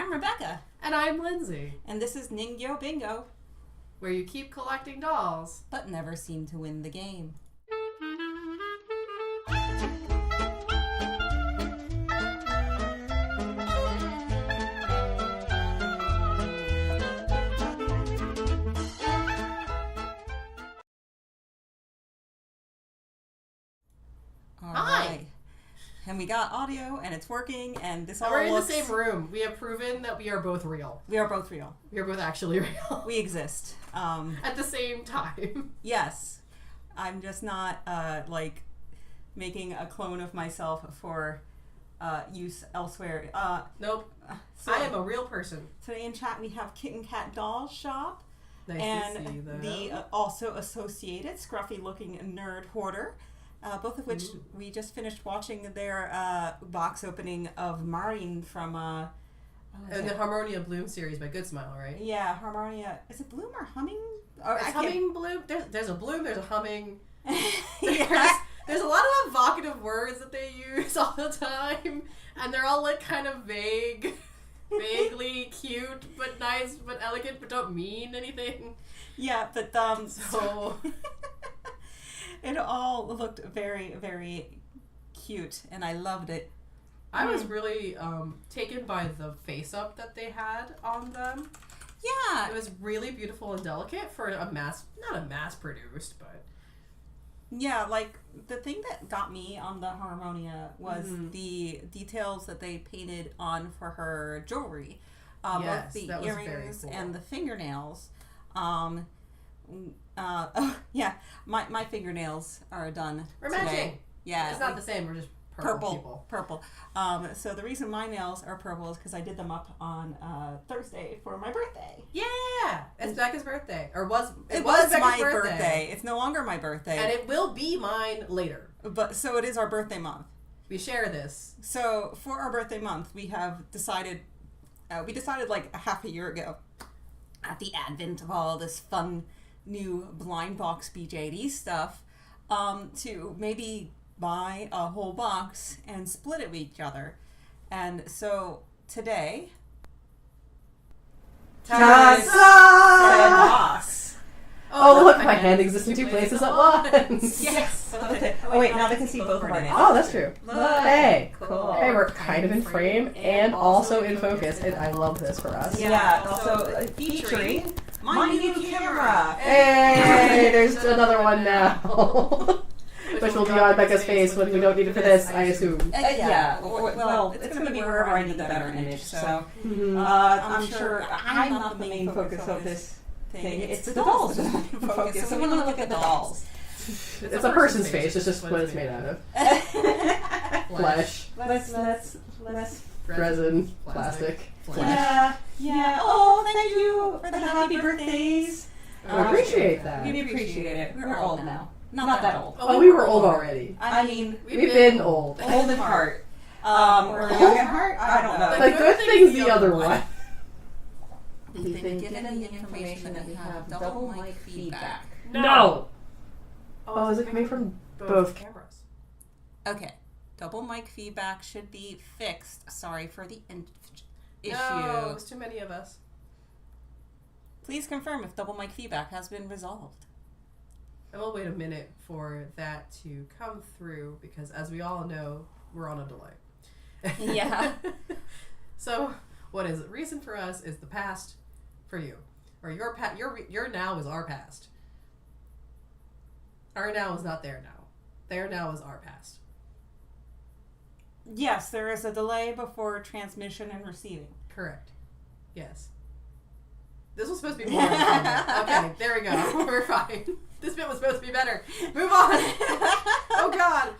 I'm Rebecca. And I'm Lindsey. And this is NingyoBINGO, where you keep collecting dolls, but never seem to win the game. Hi. And we got audio, and it's working, and this all we're in looks... the same room. We have proven that we are both real. We are both real. We are both actually real. We exist. At the same time. Yes. I'm just not, making a clone of myself for use elsewhere. Nope. So I am a real person. Today in chat we have Kit and Kat Doll Shop. Nice and to see them. The also associated scruffy-looking nerd hoarder. Both of which we just finished watching their box opening of Marin from... and the Harmonia Bloom series by Good Smile, right? Yeah, Harmonia... Is it Bloom or Humming? It's Humming Bloom. There's a Bloom, there's a Humming. Yeah. There's a lot of evocative words that they use all the time. And they're all like kind of vague. Vaguely cute, but nice, but elegant, but don't mean anything. Yeah, but... So... It all looked very, very cute, and I loved it. I was really taken by the face-up that they had on them. Yeah. It was really beautiful and delicate for a not a mass-produced, but... Yeah, like, the thing that got me on the Harmonia was the details that they painted on for her jewelry. Yes, both the that was very earrings cool. and the fingernails. My fingernails are done We're today. matching. Yeah. It's not the same, we're just purple. Purple. So the reason my nails are purple is because I did them up on Thursday for my birthday. Yeah! It's Becca's birthday. Or was Becca's my birthday. It's no longer my birthday. And it will be mine later. But so it is our birthday month. We share this. So for our birthday month, we have decided, like a half a year ago, at the advent of all this fun new blind box BJD stuff, to maybe buy a whole box and split it with each other. And so today, boss. Oh, look, my hand exists in two places at once. Yes. Oh wait, now they can see both of our nails. Oh, that's true. Look. Hey. Cool. Hey, we're kind of in frame and also in focus, and I love this for us. Yeah, also featuring my new camera. Hey, there's another one now. Which will be on Becca's face when we don't need it for this, I assume. Yeah. Well, it's going to be wherever I need the better image. So I'm sure I'm not the main focus of this thing. It's the dolls that are the main focus. So we're going to look at the dolls. It's a person's face. It's just what it's made out of. Flesh. Less Resin. Plastic. Flesh. Yeah. Oh, thank you for the happy birthdays. We appreciate that. We appreciate it. We're old now. Not that old. Oh, we were old already. I mean, We've been old. old in heart. Or young at heart? I don't know. The good thing's the other one. We've been given the information that we have double mic feedback. No! Oh, is it coming from both cameras? Okay. Double mic feedback should be fixed. Sorry for the issue. No, it's too many of us. Please confirm if double mic feedback has been resolved. And we'll wait a minute for that to come through because, as we all know, we're on a delay. Yeah. So, what is it? Reason for us is the past for you, or your now is our past. Our now is not their now. Their now is our past. Yes, there is a delay before transmission and receiving. Correct. Yes. This was supposed to be more okay, there we go. We're fine. This bit was supposed to be better. Move on. Oh, God.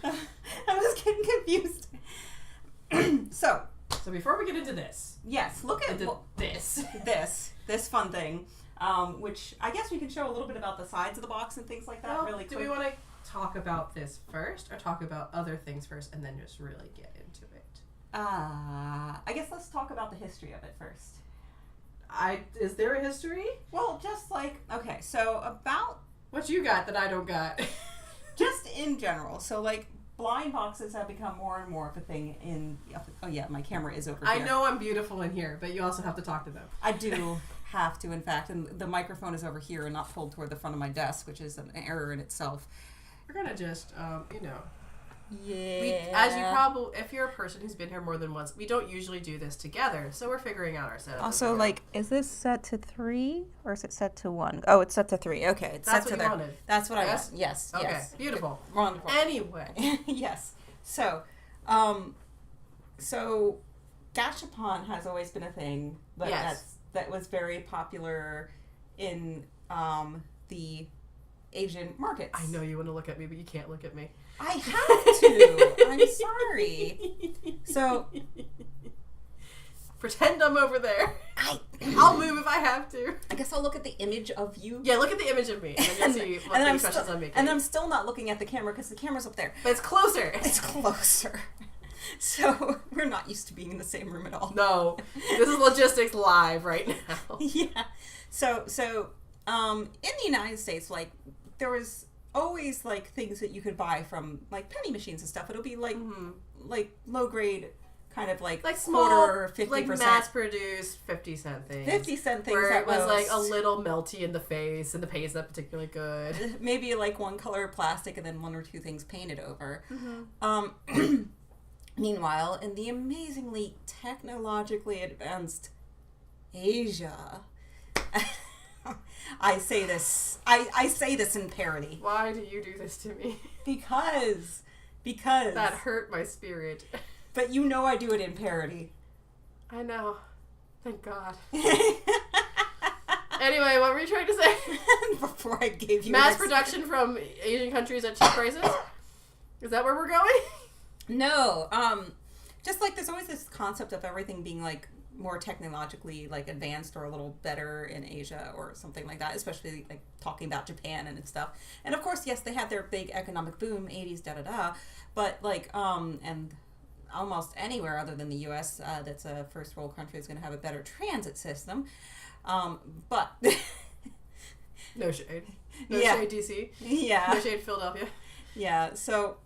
I'm just getting confused. So before we get into this. Yes, look at this fun thing, which I guess we can show a little bit about the sides of the box and things like that really quick. Do we want to talk about this first or talk about other things first and then just really get into it? I guess let's talk about the history of it first. Is there a history? Well, just like, so about... What you got that I don't got? Just in general. So, like, blind boxes have become more and more of a thing in. Oh yeah, my camera is over here. I know I'm beautiful in here, but you also have to talk to them. I do have to, in fact, and the microphone is over here and not pulled toward the front of my desk, which is an error in itself. We're gonna just, Yeah. as you probably, if you're a person who's been here more than once, we don't usually do this together, so we're figuring out our setup. Also, like, is this set to 3 or is it set to 1? Oh, it's set to 3. Okay, it's That's set to what you there. wanted. That's what I Yes? want. Yes. Okay, Yes. beautiful. Wonderful. Anyway. Yes. So, so gachapon has always been a thing, but that was very popular in the Asian markets. I know you want to look at me, but you can't look at me. I have to. I'm sorry. So, pretend I'm over there. I'll move if I have to. I guess I'll look at the image of you. Yeah, look at the image of me, and then you'll see what kind of questions I'm making. And I'm still not looking at the camera because the camera's up there. But it's closer. It's closer. So, we're not used to being in the same room at all. No. This is logistics live right now. Yeah. So, in the United States, like, there was always, like, things that you could buy from, like, penny machines and stuff. It'll be, like, like low-grade, kind of, like small, quarter, 50%. like, mass-produced 50-cent things. 50-cent things where at it was, most. like, a little melty in the face, and the paint's not particularly good. Maybe, like, one color of plastic and then 1 or 2 things painted over. Meanwhile, in the amazingly technologically advanced Asia... I say this in parody. Why do you do this to me? Because that hurt my spirit. But you know I do it in parody. I know. Thank God. Anyway, what were you trying to say? Before I gave you mass production from Asian countries at cheap prices? Is that where we're going? No. Just like there's always this concept of everything being like more technologically like advanced or a little better in Asia or something like that, especially like talking about Japan and stuff. And of course, yes, they had their big economic boom, 80s, but like, and almost anywhere other than the U.S. That's a first world country is going to have a better transit system. But no shade. No yeah. shade, DC. Yeah. No shade, Philadelphia. Yeah. So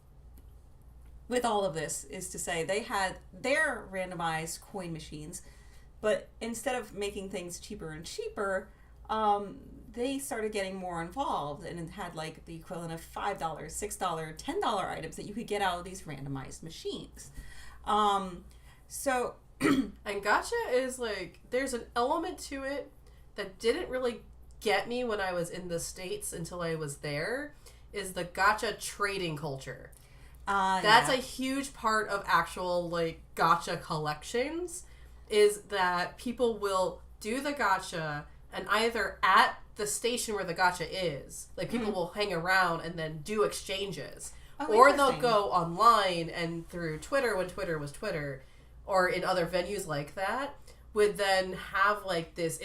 with all of this is to say they had their randomized coin machines, but instead of making things cheaper and cheaper, they started getting more involved and it had like the equivalent of $5, $6, $10 items that you could get out of these randomized machines. So and gacha is like, there's an element to it that didn't really get me when I was in the States until I was there, is the gacha trading culture. That's a huge part of actual like gacha collections, is that people will do the gacha and either at the station where the gacha is, like people will hang around and then do exchanges. Or they'll go online and through Twitter when Twitter was Twitter, or in other venues like that, would then have like this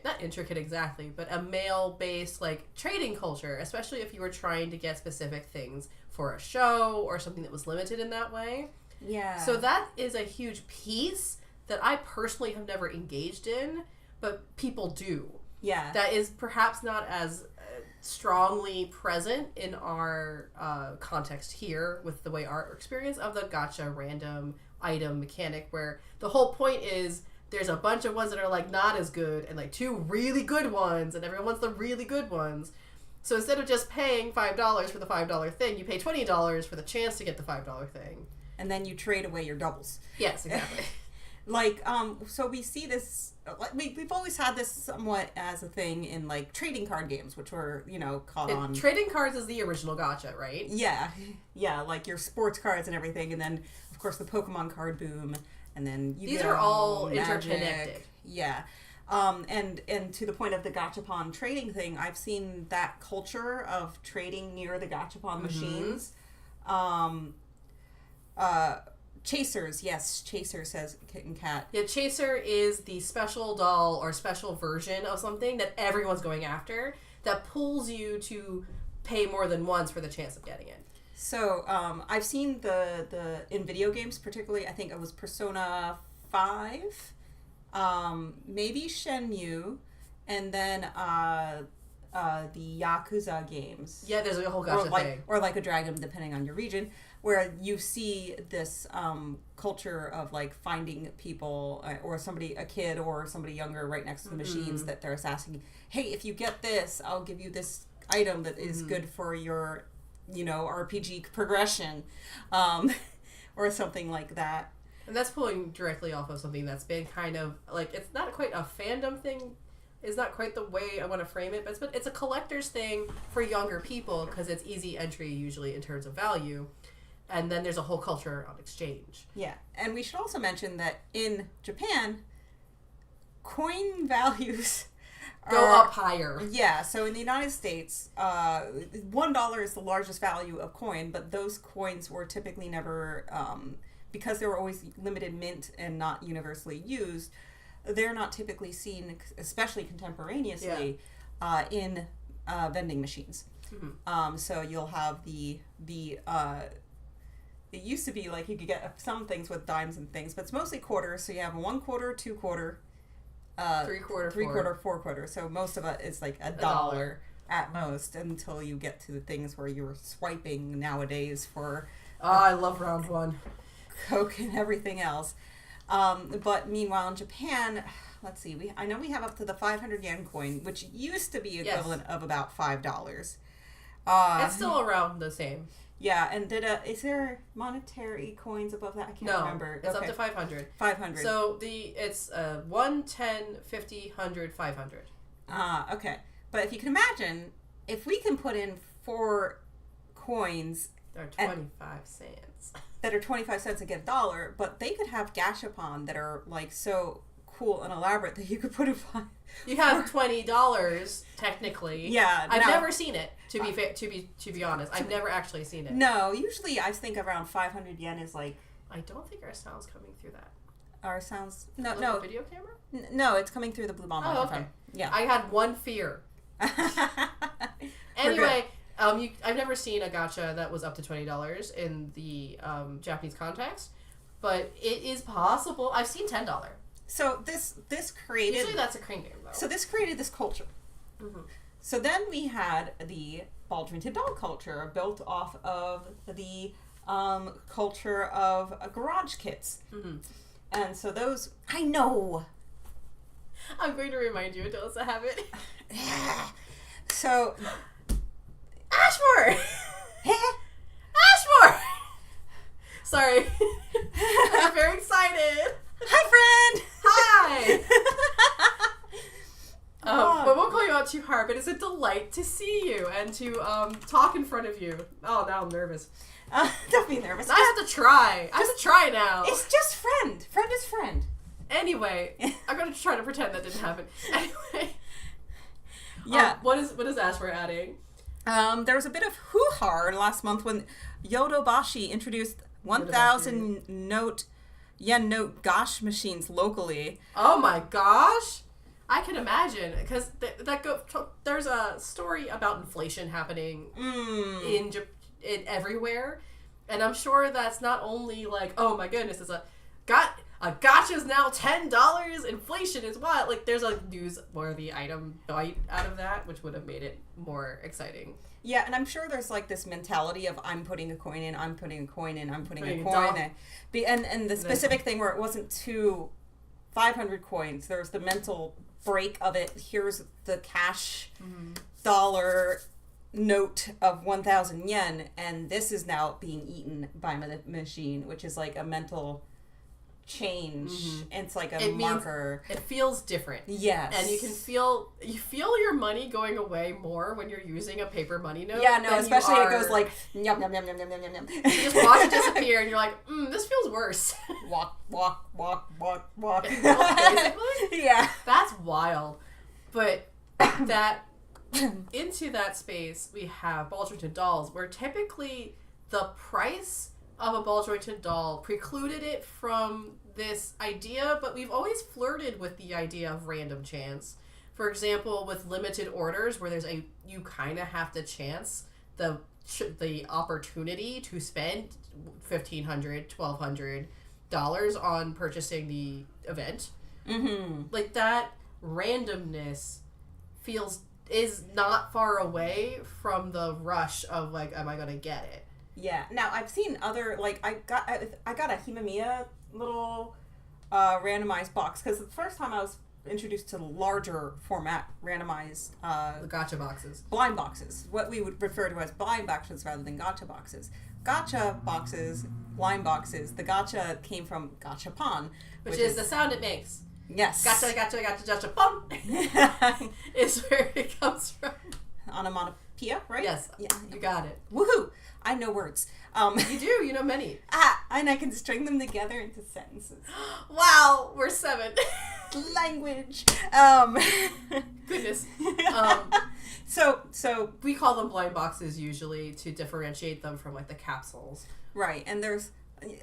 not intricate exactly, but a male-based like trading culture, especially if you were trying to get specific things for a show or something that was limited in that way. Yeah. So that is a huge piece that I personally have never engaged in, but people do. Yeah. That is perhaps not as strongly present in our context here with the way our experience of the gacha random item mechanic, where the whole point is there's a bunch of ones that are like not as good and like 2 really good ones and everyone wants the really good ones. So instead of just paying $5 for the $5 thing, you pay $20 for the chance to get the $5 thing. And then you trade away your doubles. Yes, exactly. Like, so we see this, we've always had this somewhat as a thing in, like, trading card games, which were, caught on. Trading cards is the original gacha, right? Yeah. Yeah, like your sports cards and everything, and then, of course, the Pokemon card boom, and then These are all Magic. interconnected. Yeah. And to the point of the gachapon trading thing, I've seen that culture of trading near the gachapon machines. Chasers, yes, Chaser says Kitten Cat. Yeah, Chaser is the special doll or special version of something that everyone's going after that pulls you to pay more than once for the chance of getting it. So, I've seen the in video games, particularly, I think it was Persona 5, maybe Shenmue, and then the Yakuza games. Yeah, there's a whole gacha thing. Or like a dragon, depending on your region, where you see this culture of like finding people or a kid or somebody younger right next to the machines that they're asking, hey, if you get this, I'll give you this item that is good for your, RPG progression, or something like that. And that's pulling directly off of something that's been kind of like, it's not quite a fandom thing. Is not quite the way I want to frame it, but it's a collector's thing for younger people because it's easy entry usually in terms of value. And then there's a whole culture on exchange. Yeah. And we should also mention that in Japan, coin values go up higher. Yeah. So in the United States, $1 is the largest value of coin, but those coins were typically never, because they were always limited mint and not universally used, they're not typically seen, especially contemporaneously, in vending machines. So you'll have the it used to be like you could get some things with dimes and things, but it's mostly quarters. So you have 1 quarter, 2 quarter, 3 quarter, 3 quarter, 4 quarter. So most of it is like a dollar at most, until you get to the things where you're swiping nowadays for. I love round one. Coke and everything else. But meanwhile in Japan, let's see, I know we have up to the 500 yen coin, which used to be equivalent of about $5. It's still around the same. Yeah, and is there monetary coins above that? I can't remember. It's up to 500. 500. So it's 1, 10, 50, 100, 500. Okay. But if you can imagine, if we can put in 4 coins... They're 25 cents. That are 25 cents and get $1, but they could have gashapon that are like so cool and elaborate that you could put in 5. You have $20 technically. Yeah, I've never seen it. To be honest, I've never actually seen it. No, usually I think around 500 yen is like. I don't think our sound's coming through that. Our sounds no video camera. No, it's coming through the Blue Ball microphone. Okay. Yeah. I had one fear. Anyway. I've never seen a gacha that was up to $20 in the Japanese context, but it is possible. I've seen $10. So this created... Usually that's a crane game, though. So this created this culture. So then we had the ball-jointed doll culture built off of the culture of garage kits. And so those... I know! I'm going to remind you until it's a habit. So... Ashmore! Ashmore! Sorry. I'm very excited. Hi, friend! Hi! I won't call you out too hard, but it's a delight to see you and to talk in front of you. Oh, now I'm nervous. Don't be nervous. I have to try. I have to try now. It's just friend. Friend is friend. Anyway, I'm going to try to pretend that didn't happen. Anyway. Yeah. What is Ashmore adding? There was a bit of hoo-ha last month when Yodobashi introduced 1,000 yen note gosh machines locally. Oh my gosh! I can imagine, because there's a story about inflation happening in everywhere, and I'm sure that's not only like, oh my goodness, a gotcha's now $10. Inflation is what? Like, there's a newsworthy item bite out of that, which would have made it more exciting. Yeah, and I'm sure there's like this mentality of I'm putting a coin in, I'm putting a coin in, I'm putting a coin in. And the specific thing where it wasn't 500 coins, there's the mental break of it. Here's the cash dollar note of 1,000 yen, and this is now being eaten by the machine, which is like a mental change. It's like a marker. It feels different. Yes. And you feel your money going away more when you're using a paper money note. Yeah, no, especially it goes like yum yum yum yum yum yum yum. You just watch it disappear and you're like, this feels worse. Walk, walk, walk, walk, walk. Basically? Yeah. That's wild. But into that space we have ball-jointed dolls, where typically the price of a ball-jointed doll precluded it from this idea, but we've always flirted with the idea of random chance. For example, with limited orders, where you kind of have to chance the opportunity to spend $1,500, $1,200 on purchasing the event. Like, that randomness feels is not far away from the rush of like, am I gonna get it? Yeah. Now I've seen other like I got a Himamiya little randomized box because the first time I was introduced to larger format randomized The gotcha boxes. blind boxes, what we would refer to as blind boxes rather than gotcha boxes. Gotcha boxes, blind boxes. The gotcha came from gachapon, Which is the sound it makes. Yes. Gotcha, gotcha, gotcha, gotcha, pum! is where it comes from. Onomatopoeia, right? Yes, Yeah. you got it. Woohoo! I know words. You do, you know many. And I can string them together into sentences. Wow, we're 7. Language. Goodness. So We call them blind boxes usually to differentiate them from like the capsules. right, and there's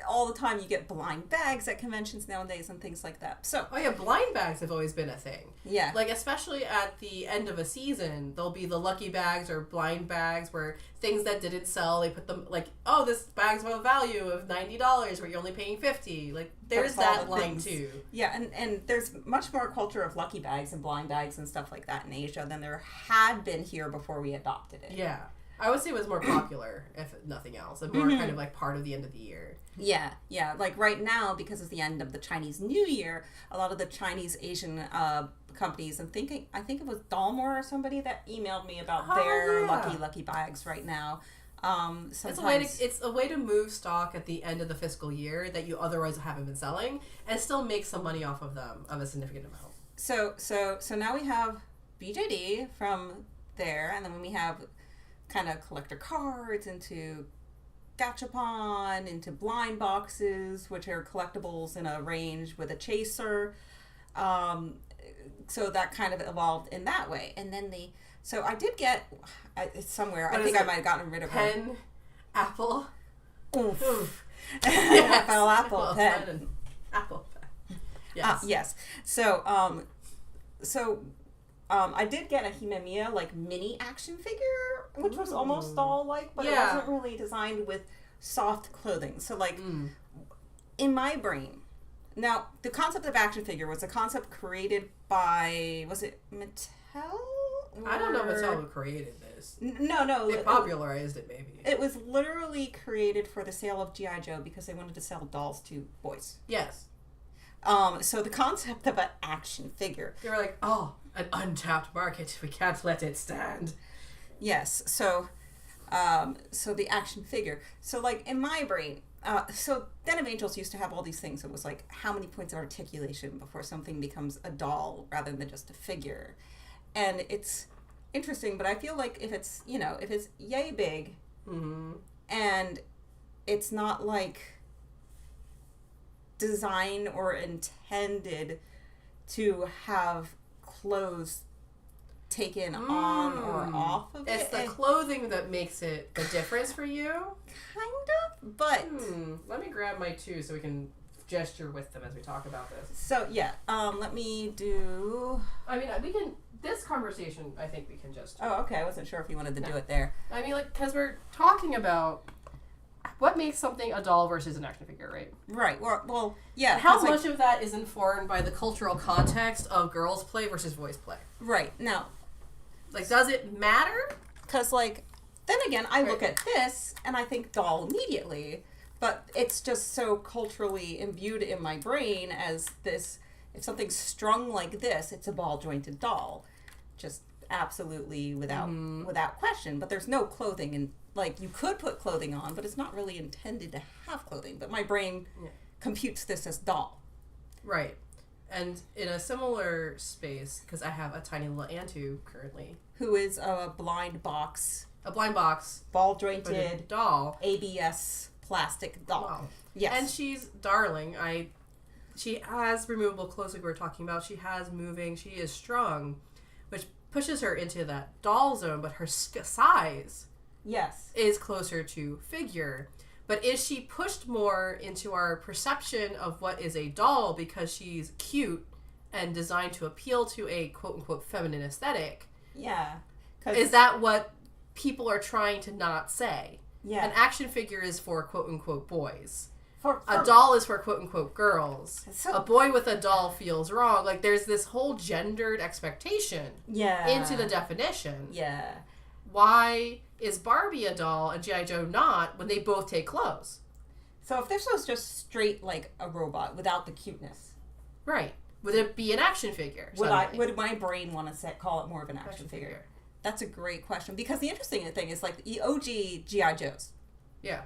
all the time you get blind bags at conventions nowadays and things like that. So Oh yeah, blind bags have always been a thing. yeah, Like especially at the end of a season, there'll be the lucky bags or blind bags where things that didn't sell, they put them like, oh, this bag's of a value of $90 where you're only paying $50. Like there's That's all that the line things. too. yeah, and there's much more culture of lucky bags and blind bags and stuff like that in Asia than there had been here before we adopted it. Yeah. I would say it was more popular, if nothing else, and more kind of like part of the end of the year. Yeah. Like right now, because it's the end of the Chinese New Year, a lot of the Chinese Asian companies, I think it was Dalmore or somebody that emailed me about their lucky bags right now. Sometimes It's a way to move stock at the end of the fiscal year that you otherwise haven't been selling, and still make some money off of them of a significant amount. So now we have BJD from there, and then when we have kind of collector cards into gachapon, into blind boxes, which are collectibles in a range with a chaser. So that kind of evolved in that way. And then so I did get, it's somewhere, I think I might have gotten rid of her. Pen, apple. Oof. Yes. Apple, pen. And apple pen. Yes. Yes. So I did get a Himamiya like mini action figure, which was almost doll-like, but it wasn't really designed with soft clothing. So like in my brain, now the concept of action figure was a concept created by, was it Mattel? I don't know Mattel who created this. No. They popularized it maybe. It was literally created for the sale of G.I. Joe because they wanted to sell dolls to boys. Yes. So the concept of an action figure. They were like, oh, an untapped market. We can't let it stand. Yes. So the action figure. So like in my brain, so Den of Angels used to have all these things. It was like how many points of articulation before something becomes a doll rather than just a figure. And it's interesting, but I feel like if it's yay big and it's not like designed or intended to have clothes taken on or off of it. It's the clothing that makes it the difference for you? Kind of, but... Let me grab my two so we can gesture with them as we talk about this. So, yeah, let me do... I mean, we can... This conversation, I think we can just... Oh, okay, I wasn't sure if you wanted to do it there. I mean, like, because we're talking about what makes something a doll versus an action figure, right? Right, well yeah. How much of that is informed by the cultural context of girls play versus boys play? Right, now... Like, does it matter? Because, like, then again, I look at this, and I think doll immediately, but it's just so culturally imbued in my brain as this, if something's strung like this, it's a ball-jointed doll. Just absolutely without question. But there's no clothing, and, like, you could put clothing on, but it's not really intended to have clothing. But my brain computes this as doll. Right. And in a similar space, because I have a tiny little Antu currently. Who is a blind box. A blind box. Ball-jointed. Doll. ABS plastic doll. Wow. Yes. And she's darling. She has removable clothes like we were talking about. She has moving. She is strong, which pushes her into that doll zone, but her size is closer to figure. But is she pushed more into our perception of what is a doll because she's cute and designed to appeal to a quote-unquote feminine aesthetic? Yeah. Is that what people are trying to not say? Yeah. An action figure is for quote-unquote boys. A doll is for quote unquote girls. So, a boy with a doll feels wrong. Like there's this whole gendered expectation into the definition. Yeah. Why is Barbie a doll and G.I. Joe not when they both take clothes? So if this was just straight like a robot without the cuteness, right? Would it be an action figure? Would my brain want to call it more of an action figure? That's a great question, because the interesting thing is like the OG G.I. Joes. Yeah.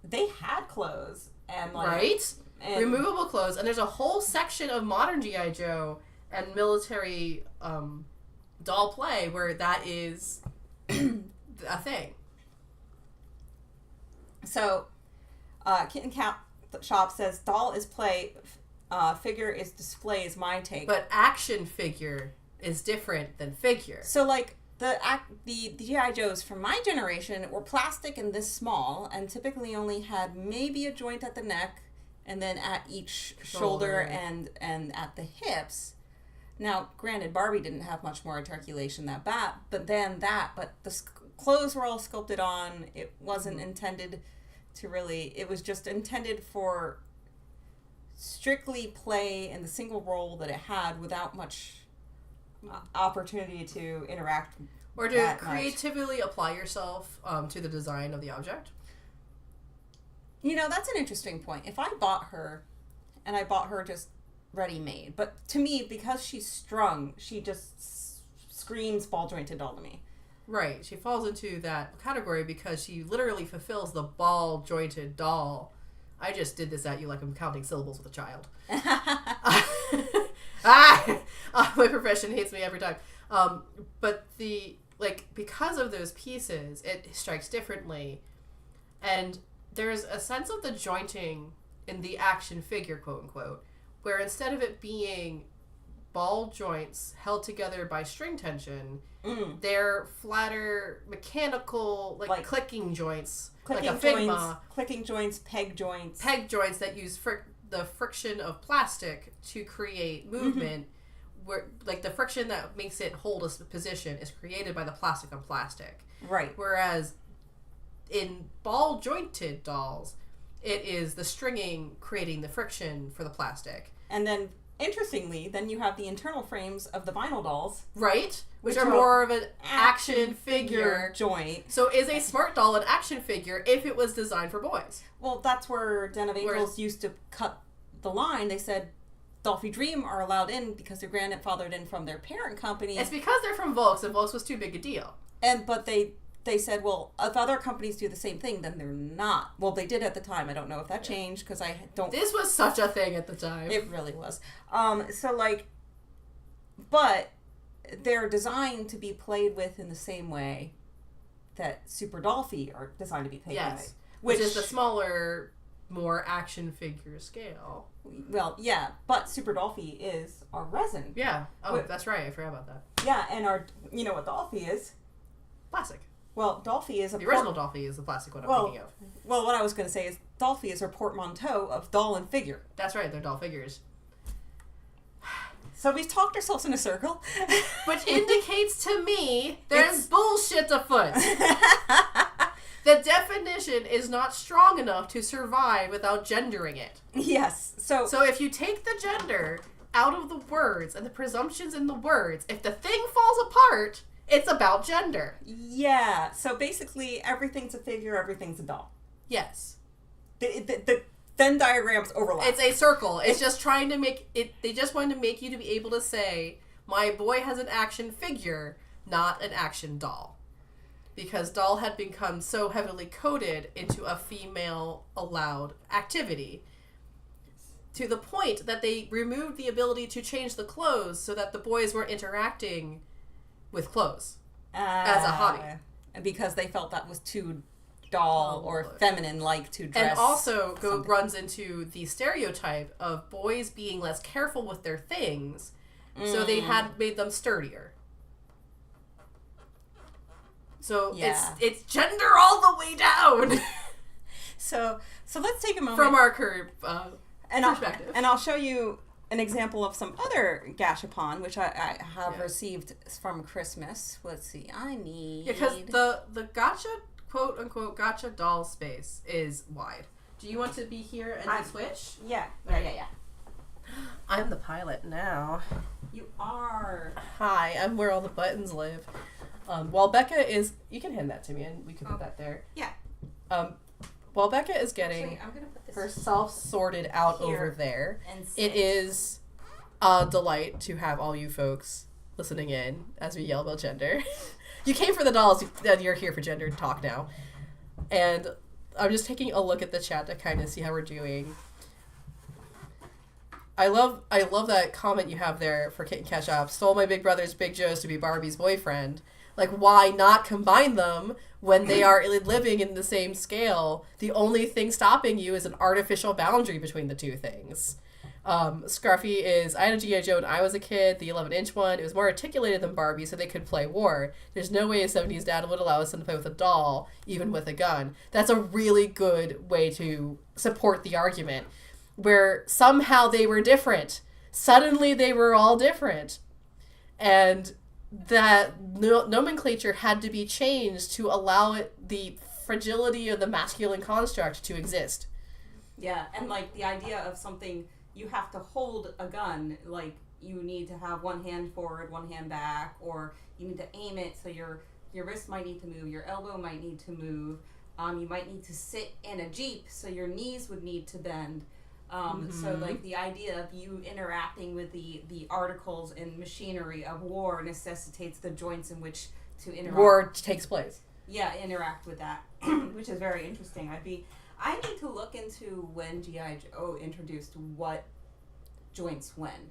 They had clothes and like right, and removable clothes, and there's a whole section of modern G.I. Joe and military doll play where that is a thing. So, Kitten Cat Shop says doll is play, figure is display is my take. But action figure is different than figure. So like the G.I. Joes from my generation were plastic and this small, and typically only had maybe a joint at the neck and then at each shoulder and at the hips. Now, granted, Barbie didn't have much more articulation than that, but the clothes were all sculpted on. It wasn't intended to really, it was just intended for strictly play in the single role that it had without much opportunity to interact or to creatively apply yourself to the design of the object. You know, that's an interesting point. If I bought her, and I bought her just ready-made, but to me, because she's strung, she just screams ball-jointed doll to me. Right. She falls into that category because she literally fulfills the ball-jointed doll. I just did this at you like I'm counting syllables with a child. My profession hates me every time. But because of those pieces, it strikes differently. And there's a sense of the jointing in the action figure, quote unquote, where instead of it being ball joints held together by string tension, they're flatter, mechanical, like clicking joints, like a Figma. Clicking joints, peg joints. Peg joints that use the friction of plastic to create movement, where like the friction that makes it hold a position is created by the plastic on plastic. Right. Whereas in ball jointed dolls, it is the stringing creating the friction for the plastic. And then, interestingly, then you have the internal frames of the vinyl dolls. Right. Which are more of an action figure joint. So is a smart doll an action figure if it was designed for boys? Well, that's where Den of Angels used to cut the line. They said Dolphy Dream are allowed in because their grandfathered in from their parent company. It's because they're from Volks, and Volks was too big a deal. But they said, well, if other companies do the same thing, then they're not. Well, they did at the time. I don't know if that changed because I don't... This was such a thing at the time. It really was. But they're designed to be played with in the same way that Super Dolphy are designed to be played with. Which is the smaller, more action figure scale. Well, yeah, but Super Dolphy is our resin. Yeah. Oh, that's right. I forgot about that. Yeah, and you know what Dolphy is? Plastic. Well, Dolphy is the original Dolphy is the plastic one I'm thinking of. Well, what I was going to say is Dolphy is our portmanteau of doll and figure. That's right. They're doll figures. So we've talked ourselves in a circle. Which indicates to me there's bullshit afoot. The definition is not strong enough to survive without gendering it. Yes. So if you take the gender out of the words and the presumptions in the words, if the thing falls apart, it's about gender. Yeah. So basically, everything's a figure, everything's a doll. Yes. The Venn diagrams overlap. It's a circle. It's just trying to make it. They just wanted to make you to be able to say, my boy has an action figure, not an action doll. Because doll had become so heavily coded into a female allowed activity. To the point that they removed the ability to change the clothes so that the boys weren't interacting with clothes as a hobby. Because they felt that was too doll or feminine-like to dress. And also runs into the stereotype of boys being less careful with their things, so they had made them sturdier. So it's gender all the way down. So let's take a moment from our current perspective, and I'll show you an example of some other gashapon, which I have received from Christmas. Let's see, because the gacha, quote unquote gacha doll space is wide. Do you want to be here and switch? Yeah. I'm the pilot now. You are. Hi, I'm where all the buttons live. While Becca is... You can hand that to me and we can put that there. Yeah. While Becca is getting Actually, I'm gonna put this herself sorted out over there, it is a delight to have all you folks listening in as we yell about gender. You came for the dolls, you're here for gender talk now. And I'm just taking a look at the chat to kind of see how we're doing. I love that comment you have there for Kit and Kat Shop. Stole my big brother's Big Joe's to be Barbie's boyfriend. Like, why not combine them when they are living in the same scale? The only thing stopping you is an artificial boundary between the two things. Scruffy is, I had a G.I. Joe when I was a kid, the 11-inch one. It was more articulated than Barbie, so they could play war. There's no way a 70s dad would allow his son to play with a doll, even with a gun. That's a really good way to support the argument, where somehow they were different. Suddenly they were all different. And that nomenclature had to be changed to allow the fragility of the masculine construct to exist. Yeah, and like the idea of something, you have to hold a gun, like you need to have one hand forward, one hand back, or you need to aim it so your wrist might need to move, your elbow might need to move, you might need to sit in a Jeep so your knees would need to bend. So like the idea of you interacting with the articles and machinery of war necessitates the joints in which to interact. War takes place. Yeah, interact with that, which is very interesting. I need to look into when G.I. Joe introduced what joints when.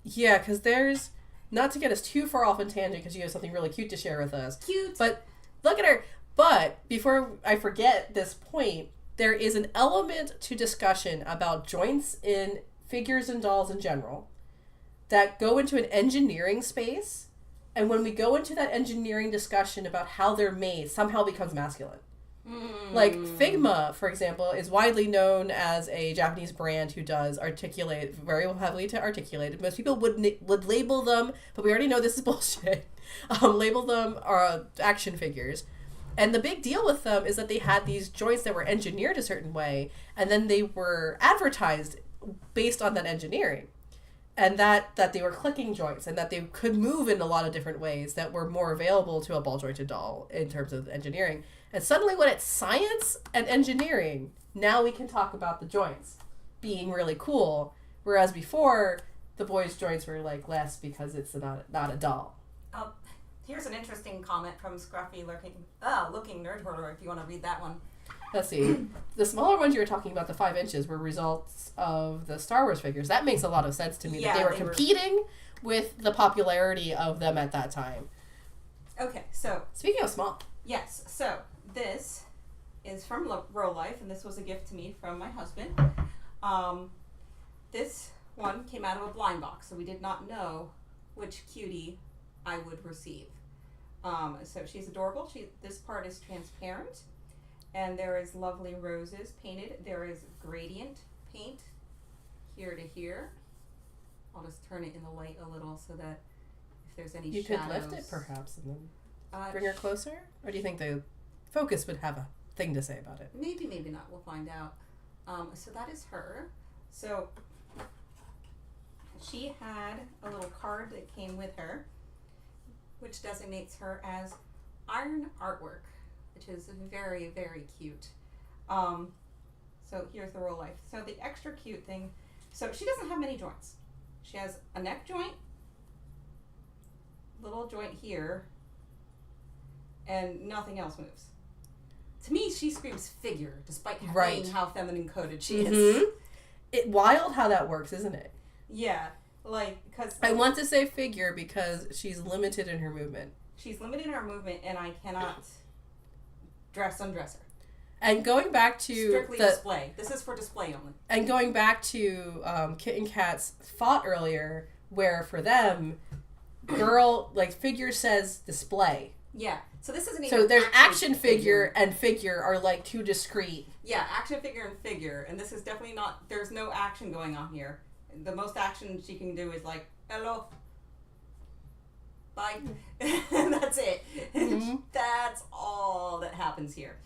Yeah, because there's, not to get us too far off in tangent because you have something really cute to share with us. Cute. But look at her. But before I forget this point, there is an element to discussion about joints in figures and dolls in general that go into an engineering space. And when we go into that engineering discussion about how they're made, somehow becomes masculine. Like Figma, for example, is widely known as a Japanese brand who does articulate, very heavily to articulated. Most people would label them, but we already know this is bullshit, label them action figures. And the big deal with them is that they had these joints that were engineered a certain way, and then they were advertised based on that engineering. And that they were clicking joints, and that they could move in a lot of different ways that were more available to a ball-jointed doll in terms of engineering. And suddenly when it's science and engineering, now we can talk about the joints being really cool. Whereas before, the boys' joints were like less because it's not a doll. Here's an interesting comment from Scruffy looking nerd hoarder, if you want to read that one. Let's see. The smaller ones you were talking about, the 5 inches, were results of the Star Wars figures. That makes a lot of sense to me. Yeah, that they were competing with the popularity of them at that time. Okay, so... Speaking of small. Yes, so this is from Real Life, and this was a gift to me from my husband. This one came out of a blind box, so we did not know which cutie I would receive. So she's adorable. This part is transparent. And there is lovely roses painted. There is gradient paint here to here. I'll just turn it in the light a little so that if there's any shadows... You could lift it perhaps and then bring her closer? Or do you think the focus would have a thing to say about it? Maybe, maybe not. We'll find out. So that is her. So she had a little card that came with her, which designates her as Iron Artwork, which is very, very cute. So here's the Real Life. So the extra cute thing, so she doesn't have many joints. She has a neck joint, little joint here, and nothing else moves. To me, she screams figure, despite being how feminine coded she is. It's wild how that works, isn't it? Yeah, like, because... I want to say figure because she's limited in her movement. She's limited in her movement, and I cannot... undress her. And going back to strictly display. This is for display only. And going back to Kit and Kat's thought earlier, where for them, figure says display. Yeah. So this isn't even. So there's action figure and figure are like two discrete. Yeah, action figure and figure, and this is definitely not. There's no action going on here. The most action she can do is like hello. Bye. And that's it. That's all that happens here.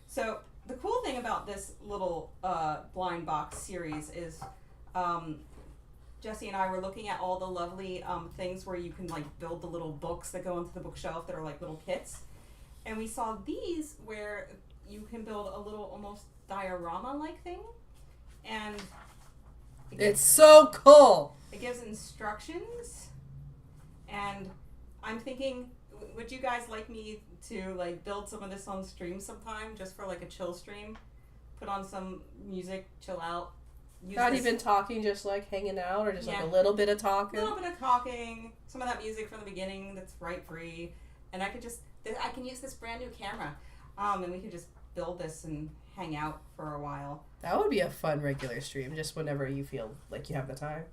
So the cool thing about this little blind box series is Jesse and I were looking at all the lovely things where you can like build the little books that go into the bookshelf that are like little kits. And we saw these where you can build a little almost diorama-like thing. And it's so cool. It gives instructions. And I'm thinking, would you guys like me to like build some of this on stream sometime, just for like a chill stream? Put on some music, chill out. Not even talking, just like hanging out, or just like a little bit of talking. A little bit of talking. Some of that music from the beginning that's right free. And I can use this brand new camera. And we could just build this and hang out for a while. That would be a fun regular stream, just whenever you feel like you have the time.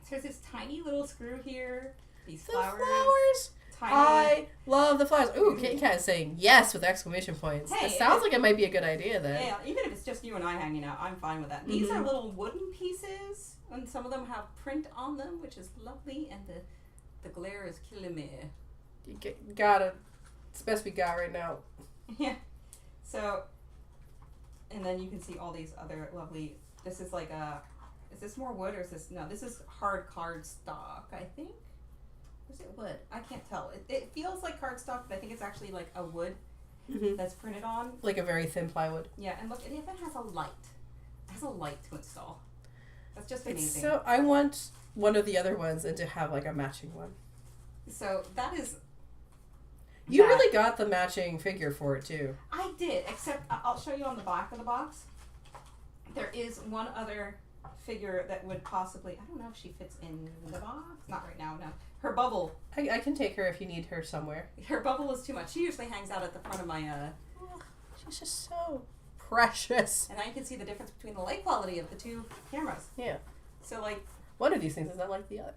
So there's this tiny little screw here. These the flowers. Tiny. I love the flowers. Ooh, Kit Kat is saying yes with exclamation points. Hey, it sounds like it might be a good idea then. Yeah, even if it's just you and I hanging out, I'm fine with that. Mm-hmm. These are little wooden pieces, and some of them have print on them, which is lovely, and the glare is killing me. You gotta. It's the best we got right now. Yeah. So, and then you can see all these other lovely, this is like is this more wood or is this, no, this is hard cardstock, I think. Or is it wood? I can't tell. It feels like cardstock, but I think it's actually like a wood that's printed on. Like a very thin plywood. Yeah, and look, it even has a light. It has a light to install. That's just amazing. So I want one of the other ones and to have like a matching one. So that is... You really got the matching figure for it too. I did, except I'll show you on the back of the box. There is one other figure that would possibly, I don't know if she fits in the box. Not right now, no. Her bubble. I can take her if you need her somewhere. Her bubble is too much. She usually hangs out at the front of my... She's just so precious. And now you can see the difference between the light quality of the two cameras. Yeah. So like... One of these things is not like the other.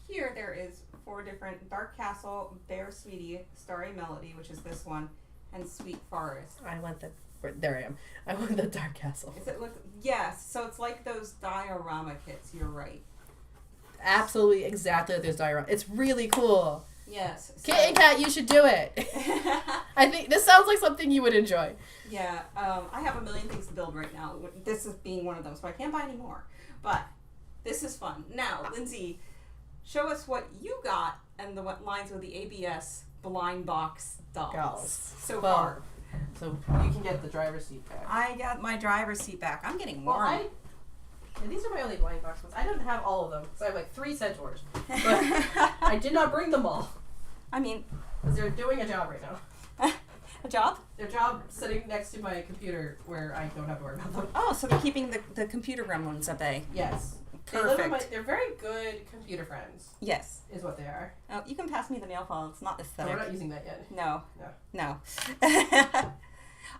Here there is 4 different: Dark Castle, Bear Sweetie, Starry Melody, which is this one, and Sweet Forest. There I am. I want the Dark Castle. Is it look? Yes. So it's like those diorama kits. You're right. Absolutely, exactly like those diorama. It's really cool. Yes. So, Kit and Kat, you should do it. I think this sounds like something you would enjoy. Yeah. I have a million things to build right now. This is being one of them, so I can't buy any more. But this is fun. Now, Lindsay, show us what you got and what lines with the ABS blind box dolls so far. So you can get the driver's seat back. I got my driver's seat back. I'm getting warm. Well, and these are my only blind box ones. I didn't have all of them because I have like 3 centaurs. But I did not bring them all. I mean... Because they're doing a job right now. A job? Their job sitting next to my computer where I don't have to worry about them. Oh, so they're keeping the computer gremlins at bay. Yes. Perfect. They're very good computer friends. Yes. Is what they are. Oh, you can pass me the nail file. It's not aesthetic. No, we're not using that yet. No.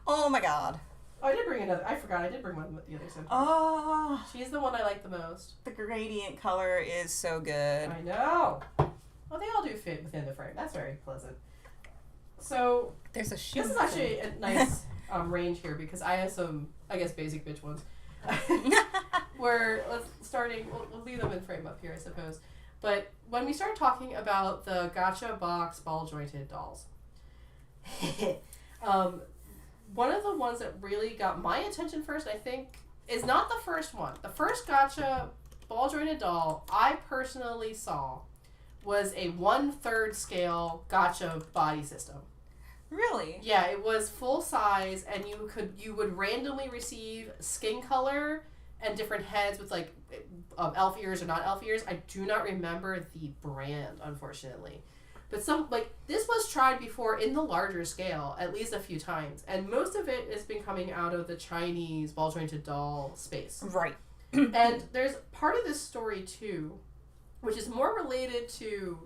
Oh my god. Oh, I did bring another. I forgot. I did bring one with the other centaur. Oh. She's the one I like the most. The gradient color is so good. I know. Well, they all do fit within the frame. That's very pleasant. So there's a shoe. This is actually a nice range here because I have some, I guess, basic bitch ones. We'll leave them in frame up here, I suppose. But when we start talking about the gotcha box ball jointed dolls, one of the ones that really got my attention first, I think, is not the first one. The first gotcha ball jointed doll I personally saw was a 1/3 scale gotcha body system. Really? Yeah, it was full size, and you would randomly receive skin color and different heads with like elf ears or not elf ears. I do not remember the brand, unfortunately. But this was tried before in the larger scale at least a few times, and most of it has been coming out of the Chinese ball jointed doll space. Right. And there's part of this story too, which is more related to,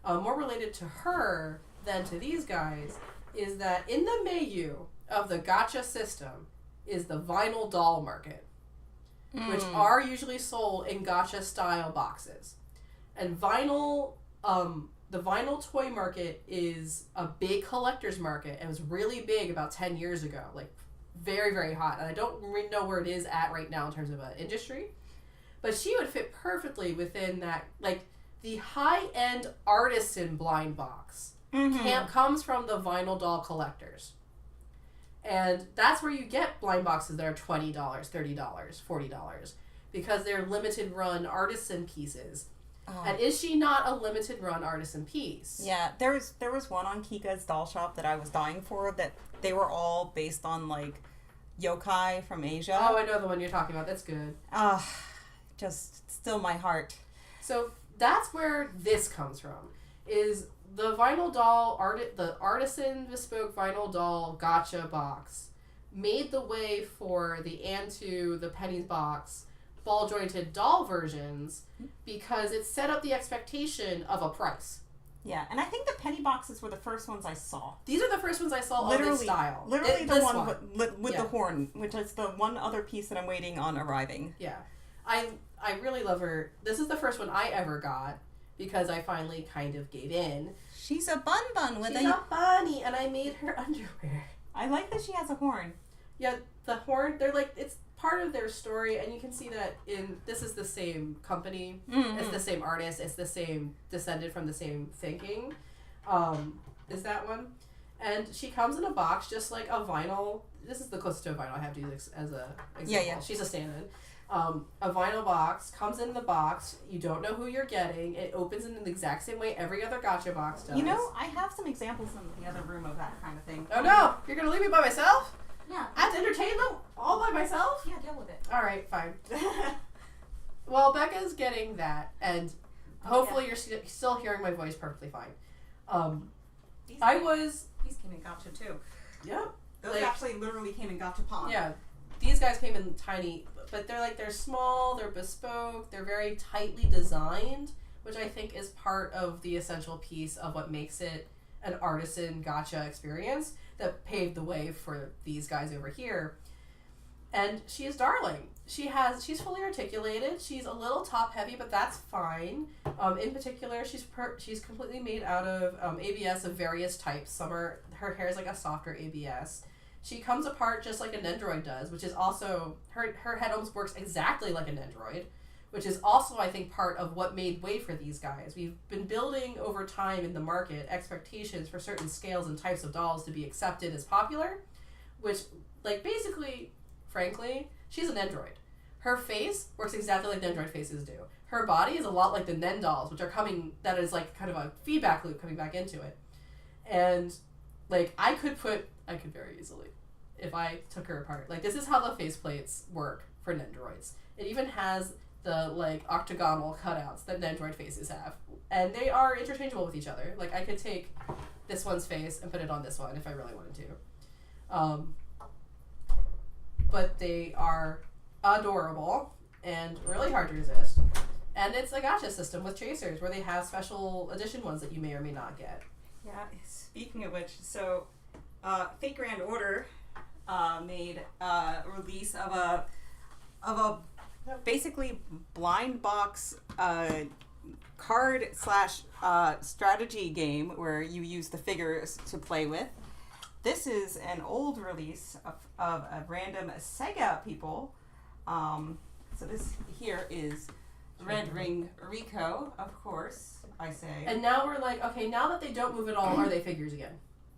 more related to her than to these guys, is that in the milieu of the gotcha system is the vinyl doll market, which are usually sold in gotcha style boxes. And vinyl, the vinyl toy market is a big collector's market and was really big about 10 years ago, like very, very hot. And I don't really know where it is at right now in terms of an industry, but she would fit perfectly within that, like the high-end artisan blind box comes from the vinyl doll collectors. And that's where you get blind boxes that are $20, $30, $40 because they're limited run artisan pieces. Oh. And is she not a limited run artisan piece? Yeah, there was one on Kika's doll shop that I was dying for that they were all based on like yokai from Asia. Oh, I know the one you're talking about. That's good. Just still my heart. So that's where this comes from. Is the vinyl doll the artisan bespoke vinyl doll gotcha box made the way for the Antu, the Penny's box, ball jointed doll versions because it set up the expectation of a price. Yeah, and I think the penny boxes were the first ones I saw. These are the first ones I saw of this style. Literally the one with the horn, which is the one other piece that I'm waiting on arriving. Yeah. I really love her. This is the first one I ever got because I finally kind of gave in. She's a bun with She's a bunny, and I made her underwear. I like that she has a horn. Yeah, the horn, they're like, it's part of their story, and you can see that this is the same company, it's the same artist, it's the same, descended from the same thinking, is that one. And she comes in a box just like a vinyl, this is the closest to a vinyl I have to use as a example. Yeah. She's a stand-in. A vinyl box comes in the box, you don't know who you're getting, it opens in the exact same way every other gotcha box does. You know, I have some examples in the other room of that kind of thing. Oh no, you're gonna leave me by myself? Yeah. I have to entertain them all by myself? Yeah, deal with it. Alright, fine. Well, Becca's getting that, and hopefully you're still hearing my voice perfectly fine. These came in gotcha too. Yep. Those actually literally came in gotcha pond. Yeah. These guys came in tiny, but they're small, they're bespoke, they're very tightly designed, which I think is part of the essential piece of what makes it an artisan gotcha experience that paved the way for these guys over here. And she is darling. She's fully articulated. She's a little top heavy, but that's fine. In particular, she's completely made out of ABS of various types. Her hair is like a softer ABS. She comes apart just like a Nendoroid does, which is also, her head almost works exactly like a Nendoroid, which is also, I think, part of what made way for these guys. We've been building over time in the market expectations for certain scales and types of dolls to be accepted as popular, which, like, basically, frankly, she's an Nendoroid. Her face works exactly like Nendoroid faces do. Her body is a lot like the Nen dolls, which are that is like kind of a feedback loop coming back into it. And, like, I could very easily, if I took her apart. Like, this is how the faceplates work for Nendoroids. It even has the, like, octagonal cutouts that Nendoroid faces have. And they are interchangeable with each other. Like, I could take this one's face and put it on this one if I really wanted to. But they are adorable and really hard to resist. And it's a gotcha system with chasers where they have special edition ones that you may or may not get. Yeah, speaking of which, so Fate Grand Order made a release of a basically blind box card / strategy game where you use the figures to play with. This is an old release of a random Sega people. So this here is Red Ring Rico, of course, I say. And now we're like, okay, now that they don't move at all, are they figures again?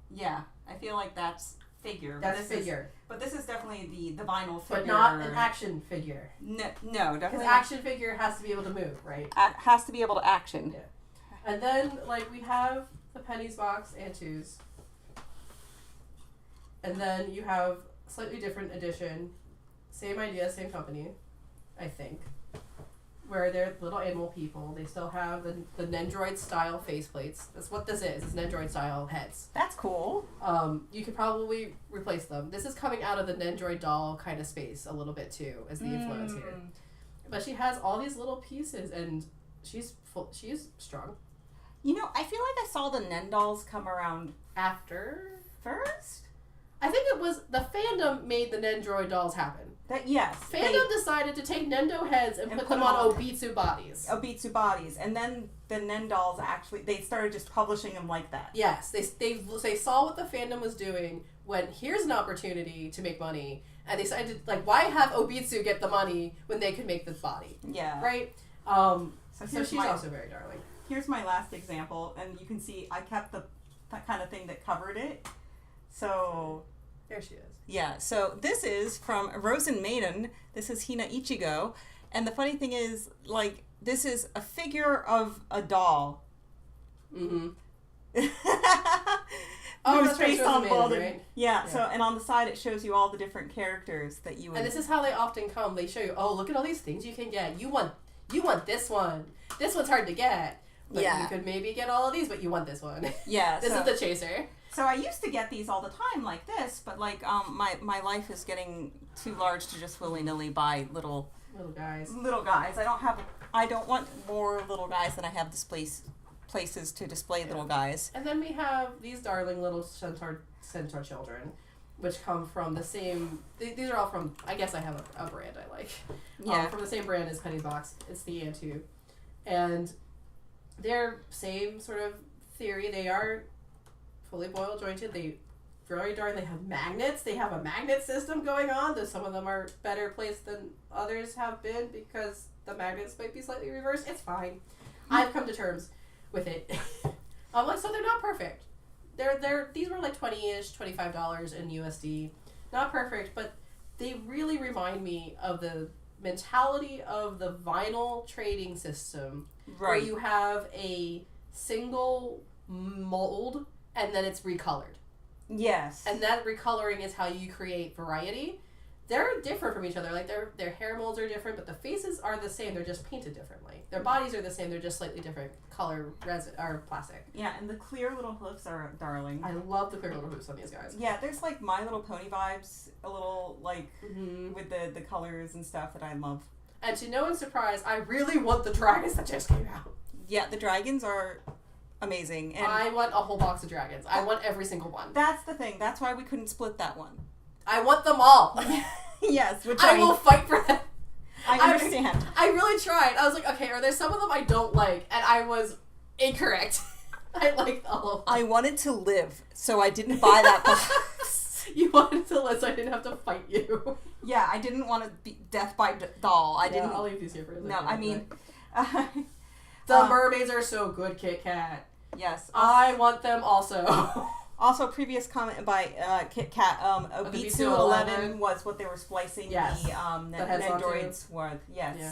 Yeah, I feel like that's figure. That is figure. But this is definitely the vinyl figure. But not an action figure. No, definitely. Because action figure has to be able to move, right? Has to be able to action. Yeah. And then, like, we have the Penny's box and twos. And then you have slightly different edition. Same idea, same company, I think. Where they're little animal people. They still have the Nendoroid style faceplates. That's what this is. It's Nendoroid style heads. That's cool. You could probably replace them. This is coming out of the Nendoroid doll kind of space a little bit too, as the influence here. But she has all these little pieces, and she's strong. You know, I feel like I saw the Nen dolls come around after first. I think it was the fandom made the Nendoroid dolls happen. Yes. Fandom decided to take Nendo heads and put them on Obitsu bodies. Obitsu bodies. And then the Nen dolls they started just publishing them like that. Yes. They saw what the fandom was doing, went, here's an opportunity to make money, and they decided, like, why have Obitsu get the money when they could make this body? Yeah. Right? So she's also very darling. Here's my last example, and you can see I kept that kind of thing that covered it. So There she is. Yeah, so this is from Rosen Maiden. This is Hina Ichigo. And the funny thing is, like, this is a figure of a doll. Mm-hmm. Oh, that's based Rosen on Maiden, Baldwin. right? Yeah, so, and on the side it shows you all the different characters that you would... And this is how they often come. They show you, oh, look at all these things you can get. You want this one. This one's hard to get. But you could maybe get all of these, but you want this one. Yeah. This is the chaser. So I used to get these all the time like this, but like my life is getting too large to just willy-nilly buy little guys. I don't want more little guys than I have places to display little guys. And then we have these darling little centaur children, which come from the same... These are all from... I guess I have a brand I like. Yeah. From the same brand as Penny's Box. It's the Antu. And they're same sort of theory. They are fully boiled jointed. They have magnets. They have a magnet system going on. Though some of them are better placed than others have been because the magnets might be slightly reversed. It's fine. I've come to terms with it. I'm like, so they're not perfect. These were like $20-ish, $25 in USD. Not perfect, but they really remind me of the mentality of the vinyl trading system. Right. Where you have a single mold and then it's recolored. Yes. And that recoloring is how you create variety. They're different from each other. Like their hair molds are different, but the faces are the same. They're just painted differently. Their bodies are the same. They're just slightly different color resin or plastic. Yeah, and the clear little hoofs are darling. I love the clear little hoofs on these guys. Yeah, there's like My Little Pony vibes, a little like with the colors and stuff that I love. And to no one's surprise, I really want the dragons that just came out. Yeah, the dragons are amazing. And I want a whole box of dragons. I want every single one. That's the thing. That's why we couldn't split that one. I want them all. Yes, which I will fight for them. I understand. I really tried. I was like, okay, are there some of them I don't like? And I was incorrect. I liked all of them. I wanted to live, so I didn't buy that box. You wanted to live, so I didn't have to fight you. Yeah, I didn't want to be death by doll. I didn't. I'll leave these here for a second. No, I mean... the mermaids are so good, Kit Kat. Yes. I want them also. Also, previous comment by Kit Kat, Obitsu 11 was what they were splicing the Nendoroids with. Yes. Yeah.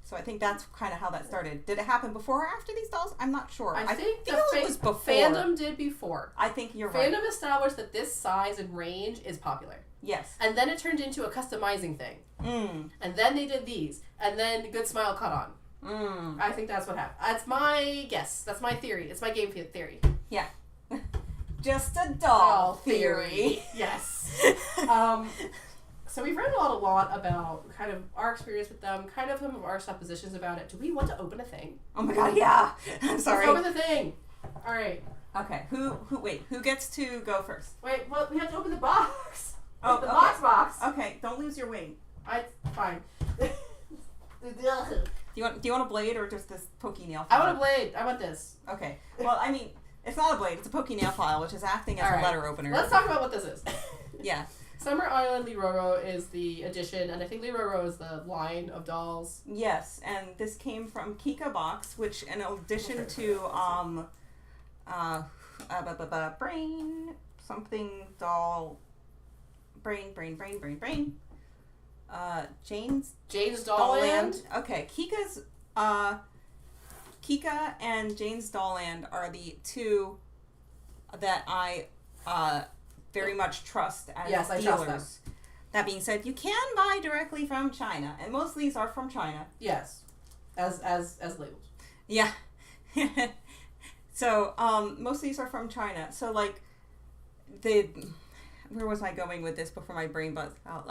So I think that's kind of how that started. Did it happen before or after these dolls? I'm not sure. I think it was before. Fandom did before. I think you're right. Fandom established that this size and range is popular. Yes. And then it turned into a customizing thing. And then they did these. And then Good Smile caught on. I think that's what happened. That's my guess. That's my theory. It's my game theory. Yeah. Just a doll theory. Yes. So we've read a lot about kind of our experience with them, kind of some of our suppositions about it. Do we want to open a thing? Oh my god, yeah. I'm sorry. Let's open the thing. All right. Okay. Who gets to go first? Wait, well, we have to open the box. Oh, the box. Okay, don't lose your wing. Fine. Do you want a blade or just this pokey nail I file? want a blade. I want this. Okay. Well, I mean, it's not a blade. It's a pokey nail file, which is acting as a letter opener. Let's talk about what this is. Yeah. Summer Island Liroro is the addition, and I think Liroro is the line of dolls. Yes, and this came from KikaBox, which in addition to brain something doll brain Jane's Dollland. Okay, Kika and Jane's Dollland are the two that I very much trust as dealers. I trust them. That being said, you can buy directly from China, and most of these are from China. Yes, as labeled. Yeah. So most of these are from China. So like where was I going with this before my brain buzzed out?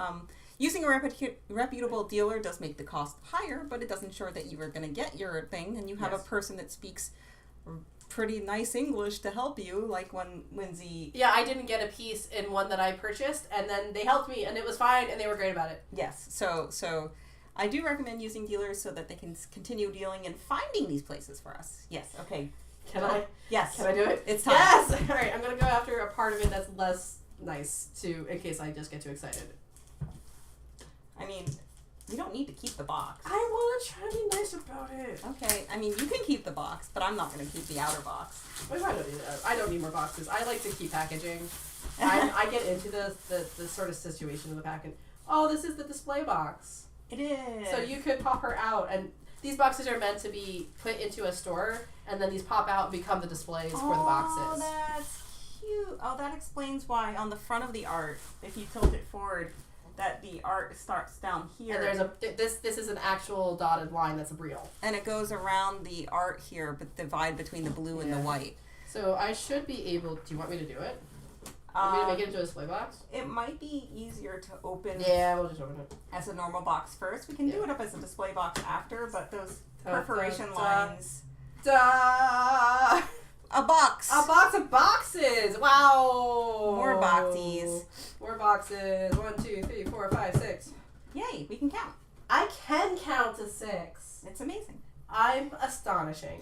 Using a reputable dealer does make the cost higher, but it does ensure that you are going to get your thing, and you have a person that speaks pretty nice English to help you, like when Lindsey... Yeah, I didn't get a piece in one that I purchased, and then they helped me, and it was fine, and they were great about it. Yes, so I do recommend using dealers so that they can continue dealing and finding these places for us. Yes, okay. Can I? Yes. Can I do it? It's time. Yes! All right, I'm going to go after a part of it that's less nice, in case I just get too excited. I mean, you don't need to keep the box. I want to try to be nice about it. Okay, I mean, you can keep the box, but I'm not going to keep the outer box. Wait, I don't need that. I don't need more boxes. I like to keep packaging. I get into the sort of situation in the pack, and this is the display box. It is. So you could pop her out, and these boxes are meant to be put into a store, and then these pop out and become the displays for the boxes. Oh, that's cute. Oh, that explains why on the front of the art, if you tilt it forward, that the art starts down here. And there's this is an actual dotted line that's real. And it goes around the art here, but divide between the blue and the white. So I should be able. Do you want me to do it? Want me to make it into a display box? It might be easier to open. Yeah, we'll just open it As a normal box first. We can do it up as a display box after, but those perforation lines. Da! A box! A box of boxes! Wow! More boxies. More boxes. 1, 2, 3, 4, 5, 6. Yay, we can count. I can count to 6. It's amazing. I'm astonishing.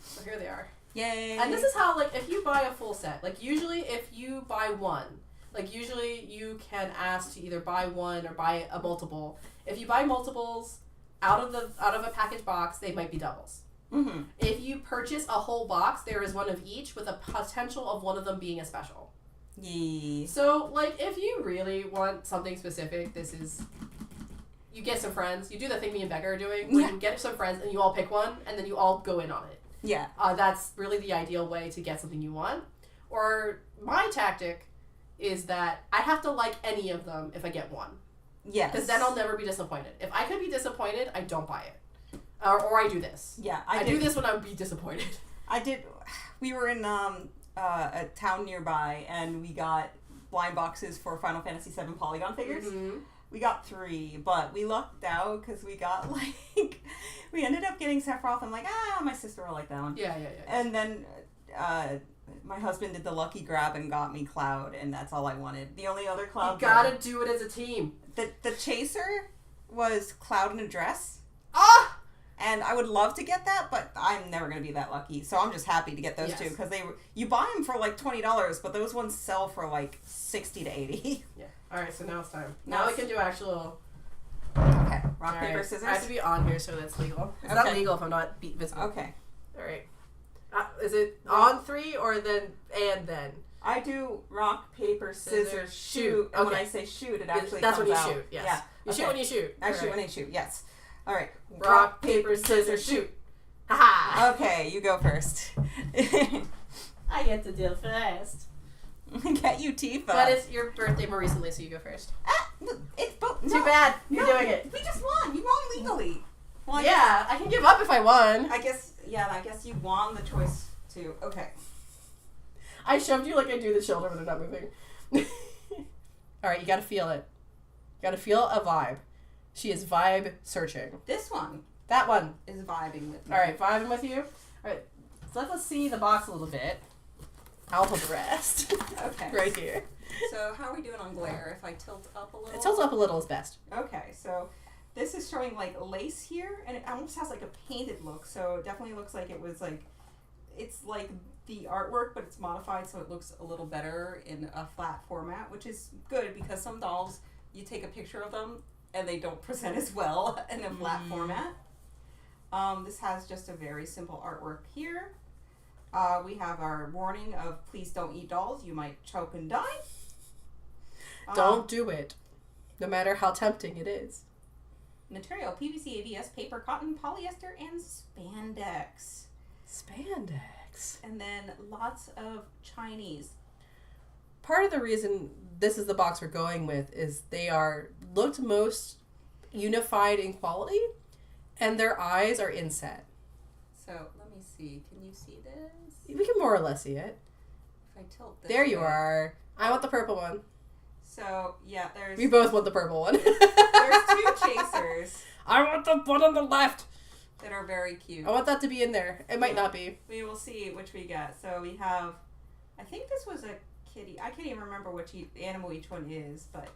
So here they are. Yay! And this is how, like, if you buy a full set, like, usually if you buy one, like, usually you can ask to either buy one or buy a multiple. If you buy multiples out of a package box, they might be doubles. Mm-hmm. If you purchase a whole box, there is one of each with a potential of one of them being a special. Yay. So, like, if you really want something specific, this is... You get some friends. You do the thing me and Becca are doing, where you get some friends and you all pick one, and then you all go in on it. Yeah. That's really the ideal way to get something you want. Or my tactic is that I have to like any of them if I get one. Yes. Because then I'll never be disappointed. If I could be disappointed, I don't buy it. Or I do this. Yeah. I do this when I would be disappointed. I did. We were in a town nearby, and we got blind boxes for Final Fantasy VII Polygon figures. Mm-hmm. We got 3, but we lucked out because we got, like, we ended up getting Sephiroth. I'm like, my sister will like that one. Yeah. And then my husband did the lucky grab and got me Cloud, and that's all I wanted. The only other Cloud... You gotta do it as a team. The chaser was Cloud in a dress. Ah! And I would love to get that, but I'm never going to be that lucky. So I'm just happy to get those two, because you buy them for, like, $20, but those ones sell for, like, $60 to $80. Yeah. Alright, so now it's time. Now we can do actual... Okay. Rock, paper, scissors? I have to be on here so that's legal. It's not legal if I'm not visible. Okay. Alright. Is it on 3 or then and then? I do rock, paper, scissors, shoot. And when I say shoot, it actually That's comes when you out. shoot, yes. Yeah. You shoot when you shoot. I shoot when I shoot, yes. All right. Rock, paper, scissors, shoot. Haha! Okay, you go first. I get to deal first. Get you, Tifa. But it's your birthday more recently, so you go first. It's both. Too bad. You're doing it. We just won. You won legally. Well, yeah, I can give up if I won. I guess you won the choice too. Okay. I shoved you like I do the children when they're not moving. Alright, you gotta feel it. You gotta feel a vibe. She is vibe searching. This one. That one. Is vibing with me. Alright, vibing with you. Alright, so let us see the box a little bit. I'll put the rest. Okay. Right here. So how are we doing on glare? If I tilt up a little? It tilts up a little is best. Okay, so this is showing like lace here, and it almost has like a painted look, so it definitely looks like it was like, it's like the artwork, but it's modified so it looks a little better in a flat format, which is good because some dolls, you take a picture of them and they don't present as well in a flat format. This has just a very simple artwork here. We have our warning of please don't eat dolls, you might choke and die. Don't do it, no matter how tempting it is. Material, PVC, ABS, paper, cotton, polyester, and spandex. Spandex. And then lots of Chinese. Part of the reason this is the box we're going with is they are looked most unified in quality, and their eyes are inset. So let me see. Can you see this? We can more or less see it. If I tilt this there you way. are. I want the purple one. So yeah, there's. We both want the purple one. There's 2 chasers. I want the one on the left. That are very cute. I want that to be in there. It might not be. We will see which we get. So we have. I think this was a kitty. I can't even remember which animal each one is, but.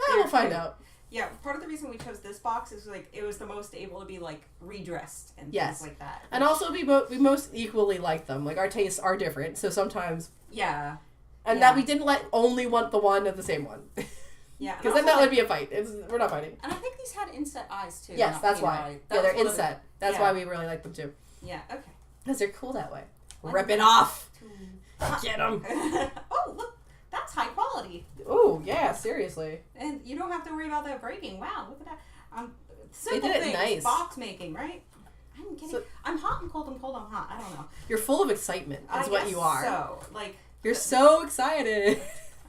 We'll find out. Yeah, part of the reason we chose this box is like it was the most able to be like redressed and things like that. And also we most equally like them. Like our tastes are different, so sometimes. Yeah. And that we didn't only want the one of the same one. Yeah. Because then that would be a fight. We're not fighting. And I think these had inset eyes too. Yes, that's why. Yeah, they're inset. That's why we really like them too. Yeah. Okay. Because they're cool that way. Rip it off. Get them. Oh look, That's high quality. Oh, yeah, seriously. And you don't have to worry about that breaking. Wow, look at that. They did it things, nice. Box making, right? I'm kidding. So, I'm hot, I'm cold, I'm cold, I'm hot. I don't know. you're full of excitement. That's what you are. So, like... You're so excited.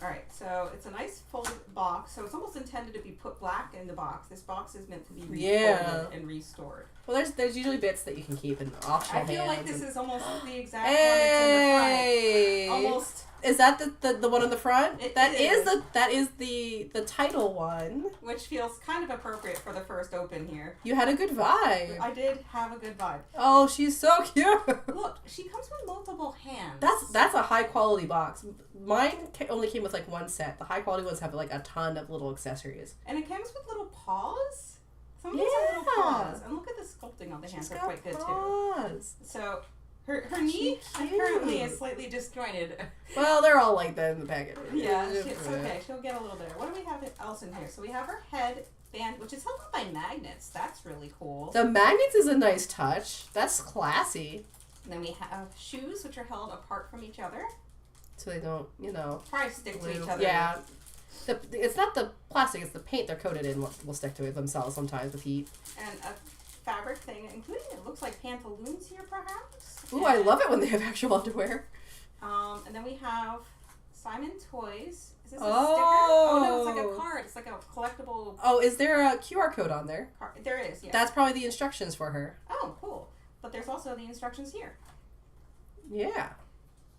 Alright, so it's a nice folded box. So it's almost intended to be put back in the box. This box is meant to be refolded and restored. Well, there's usually bits that you can keep in optional I feel hands. like this is almost the exact Hey! one that's in the front. Almost. Is that the one on the front? That is the title one. Which feels kind of appropriate for the first open here. You had a good vibe. I did have a good vibe. Oh, she's so cute. Look, she comes with multiple hands. That's a high quality box. Mine only came with like one set. The high quality ones have like a ton of little accessories. And it comes with little paws. Some of these are little paws. And look at the sculpting on the hands. They're quite good too. So her knee currently is slightly disjointed. Well, they're all like that in the package. Yeah, it's okay. She'll get a little bit. What do we have else in here? So we have her head band, which is held up by magnets. That's really cool. The magnets is a nice touch. That's classy. And then we have shoes, which are held apart from each other. So they don't, probably stick to each other. Yeah. It's not the plastic, it's the paint they're coated in will stick to it themselves sometimes with heat. And a fabric thing, including it looks like pantaloons here, perhaps. Ooh, I love it when they have actual underwear. And then we have Simon Toys. Is this a sticker? Oh no, it's like a card. It's like a collectible. Oh, is there a QR code on there? There is, yeah. That's probably the instructions for her. Oh, cool. But there's also the instructions here. Yeah.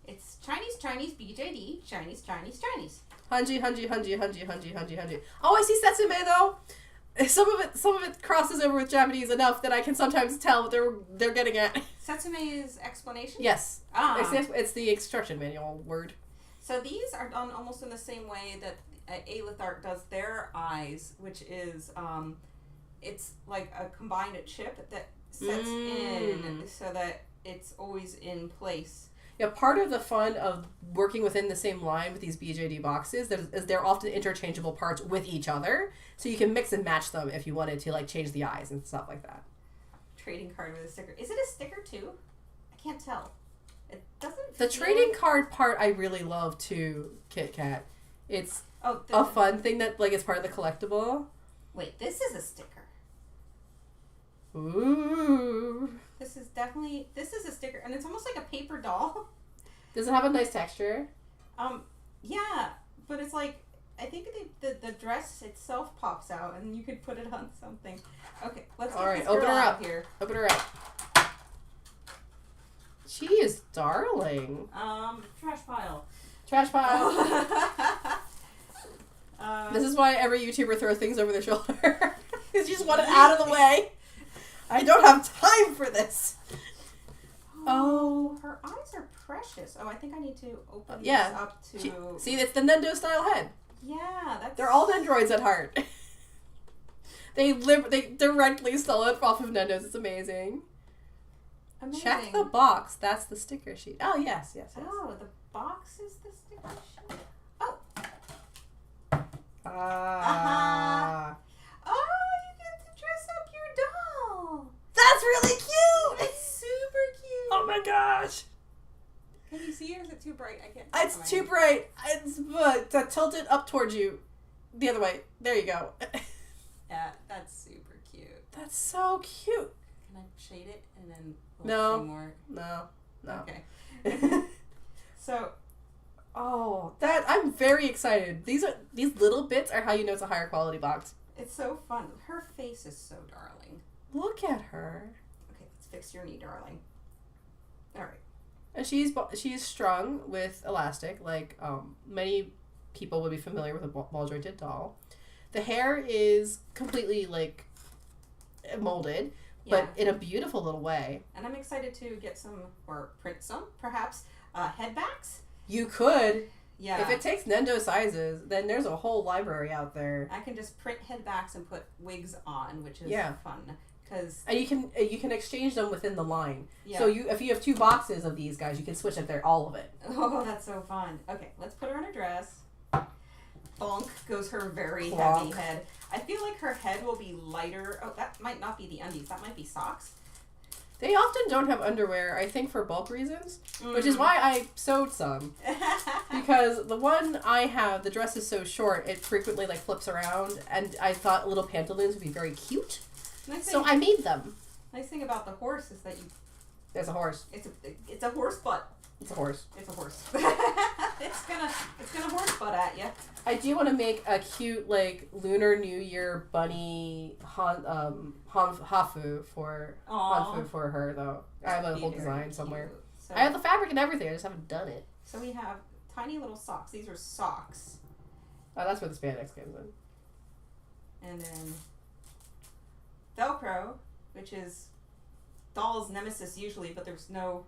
It's Chinese BJD, Chinese. Hanji. Oh, I see Setsume though. Some of it crosses over with Japanese enough that I can sometimes tell what they're getting at. Setsume's explanation? Yes. Ah. It's the instruction manual word. So these are done almost in the same way that Aelith Art does their eyes, which is it's like a combined chip that sets in so that it's always in place. Yeah, part of the fun of working within the same line with these BJD boxes is they're often interchangeable parts with each other, so you can mix and match them if you wanted to, like change the eyes and stuff like that. Trading card with a sticker. Is it a sticker too? I can't tell. It doesn't. The trading card part I really love too, Kit Kat. It's a fun thing that like it's part of the collectible. Wait, this is a sticker. Ooh. This is a sticker, and it's almost like a paper doll. Does it have a nice texture? Yeah, but it's like, I think the dress itself pops out, and you could put it on something. Okay, let's get this girl open her out up here. Open her up. She is darling. Trash pile. Trash pile. This is why every YouTuber throws things over their shoulder. Because you just want it out of the way. I don't have time for this. Oh. Her eyes are precious. Oh, I think I need to open this up to... See, it's the Nendo style head. Yeah, that's... They're all Nendroids at heart. They directly stole it off of Nendo's. It's amazing. Check the box. That's the sticker sheet. Oh, yes. Oh, the box is the sticker sheet. Oh. Ah. Oh, you get to dress up your doll. That's really cute. It's super cute. Oh my gosh. Can you see, or is it too bright? I can't. It's too bright. It's tilted up towards you. The other way. There you go. Yeah, that's super cute. That's so cute. Can I shade it and then No. see more? No. Okay. So, I'm very excited. These little bits are how you know it's a higher quality box. it's so fun. Her face is so darling. Look at her. Okay, let's fix your knee, darling. All right. And she's strung with elastic, like many people would be familiar with a ball jointed doll. The hair is completely like molded, but in a beautiful little way. And I'm excited to get some, or print some, perhaps, headbacks. You could. Yeah. If it takes Nendo sizes, then there's a whole library out there. I can just print headbacks and put wigs on, which is fun. And you can exchange them within the line. Yeah. So if you have 2 boxes of these guys, you can switch it there, all of it. Oh, that's so fun. Okay, let's put her in a dress. Bonk goes her very Clonk. heavy head. I feel like her head will be lighter. Oh, that might not be the undies. That might be socks. They often don't have underwear, I think for bulk reasons, which is why I sewed some. Because the one I have, the dress is so short, it frequently like flips around, and I thought little pantaloons would be very cute. So I made them. Nice thing about the horse is that you... There's a horse. It's a horse butt. It's a horse. It's a horse. It's gonna horse butt at you. I do want to make a cute like Lunar New Year bunny hafu for her though. I have a whole design somewhere. So, I have the fabric and everything. I just haven't done it. So we have tiny little socks. These are socks. Oh, that's where the spandex comes in. And then Velcro, which is doll's nemesis usually, but there's no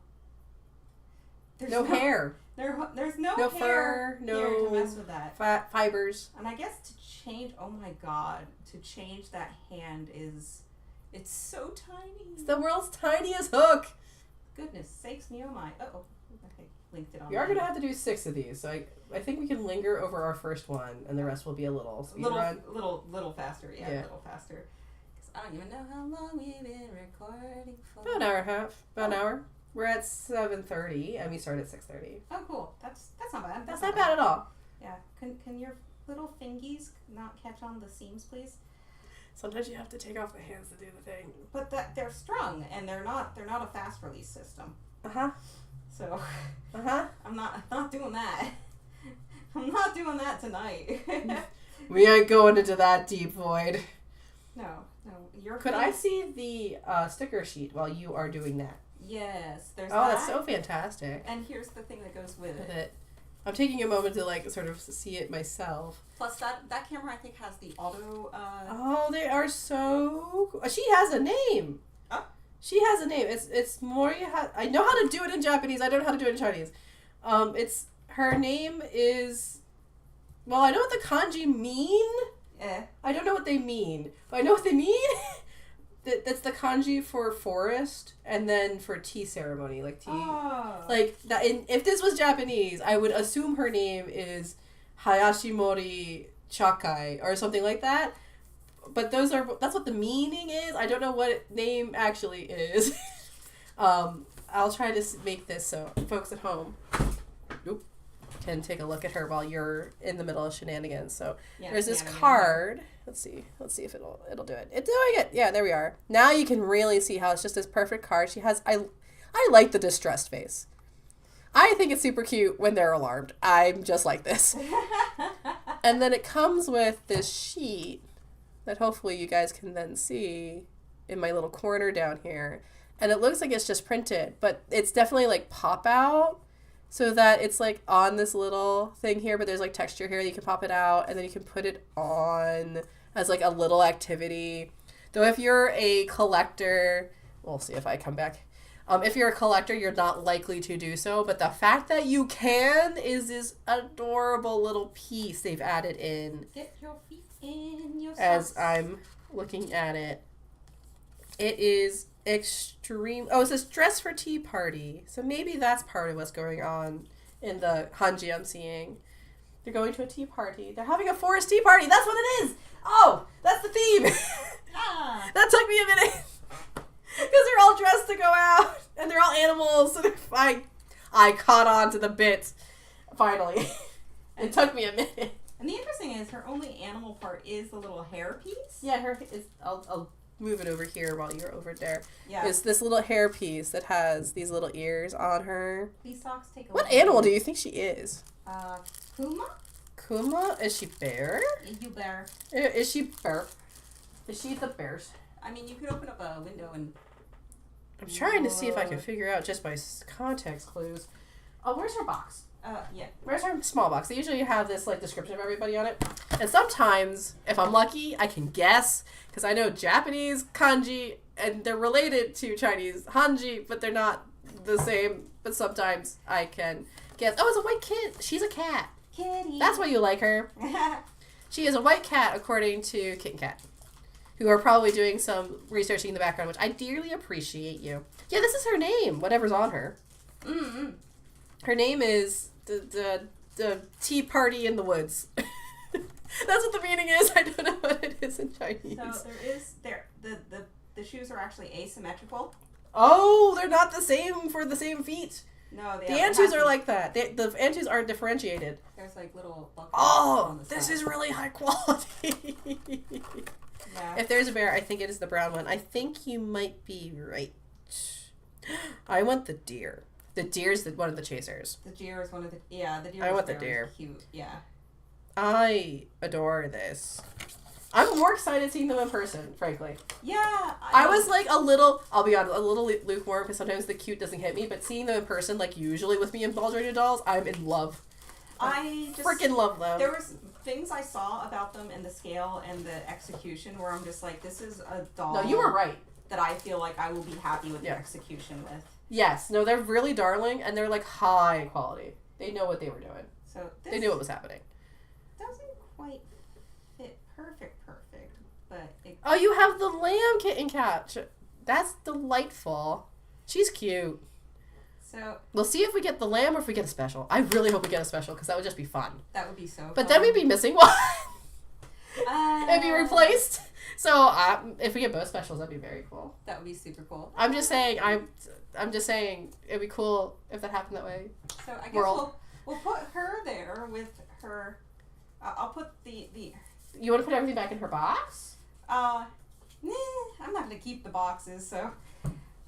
hair. There's no hair fur, no here to mess with that. Fibers. And I guess to change that hand it's so tiny. It's the world's tiniest hook. Goodness sakes me, oh my. Uh-oh. I linked it on. We are going to have to do 6 of these, so I think we can linger over our first one, and the rest will be a little speed run. Little faster, yeah, a little faster. Because I don't even know how long we've been recording for. About an hour and a half. About an hour. We're at 7:30, and we start at 6:30. Oh, cool. That's not bad. That's not bad at all. Yeah. Can your little fingies not catch on the seams, please? Sometimes you have to take off the hands to do the thing. But they're strung, and they're not a fast release system. So. I'm not doing that. I'm not doing that tonight. We ain't going into that deep void. No. Could I see the sticker sheet while you are doing that? Yes, there's that. Oh, that's so fantastic. And here's the thing that goes with it. I'm taking a moment to like sort of see it myself. Plus that camera I think has the auto Oh, they are so cool. She has a name. Oh. She has a name. It's Moria. I know how to do it in Japanese. I don't know how to do it in Chinese. Her name is, well, I know what the kanji mean. I don't know what they mean, but I know what they mean. That's the kanji for forest, and then for tea ceremony, like tea. Oh. Like that. If this was Japanese, I would assume her name is Hayashimori Chakai or something like that. But that's what the meaning is. I don't know what name actually is. I'll try to make this so folks at home can take a look at her while you're in the middle of shenanigans. So there's this card. Let's see if it'll do it. It's doing it. Yeah, there we are. Now you can really see how it's just this perfect card. She has I like the distressed face. I think it's super cute when they're alarmed. I'm just like this. And then it comes with this sheet that hopefully you guys can then see in my little corner down here. And it looks like it's just printed, but it's definitely like pop out so that it's like on this little thing here, but there's like texture here. You can pop it out and then you can put it on as like a little activity. Though if you're a collector, we'll see if I come back. If you're a collector, you're not likely to do so, but the fact that you can is this adorable little piece they've added in. Get your feet in your socks. As I'm looking at it. It is extreme. Oh, it says dress for tea party. So maybe that's part of what's going on in the kanji I'm seeing. They're going to a tea party. They're having a forest tea party. That's what it is. Oh, that's the theme. That took me a minute. Because they're all dressed to go out. And they're all animals. So I caught on to the bit. Finally. It took me a minute. And the interesting is her only animal part is the little hair piece. Yeah, I'll move it over here while you're over there. Yeah. It's this little hair piece that has these little ears on her. These socks take a What animal do you think she is? Kuma? Kuma? Is she bear? You bear. Is she bear? Is she the bears? I mean, you could open up a window and... I'm trying to see if I can figure out just by context clues. Oh, where's her box? Yeah. Where's her small box? They usually have this like description of everybody on it. And sometimes, if I'm lucky, I can guess. Because I know Japanese kanji, and they're related to Chinese hanji, but they're not the same. But sometimes I can guess. Oh, it's a white kid. She's a cat. Kitty. That's why you like her. She is a white cat, according to Kit and Kat, who are probably doing some researching in the background, which I dearly appreciate you. Yeah, this is her name, whatever's on her. Mm-hmm. Her name is the tea party in the woods. That's what the meaning is. I don't know what it is in Chinese. So the shoes are actually asymmetrical. Oh, they're not the same for the same feet. No, The Antus are like that. The Antus aren't differentiated. There's like little buckles Oh, on the this side. is really high quality. Yeah. If there's a bear, I think it is the brown one. I think you might be right. I want the deer. The deer's one of the chasers. The deer is one of the the deer. I is want the very deer. Cute. Yeah. I adore this. I'm more excited seeing them in person, frankly. Yeah. I was like I'll be honest, a little lukewarm because sometimes the cute doesn't hit me, but seeing them in person, like usually with me and Baldur's dolls, I'm in love. I just freaking love them. There was things I saw about them in the scale and the execution where I'm just like, this is a doll. No, you were right. That I feel like I will be happy with the execution with. Yes. No, they're really darling and they're like high quality. They know what they were doing. So they knew what was happening. Doesn't quite fit perfect, but it... Oh, you have the lamb kitten cat. That's delightful. She's cute. So we'll see if we get the lamb or if we get a special. I really hope we get a special because that would just be fun. That would be so fun. But then we'd be missing one. It'd be replaced. So if we get both specials, that'd be very cool. That would be super cool. I'm just saying it'd be cool if that happened that way. So I guess we'll put her there with her. I'll put the. You want to put everything back in her box? I'm not gonna keep the boxes, so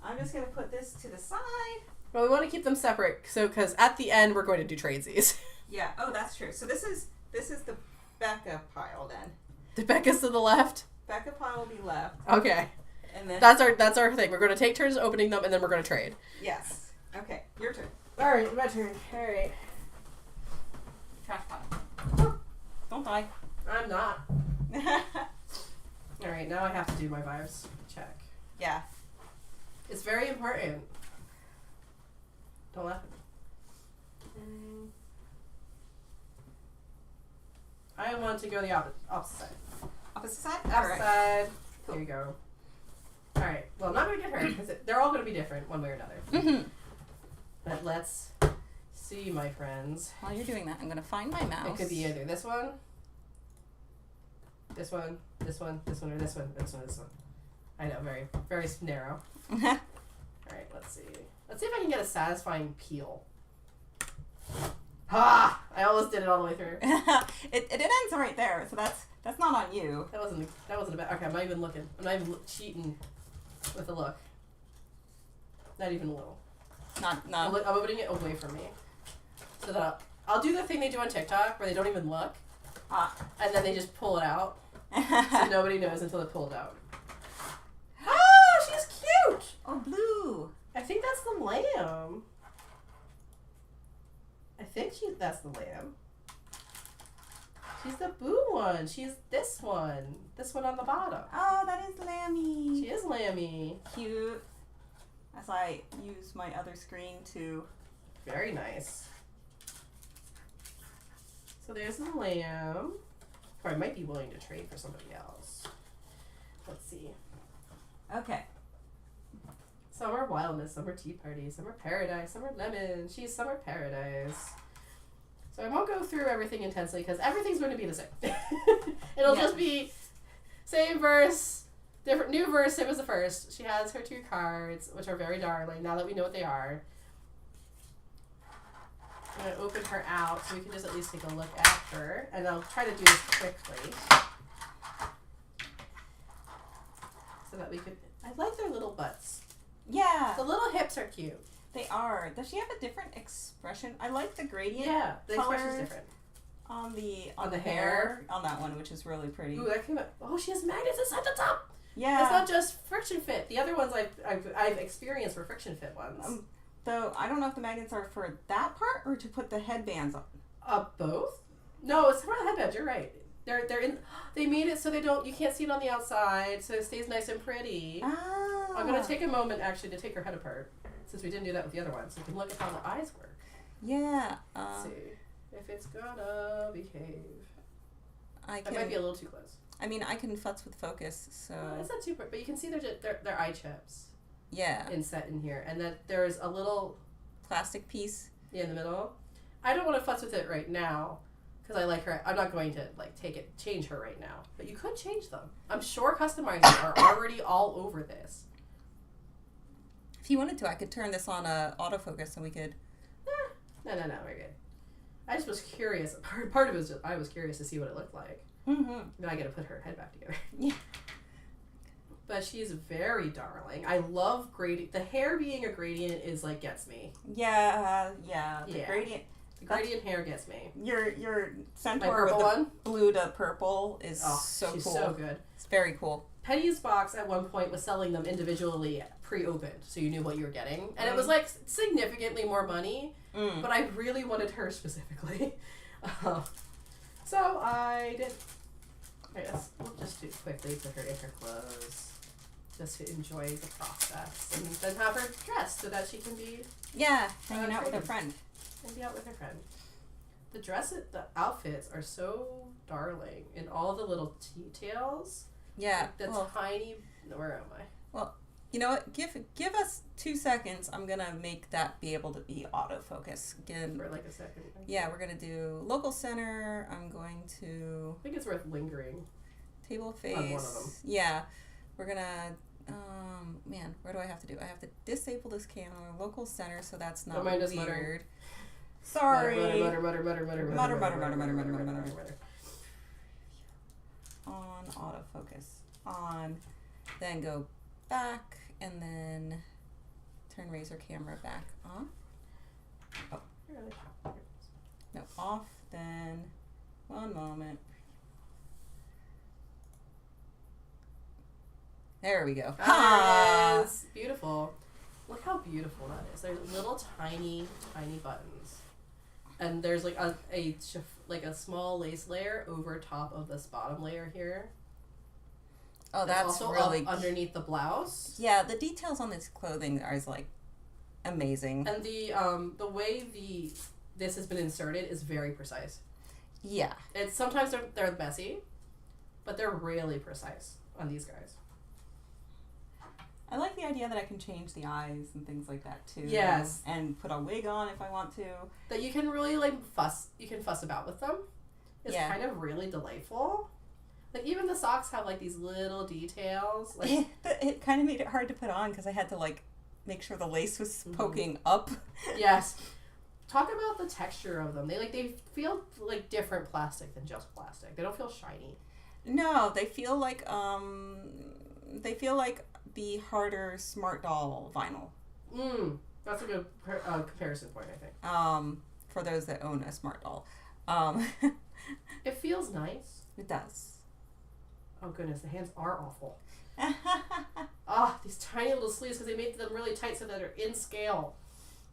I'm just gonna put this to the side. Well, we want to keep them separate, because at the end we're going to do tradesies. Yeah. Oh, that's true. So this is the Becca pile then. The Becca's to the left. Becca pile will be left. Okay. And then that's our thing. We're going to take turns opening them, and then we're going to trade. Yes. Okay. Your turn. All right, my turn. All right. Trash pile. Don't die. I'm not. All right. Now I have to do my vibes check. Yeah. It's very important. Don't laugh at me. I want to go the opposite side. Opposite side? Opposite side. Cool. Here you go. Alright. Well, I'm not going to get her because they're all going to be different one way or another. Mm-hmm. But let's see, my friends. While you're doing that, I'm going to find my mouse. It could be either this one, this one, this one, this one, or this one, this one, this one. I know, very, very narrow. Alright, let's see. Let's see if I can get a satisfying peel. Ha! I almost did it all the way through. it ends right there, so that's not on you. That wasn't a bad. Okay, I'm not even looking. I'm not even cheating with the look. Not even a little. I'm opening it away from me, so that I'll do the thing they do on TikTok where they don't even look, and then they just pull it out, so nobody knows until they pull it out. Oh, she's cute. Oh, blue. I think that's the lamb. I think that's the lamb. She's the blue one. She's this one. This one on the bottom. Oh, that is Lammy. She is Lammy. Cute. As I use my other screen to... Very nice. So there's the lamb. Or I might be willing to trade for somebody else. Let's see. Okay. Summer wildness, summer tea party, summer paradise, summer lemon. She's summer paradise. So I won't go through everything intensely because everything's going to be the same. It'll just be same verse, different new verse, same as the first. She has her 2 cards, which are very darling now that we know what they are. I'm going to open her out so we can just at least take a look at her. And I'll try to do this quickly. So that we could... I like their little butts. Yeah. The little hips are cute. They are. Does she have a different expression? I like the gradient. Yeah, the color expression's different. On the hair. On that one, which is really pretty. Ooh, that came up. Oh, she has magnets inside the top. Yeah. It's not just friction fit. The other ones I've experienced were friction fit ones. Though I don't know if the magnets are for that part or to put the headbands on. Both? No, it's for the headbands. You're right. They're in. They made it so you can't see it on the outside, so it stays nice and pretty. Ah. I'm gonna take a moment actually to take her head apart, since we didn't do that with the other one, so we can look at how the eyes work. Yeah. Let's see if it's gonna behave. That might be a little too close. I mean, I can futz with focus, so. It's not too, but you can see their eye chips. Yeah. Inset in here, and that there's a little plastic piece in the middle. I don't want to futz with it right now because I like her. I'm not going to change her right now, but you could change them. I'm sure customizers are already all over this. If you wanted to, I could turn this on autofocus and we could... No, we're good. I just was curious. Part of it was just, I was curious to see what it looked like. Mm-hmm. Now I gotta put her head back together. Yeah. But she's very darling. I love gradient. The hair being a gradient is like gets me. Yeah. The gradient. The gradient hair gets me. Your centaur My purple with the one? blue to purple is so she's cool. so good. It's very cool. Penny's box at one point was selling them individually pre-opened, so you knew what you were getting. And it was like significantly more money, but I really wanted her specifically. So I did. I guess we'll just do quickly put her in her clothes just to enjoy the process. And then have her dressed so that she can be hanging out with her friend. and be out with her friend. The outfits are so darling in all the little details. Yeah. Like the tiny. Where am I? Well, you know what? Give us 2 seconds. I'm gonna make that be able to be autofocus again. For like a second. Yeah, we're gonna do local center. I'm going to I think it's worth lingering. table face. On one of them. Yeah, we're gonna. Man, where do I have to do? I have to disable this camera. Local center, so that's not weird. Mutter. Sorry. Mutter. On autofocus. On. Then go back and then turn razor camera back on. Oh. No, off. Then 1 moment. There we go. Ah, yes. Beautiful. Look how beautiful that is. There's little tiny buttons, and there's like a small lace layer over top of this bottom layer here. Oh, that's also really up underneath the blouse. Yeah, the details on this clothing are like amazing. And the way this has been inserted is very precise. Yeah. It's sometimes they're messy, but they're really precise on these guys. I like the idea that I can change the eyes and things like that too. Yes. And put a wig on if I want to. That you can really fuss about with them. It's kind of really delightful. Like even the socks have like these little details. Like it kind of made it hard to put on because I had to like make sure the lace was poking up. Yes. Talk about the texture of them. They feel like different plastic than just plastic. They don't feel shiny. No, they feel like the harder Smart Doll vinyl. That's a good comparison point, I think. For those that own a Smart Doll. It feels nice. It does. Oh goodness, the hands are awful. These tiny little sleeves because they made them really tight so that they're in scale.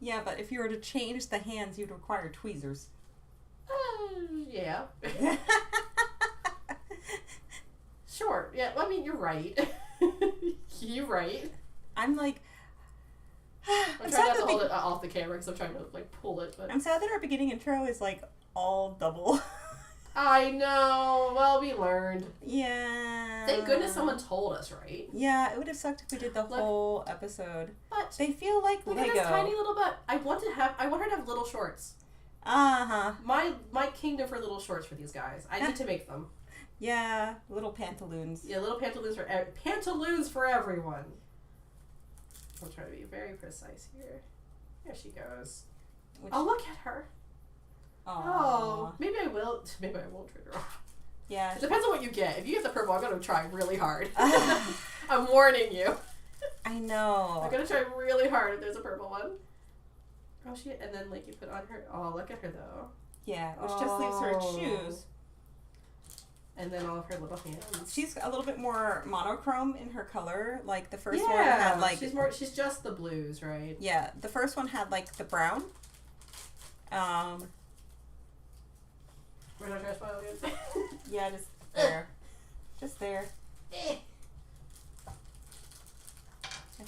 Yeah, but if you were to change the hands, you'd require tweezers. Yeah. Sure. Yeah, I mean, you're right. You're right. I'm like... I'm trying not to hold it off the camera because I'm trying to like pull it. But I'm sad that our beginning intro is like all double. I know. Well, we learned. Yeah. Thank goodness someone told us, right? Yeah, it would have sucked if we did the whole episode. But they feel like look Lego. At this tiny little butt. I want her to have little shorts. Uh-huh. My kingdom for little shorts for these guys. I need to make them. Yeah, little pantaloons. Yeah, little pantaloons for everyone. I'll try to be very precise here. There she goes. Look at her. Aww. Oh, maybe I will. Maybe I won't trigger her off. Yeah. It depends on what you get. If you get the purple, I'm gonna try really hard. I'm warning you. I know. I'm gonna try really hard if there's a purple one. Oh, and then like you put on her. Oh, look at her though. Yeah, which just leaves her shoes. And then all of her little hands. She's a little bit more monochrome in her color. Like the first one had like she's just the blues, right? Yeah, the first one had like the brown. We're not trying to spoil it. Yeah, just there. Just there. I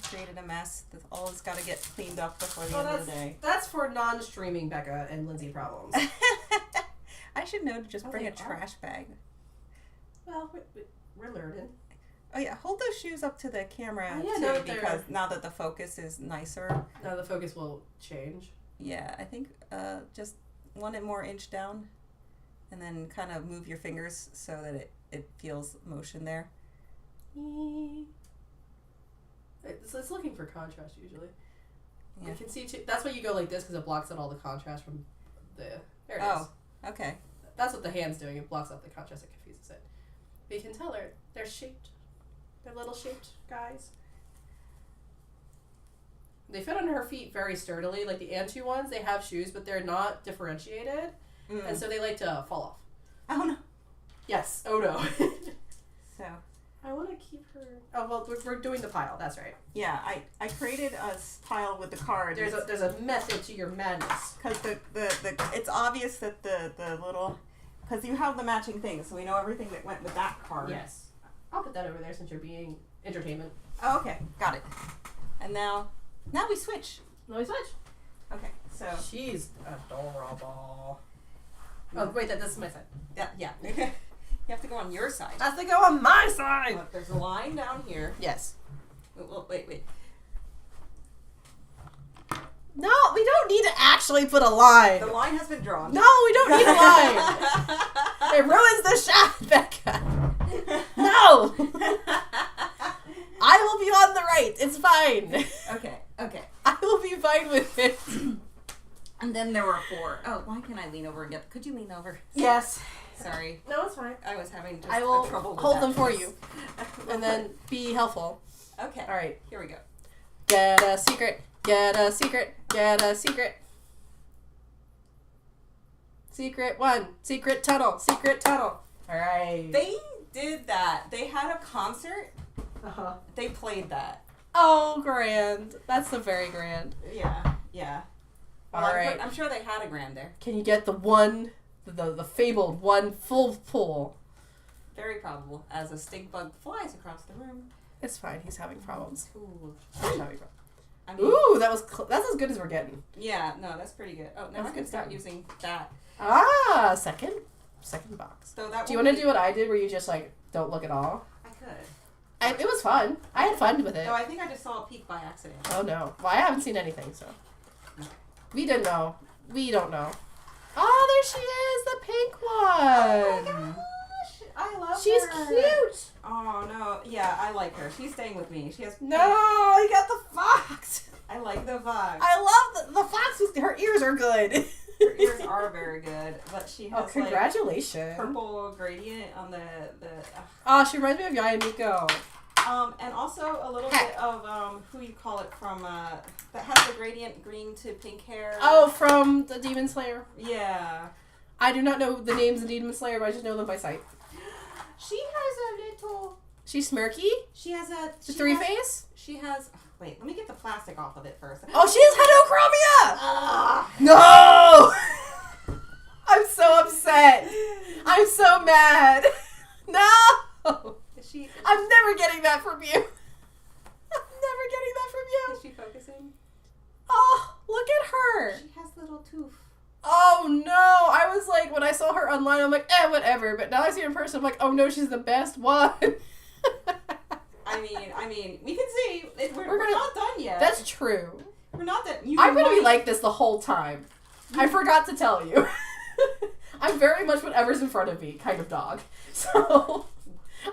created a mess. All has got to get cleaned up before the end of the day. That's for non-streaming Becca and Lindsey problems. I should know to just bring a trash bag. Well, we're learning. Oh yeah, hold those shoes up to the camera too, because now that the focus is nicer. Now the focus will change. Yeah, I think just 1 more inch down, and then kind of move your fingers so that it feels motion there. It's looking for contrast usually. Yeah. You can see too. That's why you go like this because it blocks out all the contrast from the. There it is. Oh, okay. That's what the hand's doing. It blocks out the contrast. It confuses it. But you can tell they're shaped. They're little shaped guys. They fit on her feet very sturdily. Like the Antu ones, they have shoes, but they're not differentiated, and so they like to fall off. Oh no. Yes. Oh no. So. I want to keep her. Oh well, we're doing the pile. That's right. Yeah, I created a pile with the card. There's a method to your madness. Because the it's obvious that the little, because you have the matching things, so we know everything that went with that card. Yes. I'll put that over there since you're being entertainment. Oh, okay, got it. And now we switch. Now we switch. Okay, so She's adorable. Oh wait, this is my side. yeah. You have to go on your side. I have to go on my side. Look, there's a line down here. Yes. Wait. No, we don't need to actually put a line. The line has been drawn. No, we don't need a line. It ruins the shot, Becca. No. I will be on the right. It's fine. Okay. I will be fine with it. And then there were 4. Oh, why can't I lean over and get? Could you lean over? Yes. Sorry. No, it's fine. I was having just I will trouble with hold that them for piece. you. And then be helpful. Okay. All right. Here we go. Get a secret. Get a secret. Get a secret. Secret 1. Secret tunnel. Secret tunnel. All right. They did that. They had a concert. Uh-huh. They played that. Oh, grand. That's the very grand. Yeah. Well, All right. I'm sure they had a grand there. Can you get the fabled one full pull? Very probable, as a stink bug flies across the room. It's fine. He's having problems. Ooh. He's having problems. I mean, Ooh, that's as good as we're getting. Yeah, no, that's pretty good. Oh, now That's I can good start stuff. using that. Ah, second box. So that. Do you want to do what I did, where you just like don't look at all? I could. It was fun. I had fun with it. No, I think I just saw a peek by accident. Oh no. Well, I haven't seen anything, so. We didn't know. We don't know. Oh, there she is, the pink one. Oh my gosh, I love She's her. cute. Oh no, yeah, I like her. She's staying with me. She has. No, you got the fox. I like the vibe. I love the fox. Her ears are good. Her ears are very good, but she has congratulations. like purple gradient on the. Oh, she reminds me of Yaya Miko. And also a little bit of who you call it from that has the gradient green to pink hair. Oh, from the Demon Slayer. Yeah. I do not know the names of Demon Slayer, but I just know them by sight. She has a little. She's smirky. She has a. The three face. She has. Wait, let me get the plastic off of it first. Oh, she has headochromia. Ah. No. I'm so upset. I'm so mad. No. I'm never getting that from you. I'm never getting that from you. Is she focusing? Oh, look at her. She has little tooth. Oh no. I was like, when I saw her online, I'm like, whatever. But now I see her in person, I'm like, oh no, she's the best one. I mean, we can see. We're not done yet. That's true. We're not done. I'm going to be like this the whole time. I forgot to tell you. I'm very much whatever's in front of me kind of dog. So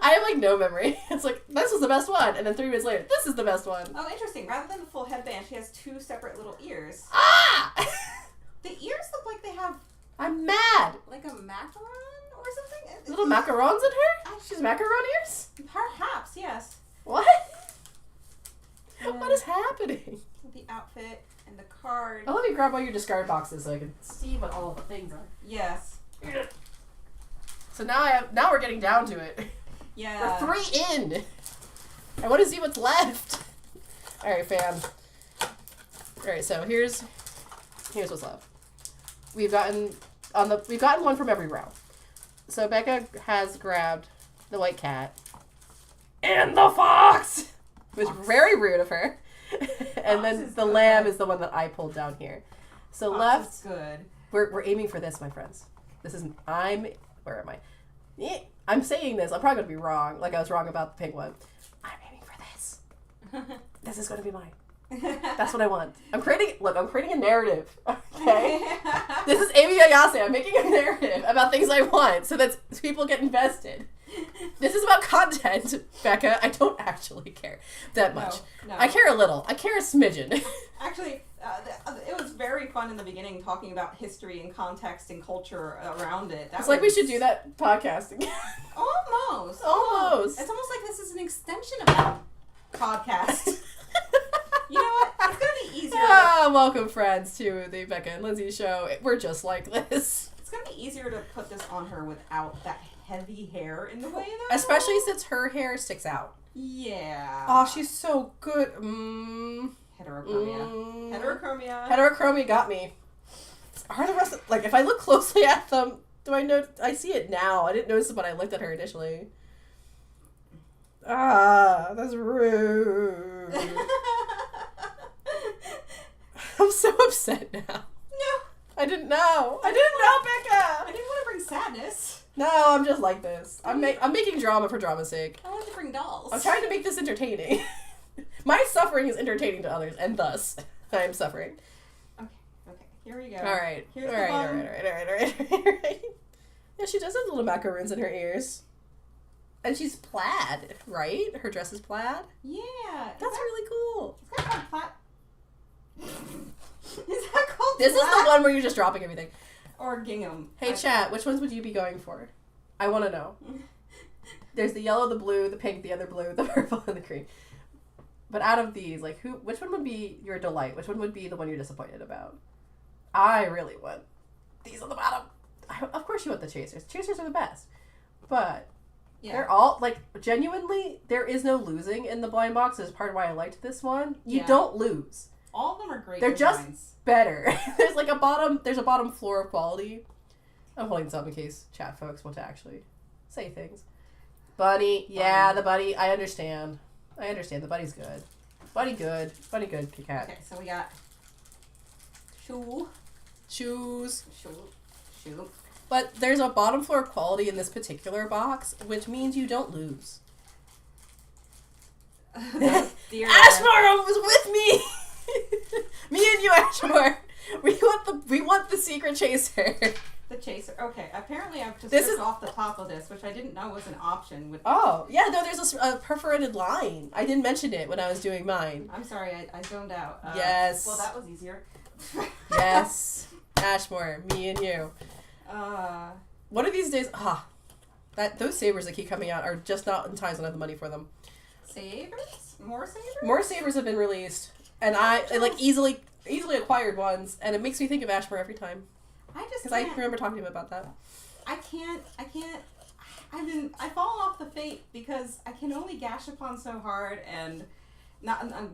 I have like no memory. It's like, this was the best one. And then 3 minutes later, this is the best one. Oh, interesting. Rather than the full headband, she has 2 separate little ears. Ah! The ears look like they have I'm mad. like a macaron or something. Little macarons in her? She's macaron ears? Perhaps, yes. What? And what is happening? the outfit and the card. Oh, let me grab all your discard boxes so I can see what all the things are. Yes. So now we're getting down to it. Yeah. We're 3 in. I want to see what's left. All right, fam. All right, so here's what's left. We've gotten one from every round. So Becca has grabbed the white cat and the fox, which was very rude of her. And then the lamb is the one that I pulled down here. So Fox left. is good. We're aiming for this, my friends. Where am I? I'm saying this. I'm probably gonna be wrong. Like I was wrong about the pink one. I'm aiming for this. This is gonna be mine. That's what I want. I'm creating a narrative. Okay? This is Amy Ayase. I'm making a narrative about things I want so that people get invested. This is about content, Becca, I don't actually care that much. No. I care a little. I care a smidgen. Actually, it was very fun in the beginning talking about history and context and culture around it. It's like we should do that podcasting. Almost. It's almost like this is an extension of that podcast. You know what? It's going to be easier. Welcome, friends, to the Becca and Lindsey show. We're just like this. It's going to be easier to put this on her without that heavy hair in the way, though. Especially since her hair sticks out. Yeah. Oh, she's so good. Heterochromia. Heterochromia got me. Are the rest of, like, if I look closely at them, do I know? I see it now. I didn't notice it when I looked at her initially. That's rude. I'm so upset now. No. I didn't know. I didn't know, Becca. I didn't want to bring sadness. No, I'm just like this. I'm making drama for drama's sake. I wanted to bring dolls. I'm trying to make this entertaining. My suffering is entertaining to others, and thus, I am suffering. Okay. Here we go. All right. Here's All the right. bum. Yeah, she does have little macaroons in her ears. And she's plaid, right? Her dress is plaid? Yeah. That's really cool. Is that called plaid? Is that called This plaid? is the one where you're just dropping everything. Or gingham. Hey, chat, which ones would you be going for? I want to know. There's the yellow, the blue, the pink, the other blue, the purple, and the green. But out of these, like, which one would be your delight? Which one would be the one you're disappointed about? I really want these on the bottom. Of course you want the chasers. Chasers are the best. But they're all, like, genuinely, there is no losing in the blind box. That's part of why I liked this one. You don't lose. All of them are great They're designs. just better. There's a bottom floor of quality. I'm holding some in case chat folks want to actually say things. Bunny. Yeah, the bunny. I understand. The bunny's good. Bunny good, Kit Kat. Okay, so we got shoes. Shoe. But there's a bottom floor quality in this particular box, which means you don't lose. Dear Ashmore was with me. Me and you, Ashmore. We want the secret chaser. The chaser. Okay, apparently I've just ripped off the top of this, which I didn't know was an option. There's a perforated line. I didn't mention it when I was doing mine. I'm sorry, I zoned out. Yes. Well, that was easier. Yes. Ashmore, me and you. One of these days, those sabers that keep coming out are just not in time. I don't have the money for them. Sabers? More sabers? More sabers have been released, and I like easily acquired ones, and it makes me think of Ashmore every time. Because I remember talking to him about that. I can't. I've fallen off the fate because I can only Gashapon so hard, and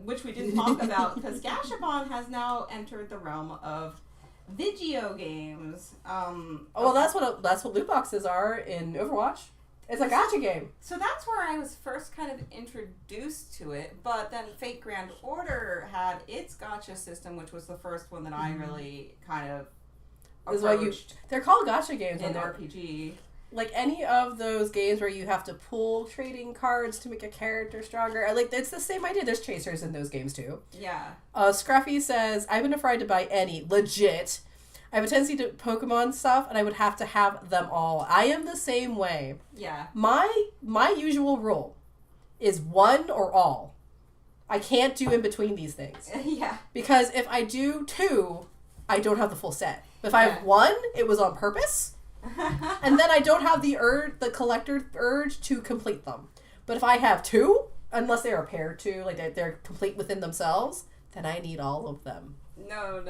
which we didn't talk about because Gashapon has now entered the realm of video games. That's what loot boxes are in Overwatch. It's a gacha game. So that's where I was first kind of introduced to it, but then Fate Grand Order had its gacha system, which was the first one that I really kind of approached. They're called gacha games in RPG. Like any of those games where you have to pull trading cards to make a character stronger. It's the same idea. There's chasers in those games too. Yeah. Scruffy says, I've been afraid to buy any. Legit. I have a tendency to Pokemon stuff, and I would have to have them all. I am the same way. Yeah. My usual rule is one or all. I can't do in between these things. Yeah. Because if I do two, I don't have the full set. If I have one, it was on purpose. And then I don't have the collector urge to complete them. But if I have two, unless they are paired to, like they're complete within themselves, then I need all of them. No,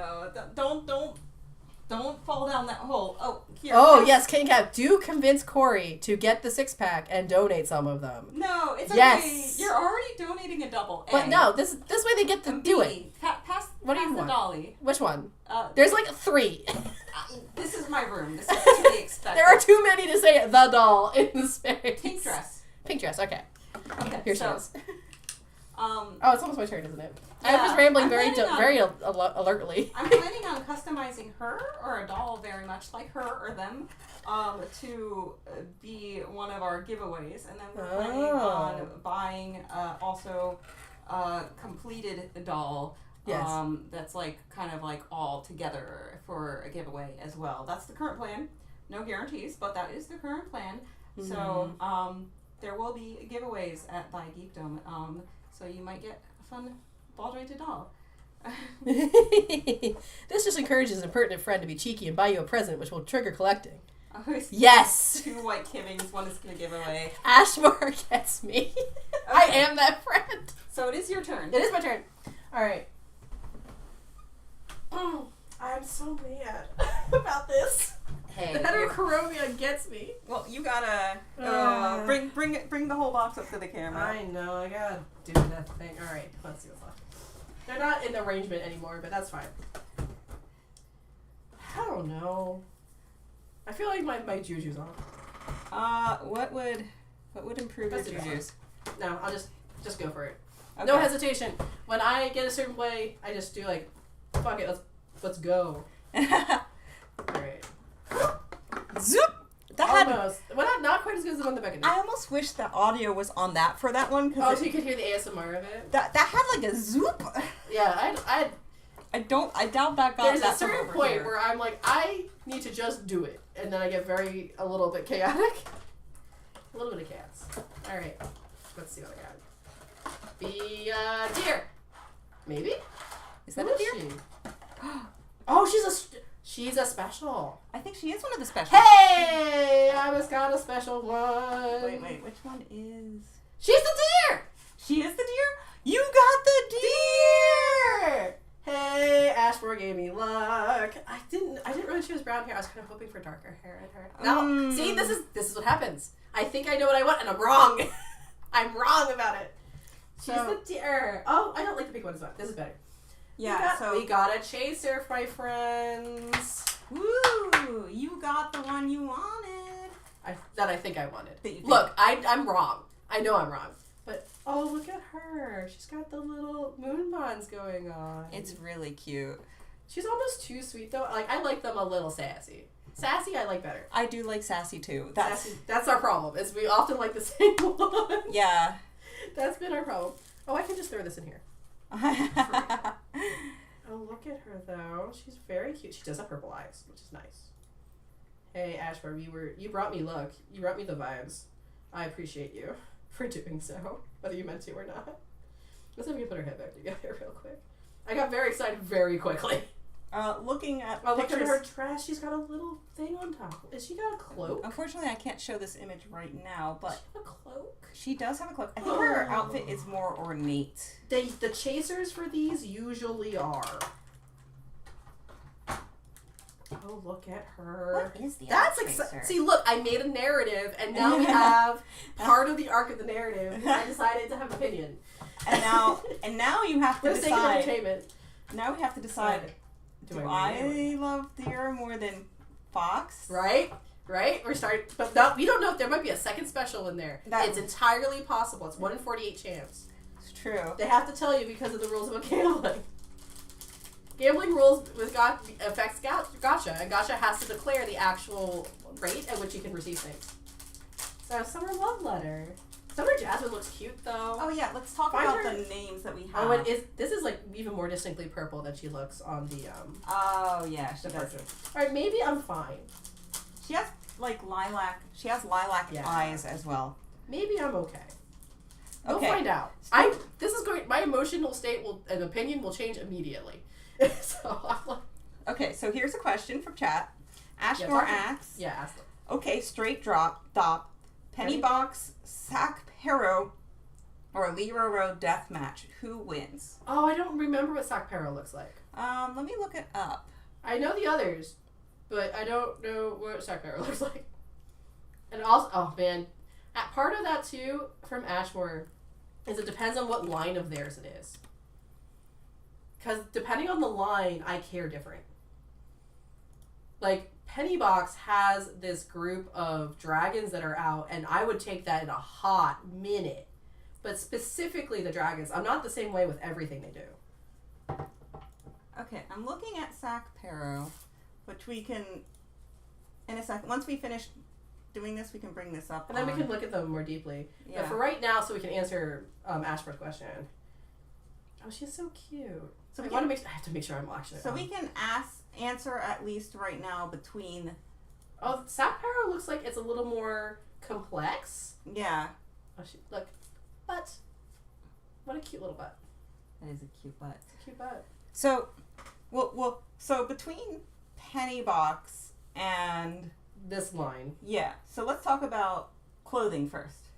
don't fall down that hole. Yes, King Cat, do convince Corey to get the 6-pack and donate some of them. No, it's okay. Yes. You're already donating a double. But no, this way they get to do it. Pass What do you the want? dolly. Which one? There's like 3. This is my room. This is to be expected. There are too many to say the doll in the space. Pink dress. Pink dress, okay. Okay, Here she is. It's almost my turn, isn't it? Yeah, I was rambling very alertly. I'm planning on customizing her or a doll very much like her or them to be one of our giveaways. And then we're planning on buying also a completed doll that's like kind of like all together for a giveaway as well. That's the current plan. No guarantees, but that is the current plan. Mm-hmm. So there will be giveaways at Thy Geekdom. So you might get a fun ball-jointed doll. This just encourages an impertinent friend to be cheeky and buy you a present, which will trigger collecting. Yes! 2 white Kimmings, one is going to give away. Ashmore gets me. Okay. I am that friend. So it is your turn. It is my turn. Alright. I'm so mad about this. Hey. The heterochromia gets me. Well, you gotta bring the whole box up to the camera. I know, I gotta do that thing. Alright, let's see what's left. They're not in arrangement anymore, but that's fine. I don't know. I feel like my juju's on. What would improve your jujus? No, I'll just go for it. Okay. No hesitation. When I get a certain way, I just do like, fuck it, let's go. Alright. Zoop! Almost. Well, not quite as good as the one that Becca did. I almost wish the audio was on that for that one. Oh, so you could hear the ASMR of it? That had like a zoop. Yeah, I doubt that got there's that a certain from over point here. where I'm like, I need to just do it. And then I get a little bit chaotic. A little bit of chaos. Alright. Let's see what I got. Be a deer. Maybe? Is that Who a deer? She? Oh, she's a special. I think she is one of the specials. Hey! I just got a special one. Wait, which one is? She's the deer! She is the deer? You got the deer! Hey, Ashmore gave me luck. I didn't realize she was brown hair. I was kind of hoping for darker hair in her. No, see, this is what happens. I think I know what I want, and I'm wrong. I'm wrong about it. She's the deer. Oh, I don't like the big one as well. This is better. Yeah, we got a chaser, my friends. Woo! You got the one you wanted. I think I wanted. Think. Look, I'm wrong. I know I'm wrong. But, oh, look at her. She's got the little moon bonds going on. It's really cute. She's almost too sweet, though. Like, I like them a little sassy. Sassy, I like better. I do like sassy, too. That's our problem, is we often like the same one. Yeah. That's been our problem. Oh, I can just throw this in here. Oh, look at her, though. She's very cute. She does have purple eyes, which is nice. Hey, Ashford, you brought me luck. You brought me the vibes. I appreciate you for doing so, whether you meant to or not. Let's see if we can put her head back together real quick. I got very excited very quickly. Looking at look at her dress. She's got a little thing on top. Is she got a cloak? Unfortunately, I can't show this image right now, but... Does she have a cloak? She does have a cloak. I think her outfit is more ornate. The chasers for these usually are. Oh, look at her. What is the That's exciting. See, look, I made a narrative, and now we have part of the arc of the narrative. I decided to have an opinion. And now you have to decide. For entertainment. Now we have to decide. Do I love deer more than fox? Right? We're starting, but no, we don't know if there might be a second special in there. It's entirely possible. It's 1 in 48 chance. It's true. They have to tell you because of the rules about gambling. Gambling rules affects gacha, and gacha has to declare the actual rate at which you can receive things. So, Summer Love Letter. Summer Jasmine looks cute, though. Oh, yeah, let's talk about the names that we have. Oh, this is, like, even more distinctly purple than she looks on the, Oh, yeah, she does. Alright, maybe I'm fine. She has, like, lilac eyes as well. Maybe I'm okay. We'll Okay. find out. My emotional state and opinion will change immediately. So I'm like, okay, so here's a question from chat. Ashmore asks. Yeah, ask them. Okay, straight drop, penny box, sack pero, or Liroro death match. Who wins? Oh, I don't remember what Sac Pero looks like. Let me look it up. I know the others, but I don't know what Sac Pero looks like. And also, oh man, part of that too from Ashmore is it depends on what line of theirs it is. Because depending on the line, I care different. Like, Pennybox has this group of dragons that are out, and I would take that in a hot minute. But specifically the dragons, I'm not the same way with everything they do. Okay, I'm looking at sack pero, which we can, in a second, once we finish doing this, we can bring this up. And then we can look at them more deeply. Yeah. But for right now, so we can answer Ashford's question. Oh, she's so cute. So I have to make sure I'm watching it. So we can answer at least right now between. Oh, Sac Pero looks like it's a little more complex. Yeah. Oh, look. Butt. What a cute little butt. That is a cute butt. It's a cute butt. So, so between Penny Box and this line. Yeah. So let's talk about clothing first.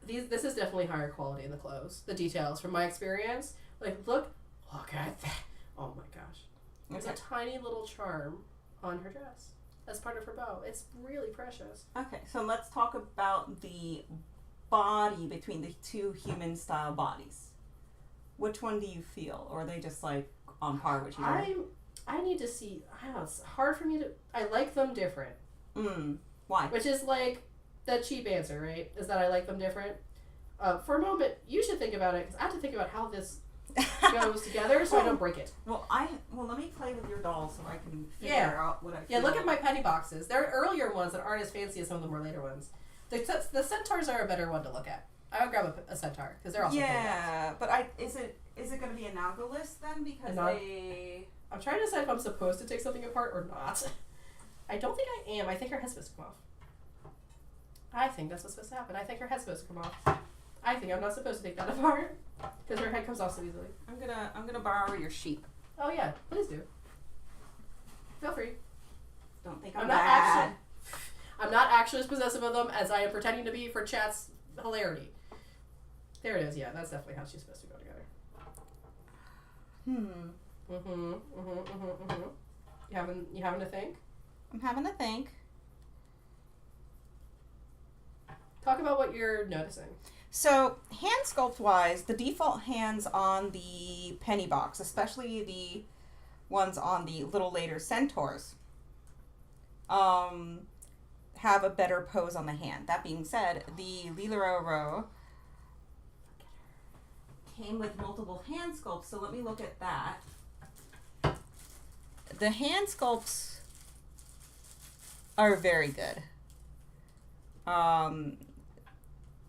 This is definitely higher quality in the clothes. The details, from my experience. Like, look at that. Oh my gosh. There's a tiny little charm on her dress as part of her bow. It's really precious. Okay, so let's talk about the body between the two human style bodies. Which one do you feel? Or are they just like on par with each other? I need to see. I don't know. It's hard for me to. I like them different. Why? Which is like the cheap answer, right? Is that I like them different. For a moment, you should think about it because I have to think about how this goes together so I don't break it. Well, let me play with your doll so I can figure out what I feel. Yeah, look at my penny boxes. There are earlier ones that aren't as fancy as some of the more later ones. The centaurs are a better one to look at. I would grab a centaur because they're also but is it going to be analogous then because I'm trying to decide if I'm supposed to take something apart or not. I don't think I am. I think her head's supposed to come off. I think that's what's supposed to happen. I think her head's supposed to come off. I think I'm not supposed to take that apart because her head comes off so easily. I'm gonna borrow your sheep. Oh yeah, please do. Feel free. Don't think I'm bad. I'm not actually as possessive of them as I am pretending to be for chat's hilarity. There it is. Yeah, that's definitely how she's supposed to go together. You having to think? I'm having to think. Talk about what you're noticing. So, hand sculpt wise, the default hands on the penny box, especially the ones on the little later centaurs, have a better pose on the hand. That being said, the Liroro came with multiple hand sculpts, so let me look at that. The hand sculpts are very good.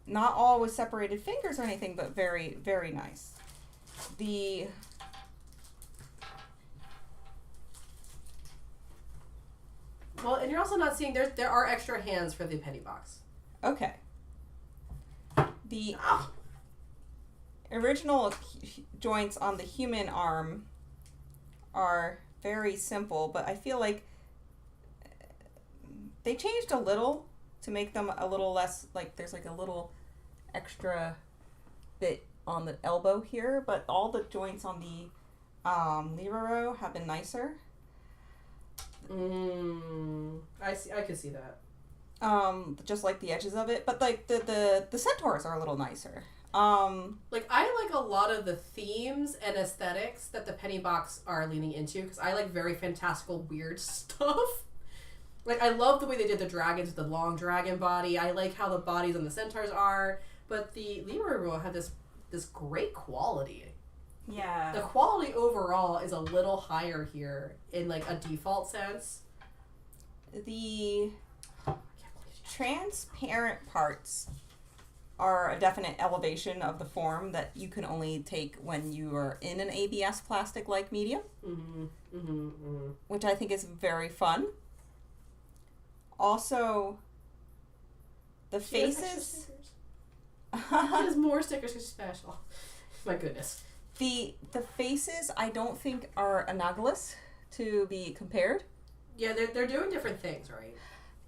Not all with separated fingers or anything, but very, very nice. Well, and you're also not seeing there are extra hands for the penny box. Okay. The original joints on the human arm are very simple, but I feel like they changed a little to make them a little less, like there's like a little extra bit on the elbow here, but all the joints on the Liroro have been nicer. I could see that. Just like the edges of it, but like the centaurs are a little nicer. Like I like a lot of the themes and aesthetics that the penny box are leaning into because I like very fantastical, weird stuff. Like I love the way they did the dragons with the long dragon body. I like how the bodies on the centaurs are, but the Liroro had this great quality. Yeah. The quality overall is a little higher here in like a default sense. The transparent parts are a definite elevation of the form that you can only take when you are in an ABS plastic-like medium, which I think is very fun. Also, the faces. There's more stickers because she's special. My goodness. The faces I don't think are analogous to be compared. Yeah, they're doing different things, right?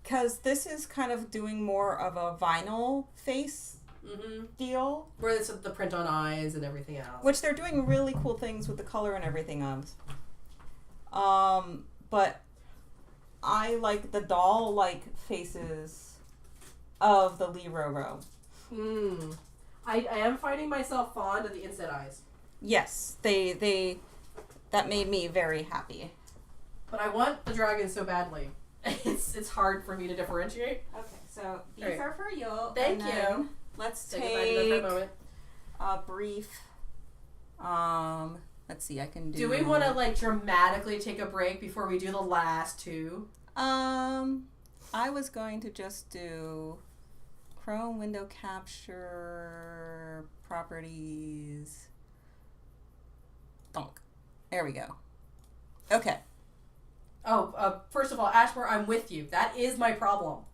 Because this is kind of doing more of a vinyl face deal. Where it's the print on eyes and everything else. Which they're doing really cool things with the color and everything of. But I like the doll-like faces of the Liroro. I am finding myself fond of the inset eyes. Yes, that made me very happy. But I want the dragon so badly. It's hard for me to differentiate. Okay, so these are for you. Thank you. Let's take a brief. Let's see. I can do. Do we want to like dramatically take a break before we do the last two? I was going to just do Chrome window capture properties. Donk. There we go. Okay. Oh, first of all, Ashmore, I'm with you. That is my problem.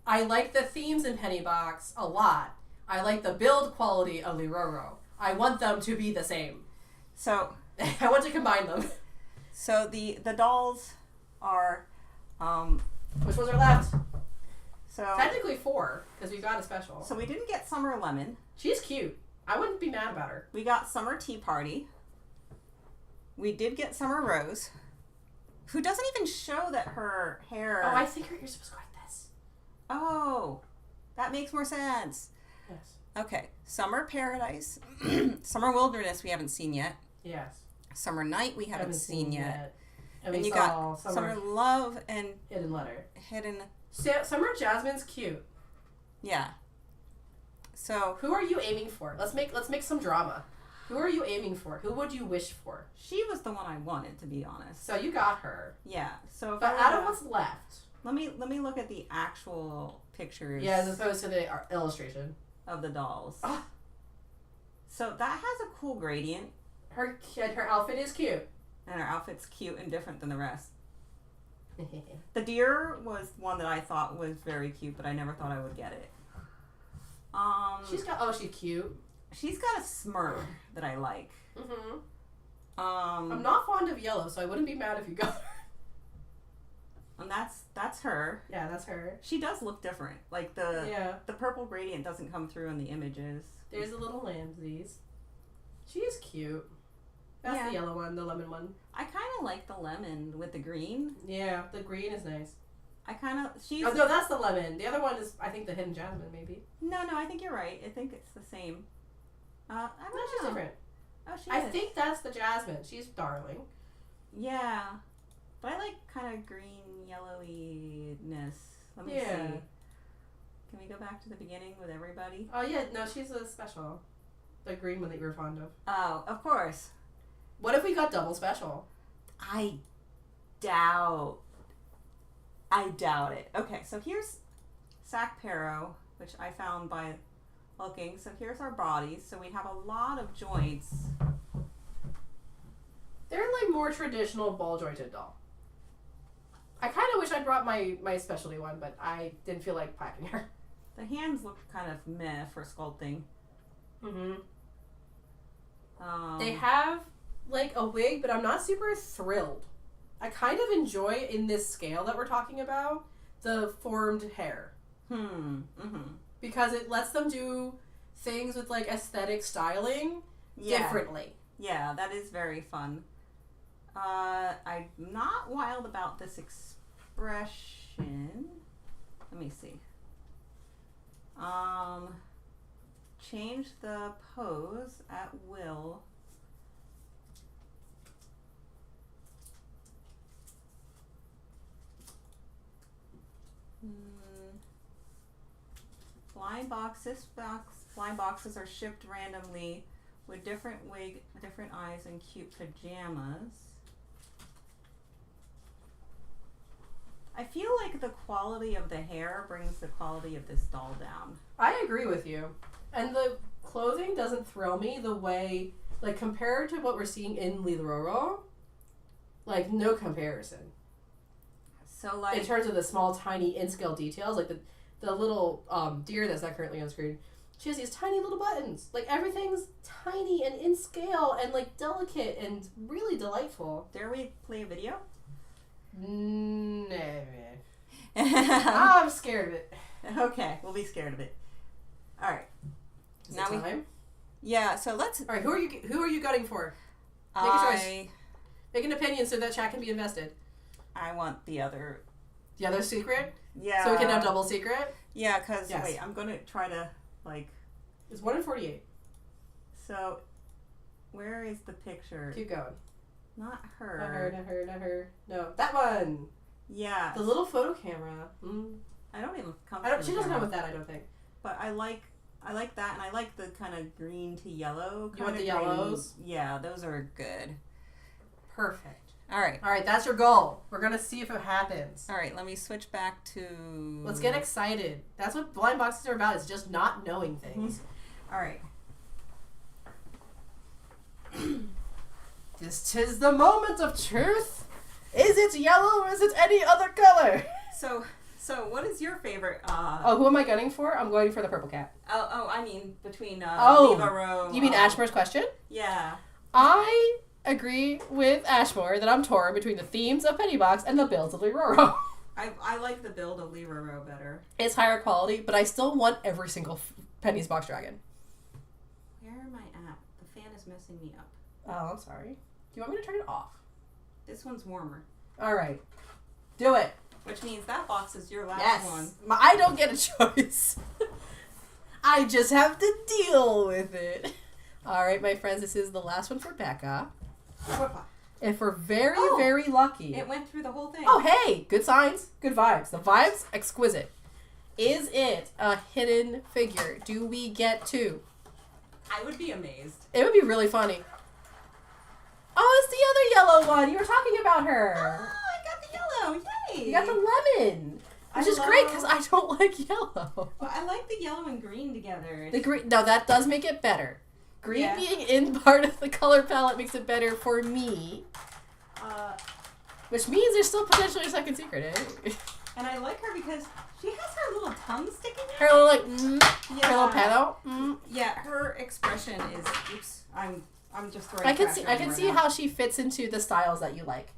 I like the themes in Penny Box a lot. I like the build quality of Liroro. I want them to be the same. So I want to combine them. So the dolls are Which ones are left? so Technically 4, because we got a special. so we didn't get Summer Lemon. She's cute. I wouldn't be mad about her. We got Summer Tea Party. We did get Summer Rose, who doesn't even show that her hair. Oh, I think you're supposed to go like this. Oh, that makes more sense. Yes. Okay, Summer Paradise, Summer Wilderness we haven't seen yet. Yes. Summer Night we haven't seen yet. And And we you saw got Summer Love and Hidden Letter. Hidden. Summer Jasmine's cute. Yeah. So Who are you aiming for? Let's make some drama. Who are you aiming for? Who would you wish for? she was the one I wanted, to be honest. So you got her. Yeah. So if But I out were of to- what's left. let me look at the actual pictures. Yeah, as opposed to the illustration. Of the dolls. Oh. So that has a cool gradient, Her outfit is cute. and her outfit's cute and different than the rest. The deer was one that I thought was very cute, but I never thought I would get it. She's cute. She's got a smirk that I like. Mm-hmm. I'm not fond of yellow, so I wouldn't be mad if you got her. And that's her. Yeah, that's her. She does look different. Like the purple gradient doesn't come through in the images. There's a little Lamsies. She is cute. That's the yellow one, the lemon one. I kind of like the lemon with the green. Yeah, the green is nice. She's. Oh no, that's the lemon. The other one is, I think, the hidden jasmine, maybe. No, I think you're right. I think it's the same. I don't know. She's different. Oh, she I is. think that's the jasmine. She's darling. Yeah, but I like kind of green yellowy-ness. Let me see. Can we go back to the beginning with everybody? Oh yeah, no, she's a special. The green one that you were fond of. Oh, of course. What if we got double special? I doubt it. Okay, so here's Sac Pero, which I found by looking. So here's our bodies. So we have a lot of joints. They're like more traditional ball jointed doll. I kind of wish I brought my specialty one, but I didn't feel like packing her. The hands look kind of meh for sculpting. Mm-hmm. They have like a wig, but I'm not super thrilled. I kind of enjoy, in this scale that we're talking about, the formed hair. Because it lets them do things with like aesthetic styling differently. Yeah, that is very fun. I'm not wild about this expression. Let me see. Change the pose at will. Blind boxes are shipped randomly with different wig, different eyes, and cute pajamas. I feel like the quality of the hair brings the quality of this doll down. I agree with you. And the clothing doesn't thrill me the way, like, compared to what we're seeing in Liroro, like, no comparison. So, like, in terms of the small, tiny, in-scale details, like the little deer that's not currently on screen, she has these tiny little buttons. Like, everything's tiny and in scale and, like, delicate and really delightful. dare we play a video? No. I'm scared of it. Okay, we'll be scared of it. All right. Is it time? Yeah. So let's. All right. Who are you gunning for? Make a choice. Make an opinion so that chat can be invested. I want the other. The other secret. Yeah. So we can have double secret. Yeah, because wait, I'm gonna try to like. It's 1 in 48. So, where is the picture? Keep going. Not her. Not her. No, that one. Yeah. The little photo camera. I don't even come. She doesn't come with that, I don't think. But I like that, and I like the kind of green to yellow. You want the green. yellows? Yeah, those are good. Perfect. All right. All right, that's your goal. We're gonna see if it happens. All right, let me switch back to. Let's get excited. That's what blind boxes are about. Is just not knowing things. All right. This 'tis the moment of truth. Is it yellow or is it any other color? So So, what is your favorite? Who am I gunning for? I'm going for the purple cat. I mean, between Liroro. You mean Ashmore's question? Yeah. I agree with Ashmore that I'm torn between the themes of Pennybox and the builds of Liroro. I like the build of Liroro better. It's higher quality, but I still want every single Penny's Box Dragon. Where am I at? The fan is messing me up. Oh, I'm sorry. Do you want me to turn it off? This one's warmer. All right. Do it. Which means that box is your last one. I don't get a choice. I just have to deal with it. All right, my friends, this is the last one for Becca. If we're very lucky. It went through the whole thing. Oh, hey, good signs, good vibes. The vibes, exquisite. Is it a hidden figure? Do we get two? I would be amazed. It would be really funny. Oh, it's the other yellow one. You were talking about her. Oh, I got the yellow. Yay. You got the lemon. Which is great because I don't like yellow. Well, I like the yellow and green together. The green, no, that does make it better. Green being in part of the color palette makes it better for me. Which means there's still potentially a second secret, eh? And I like her because she has her little tongue sticking out. Her little, like, her little petal. Yeah, her expression is, oops, I'm just throwing I can see how she fits into the styles that you like.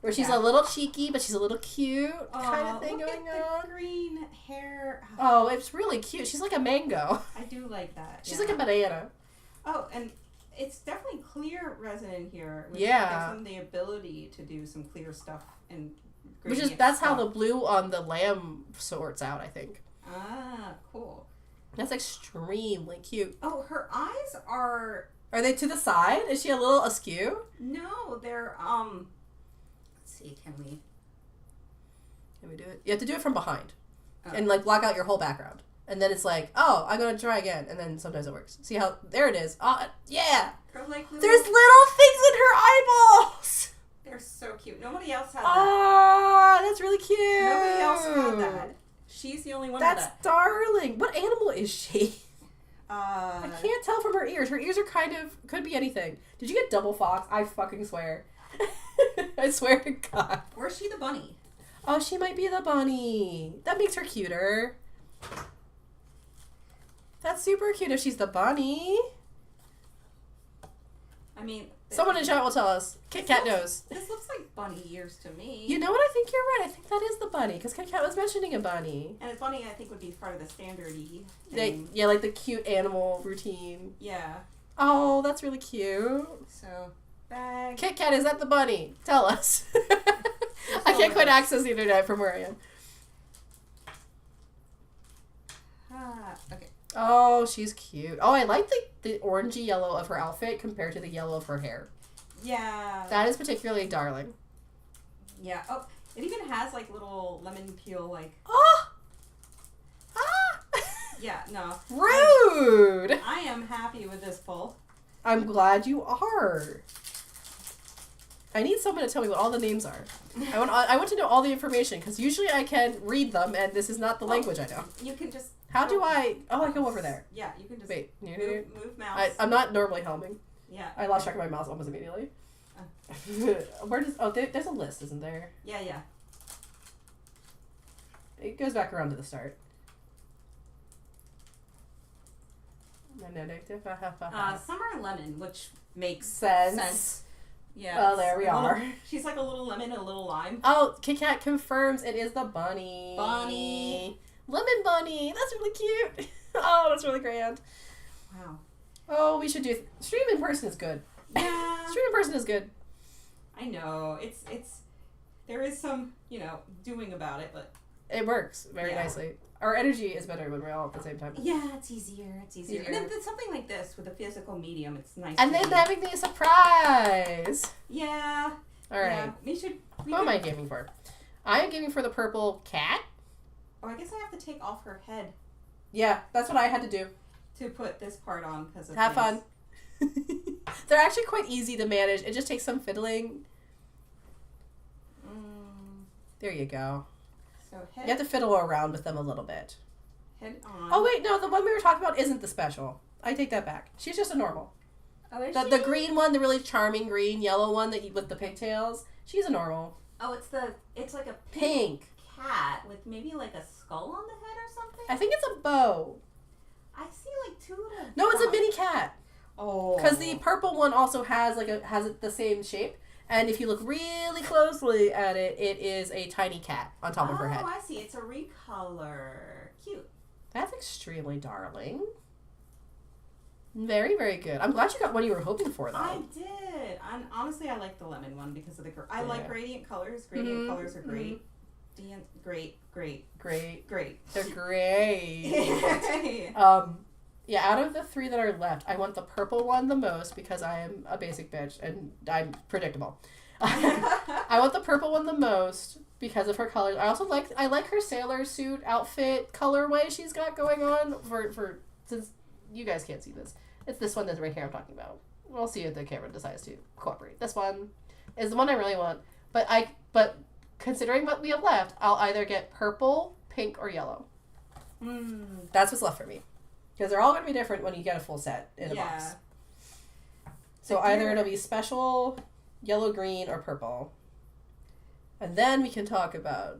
Where she's a little cheeky, but she's a little cute kind of thing going on. The green hair. Oh, it's really cute. She's like a mango. I do like that. She's like a banana. Oh, and it's definitely clear resin in here. Which gives them the ability to do some clear stuff and that's how the blue on the lamb sorts out, I think. Ah, cool. That's extremely cute. Oh, her eyes are... Are they to the side? Is she a little askew? No, they're, let's see, can we do it? You have to do it from behind. Oh. And, like, block out your whole background. And then it's like, oh, I'm going to try again. And then sometimes it works. See how... There it is. Oh, yeah! Like little... There's little things in her eyeballs! They're so cute. Nobody else had that. Oh, that's really cute. Nobody else had that. She's the only one with that. That's darling. What animal is she? I can't tell from her ears. Her ears are kind of... Could be anything. Did you get double fox? I fucking swear. I swear to God. Or is she the bunny? Oh, she might be the bunny. That makes her cuter. That's super cute if she's the bunny. I mean... Someone in chat will tell us. Kit Kat knows. This looks like bunny ears to me. You know what? I think you're right. I think that is the bunny. Because Kit Kat was mentioning a bunny. And a bunny, I think, would be part of the standard-y thing. Yeah, like the cute animal routine. Yeah. Oh, that's really cute. So, bag. Kit Kat, is that the bunny? Tell us. I can't quite access the internet from where I am. Okay. Oh, she's cute. Oh, I like the orangey yellow of her outfit compared to the yellow of her hair. Yeah. That is particularly darling. Yeah. Oh, it even has like little lemon peel like. Oh! Ah! Yeah, no. Rude! I am happy with this pull. I'm glad you are. I need someone to tell me what all the names are. I want to know all the information because usually I can read them and this is not the language I know. You can just... How do I... Oh, I go over there. Yeah, you can just... Wait. Move mouse. I'm not normally helming. Yeah. I lost track of my mouse almost immediately. Where does... Oh, there's a list, isn't there? Yeah. It goes back around to the start. Summer Lemon, which makes sense. Yeah. Well, there we are. She's like a little lemon and a little lime. Oh, Kit Kat confirms it is the bunny. Bunny. Lemon bunny. That's really cute. Oh, that's really grand. Wow. Oh, we should do... Stream in person is good. Yeah. Stream in person is good. I know. It's... There is some, doing about it, but... It works very nicely. Our energy is better when we're all at the same time. Yeah, it's easier. And then something like this with a physical medium, it's nice. And then having the surprise. Yeah. All right. Yeah. We What am I gaming for? I am gaming for the purple cat. Oh, I guess I have to take off her head. Yeah, that's what I had to do. To put this part on because of Have fun. They're actually quite easy to manage. It just takes some fiddling. There you go. So head. You have to fiddle around with them a little bit. Head on. Oh wait, no, the one we were talking about isn't the special. I take that back. She's just a normal. Oh, is the green one, the really charming green, yellow one with the pigtails. She's a normal. Oh, it's like a Pink cat with maybe like a skull on the head or something. I think it's a bow. I see like two little. No, it's a mini cat. Oh. Because the purple one also has the same shape, and if you look really closely at it, it is a tiny cat on top of her head. Oh, I see. It's a recolor. Cute. That's extremely darling. Very, very good. I'm glad you got what you were hoping for, though. I did. Honestly, I like the lemon one because of the. I like gradient colors. Gradient colors are great. Great. They're great. Yeah, out of the 3 that are left, I want the purple one the most because I am a basic bitch and I'm predictable. I want the purple one the most because of her colors. I also like her sailor suit outfit colorway she's got going on for since you guys can't see this. It's this one that's right here I'm talking about. We'll see if the camera decides to cooperate. This one is the one I really want. But considering what we have left, I'll either get purple, pink, or yellow. That's what's left for me. Because they're all going to be different when you get a full set in a box. So either it'll be special, yellow, green, or purple. And then we can talk about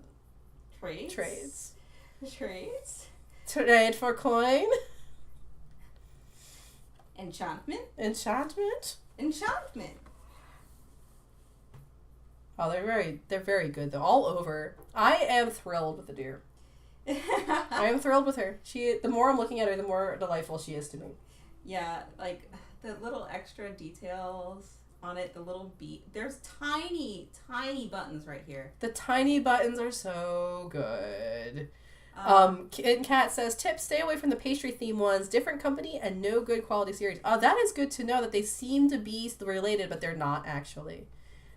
trades. Trade for coin. Enchantment. Oh, they're very good though. All over. I am thrilled with the deer. I am thrilled with her. The more I'm looking at her, the more delightful she is to me. Yeah, like the little extra details on it, the little beat. There's tiny buttons right here. The tiny buttons are so good. Kit Kat says, tips, stay away from the pastry theme ones. Different company and no good quality series. Oh, that is good to know that they seem to be related, but they're not actually.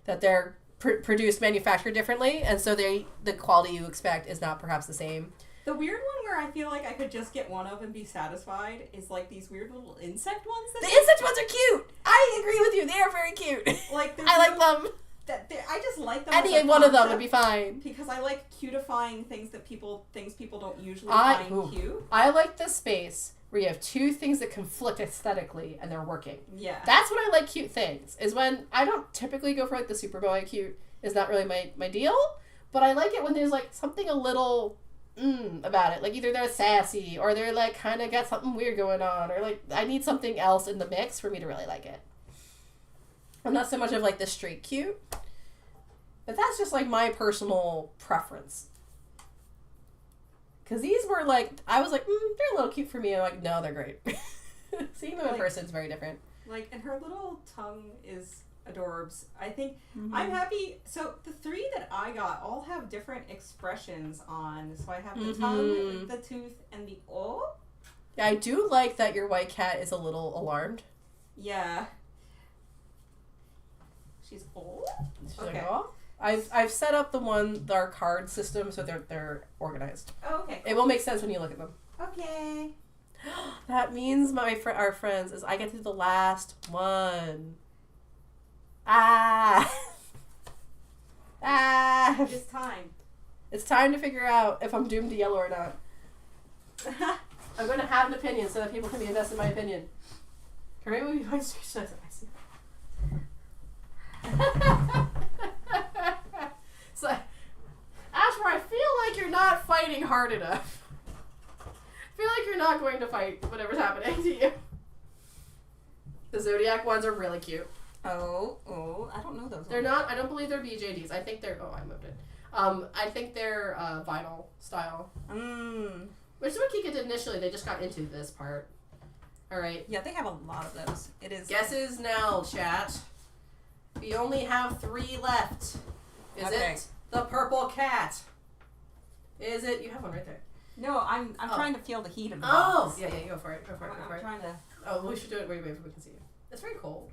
That they're produced, manufactured differently, and so the quality you expect is not perhaps the same. The weird one where I feel like I could just get one of and be satisfied is like these weird little insect ones. The insect ones are cute! I agree with you, they are very cute. Like I like them. I just like them. Any one of them would be fine. Because I like cutifying things people don't usually find cute. I like the space where you have 2 things that conflict aesthetically and they're working. Yeah. That's when I like cute things. Is when I don't typically go for like the super boy cute is not really my deal. But I like it when there's like something a little about it. Like either they're sassy or they're like kind of got something weird going on, or like I need something else in the mix for me to really like it. I'm not so much of like the straight cute. But that's just like my personal preference. Because these were like, I was like, they're a little cute for me. I'm like, no, they're great. Seeing them in person is very different. Like, and her little tongue is adorbs. I think I'm happy. So the 3 that I got all have different expressions on. So I have the tongue, the tooth, and the o. Yeah, I do like that your white cat is a little alarmed. Yeah. She's old? She's okay. Like, oh. I've set up our card system so they're organized. Oh, okay. It will make sense when you look at them. Okay. That means our friends is I get to do the last one. Ah. It's time. It's time to figure out if I'm doomed to yellow or not. I'm going to have an opinion so that people can be invested in my opinion. Can I move my street? So, Ashmore, I feel like you're not fighting hard enough. I feel like you're not going to fight whatever's happening to you. The Zodiac ones are really cute. Oh, I don't know those. They're not. I don't believe they're BJDs. I think they're. Oh, I moved it. I think they're vinyl style. Which is what Kika did initially. They just got into this part. All right. Yeah, they have a lot of those. It is. Guesses now, chat. We only have 3 left. Is it the purple cat? Is it? You have one right there. No, I'm trying to feel the heat of the box. Yeah, go for it. I'm trying to. Oh, we should do it. Wait, we can see you. It's very cold.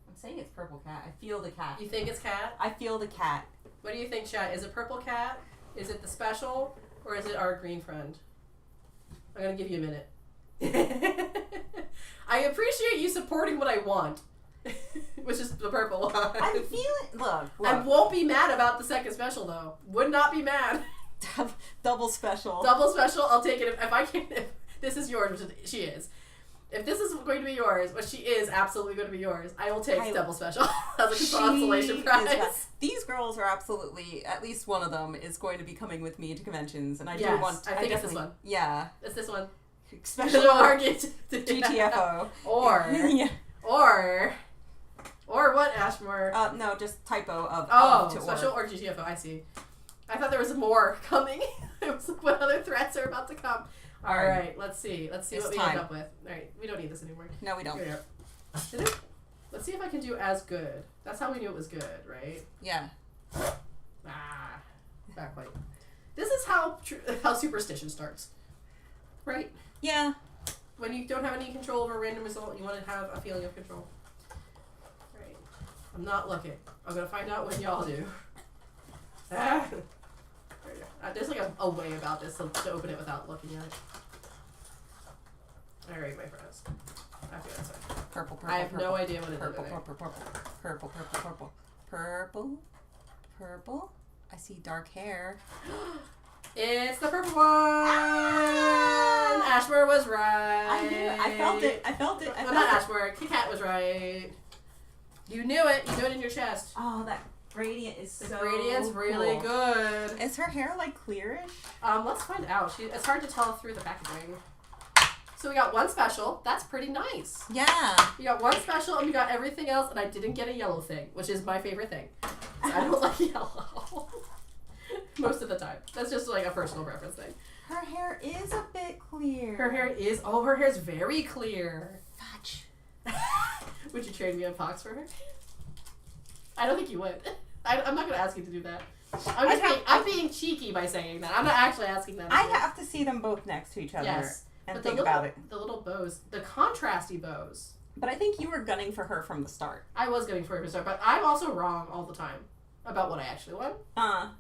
I'm saying it's purple cat. I feel the cat. You think it's cat? I feel the cat. What do you think, chat? Is it purple cat? Is it the special? Or is it our green friend? I'm going to give you a minute. I appreciate you supporting what I want. Which is the purple one. I'm feeling... Look. I won't be mad about the second special, though. Would not be mad. Double special. Double special. I'll take it if I can. If this is yours, which she is. if this is going to be yours, which she is absolutely going to be yours, I will take double special as a consolation prize. These girls are absolutely, at least one of them is going to be coming with me to conventions, and I do want. I think it's this one. Yeah, it's this one. Special GTFO or what, Ashmore? No, just typo of special or GTFO. I see. I thought there was more coming. It was like, what other threats are about to come? All right, let's see what we end up with. All right, we don't need this anymore. No, we don't. Let's see if I can do as good. That's how we knew it was good, right? Yeah. Not quite. This is how superstition starts, right? Yeah. When you don't have any control over a random result, you want to have a feeling of control. Right. I'm not looking. I'm gonna find out when y'all do. There's like a way about this to open it without looking at it. Alright, my friends. I feel that's right. Purple. I have no idea what it is. Purple. I see dark hair. It's the purple one! Ashmore was right. I knew it. I felt it. Not Ashmore. KitKat was right. You knew it. You knew it in your chest. Oh, that gradient is so gradient's really good. Is her hair like clearish? Let's find out. It's hard to tell through the packaging. So we got one special. That's pretty nice. Yeah. We got one special and we got everything else, and I didn't get a yellow thing, which is my favorite thing. So I don't like yellow. Most of the time. That's just like a personal preference thing. Her hair is a bit clear. Her hair's very clear. Fudge. Would you trade me a box for her? I don't think you would. I'm not going to ask you to do that. I'm being cheeky by saying that. I'm not actually asking that. I have to see them both next to each other. Yes. And think about it. The little bows. The contrasty bows. But I think you were gunning for her from the start. I was gunning for her from the start, but I'm also wrong all the time about what I actually want.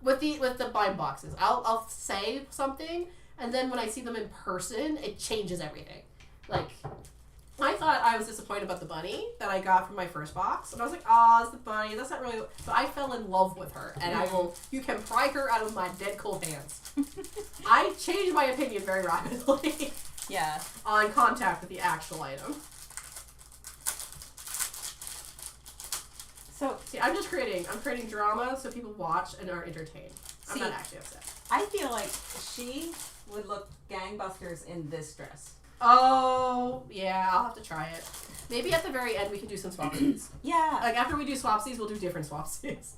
With the blind boxes. I'll say something, and then when I see them in person, it changes everything. Like, I thought I was disappointed about the bunny that I got from my first box, and I was like, oh, it's the bunny, that's not really... But I fell in love with her, and you can pry her out of my dead cold hands. I changed my opinion very rapidly. Yeah. On contact with the actual item. So, see, I'm creating drama so people watch and are entertained. I'm not actually upset. I feel like she would look gangbusters in this dress. Oh, yeah, I'll have to try it. Maybe at the very end we can do some swapsies. Yeah. Like, after we do swapsies, we'll do different swapsies.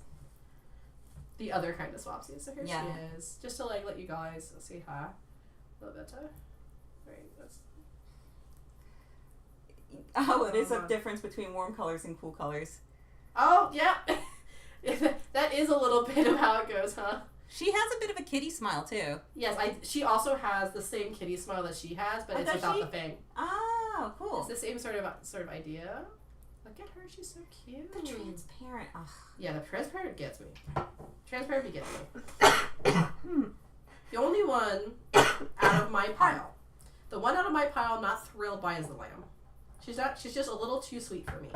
The other kind of swapsies. So here she is. Just to, like, let you guys say hi. A little bit. Right, that's... Oh, it is a difference between warm colors and cool colors. Oh, yeah. That is a little bit of how it goes, huh? She has a bit of a kitty smile, too. Yes, she also has the same kitty smile that she has, but it's without the fang. Oh, cool. It's the same sort of idea. Look at her, she's so cute. The transparent. Ugh. Yeah, the transparent gets me. Transparent gets me. The only one out of my pile. The one out of my pile I'm not thrilled by is the lamb. She's just a little too sweet for me.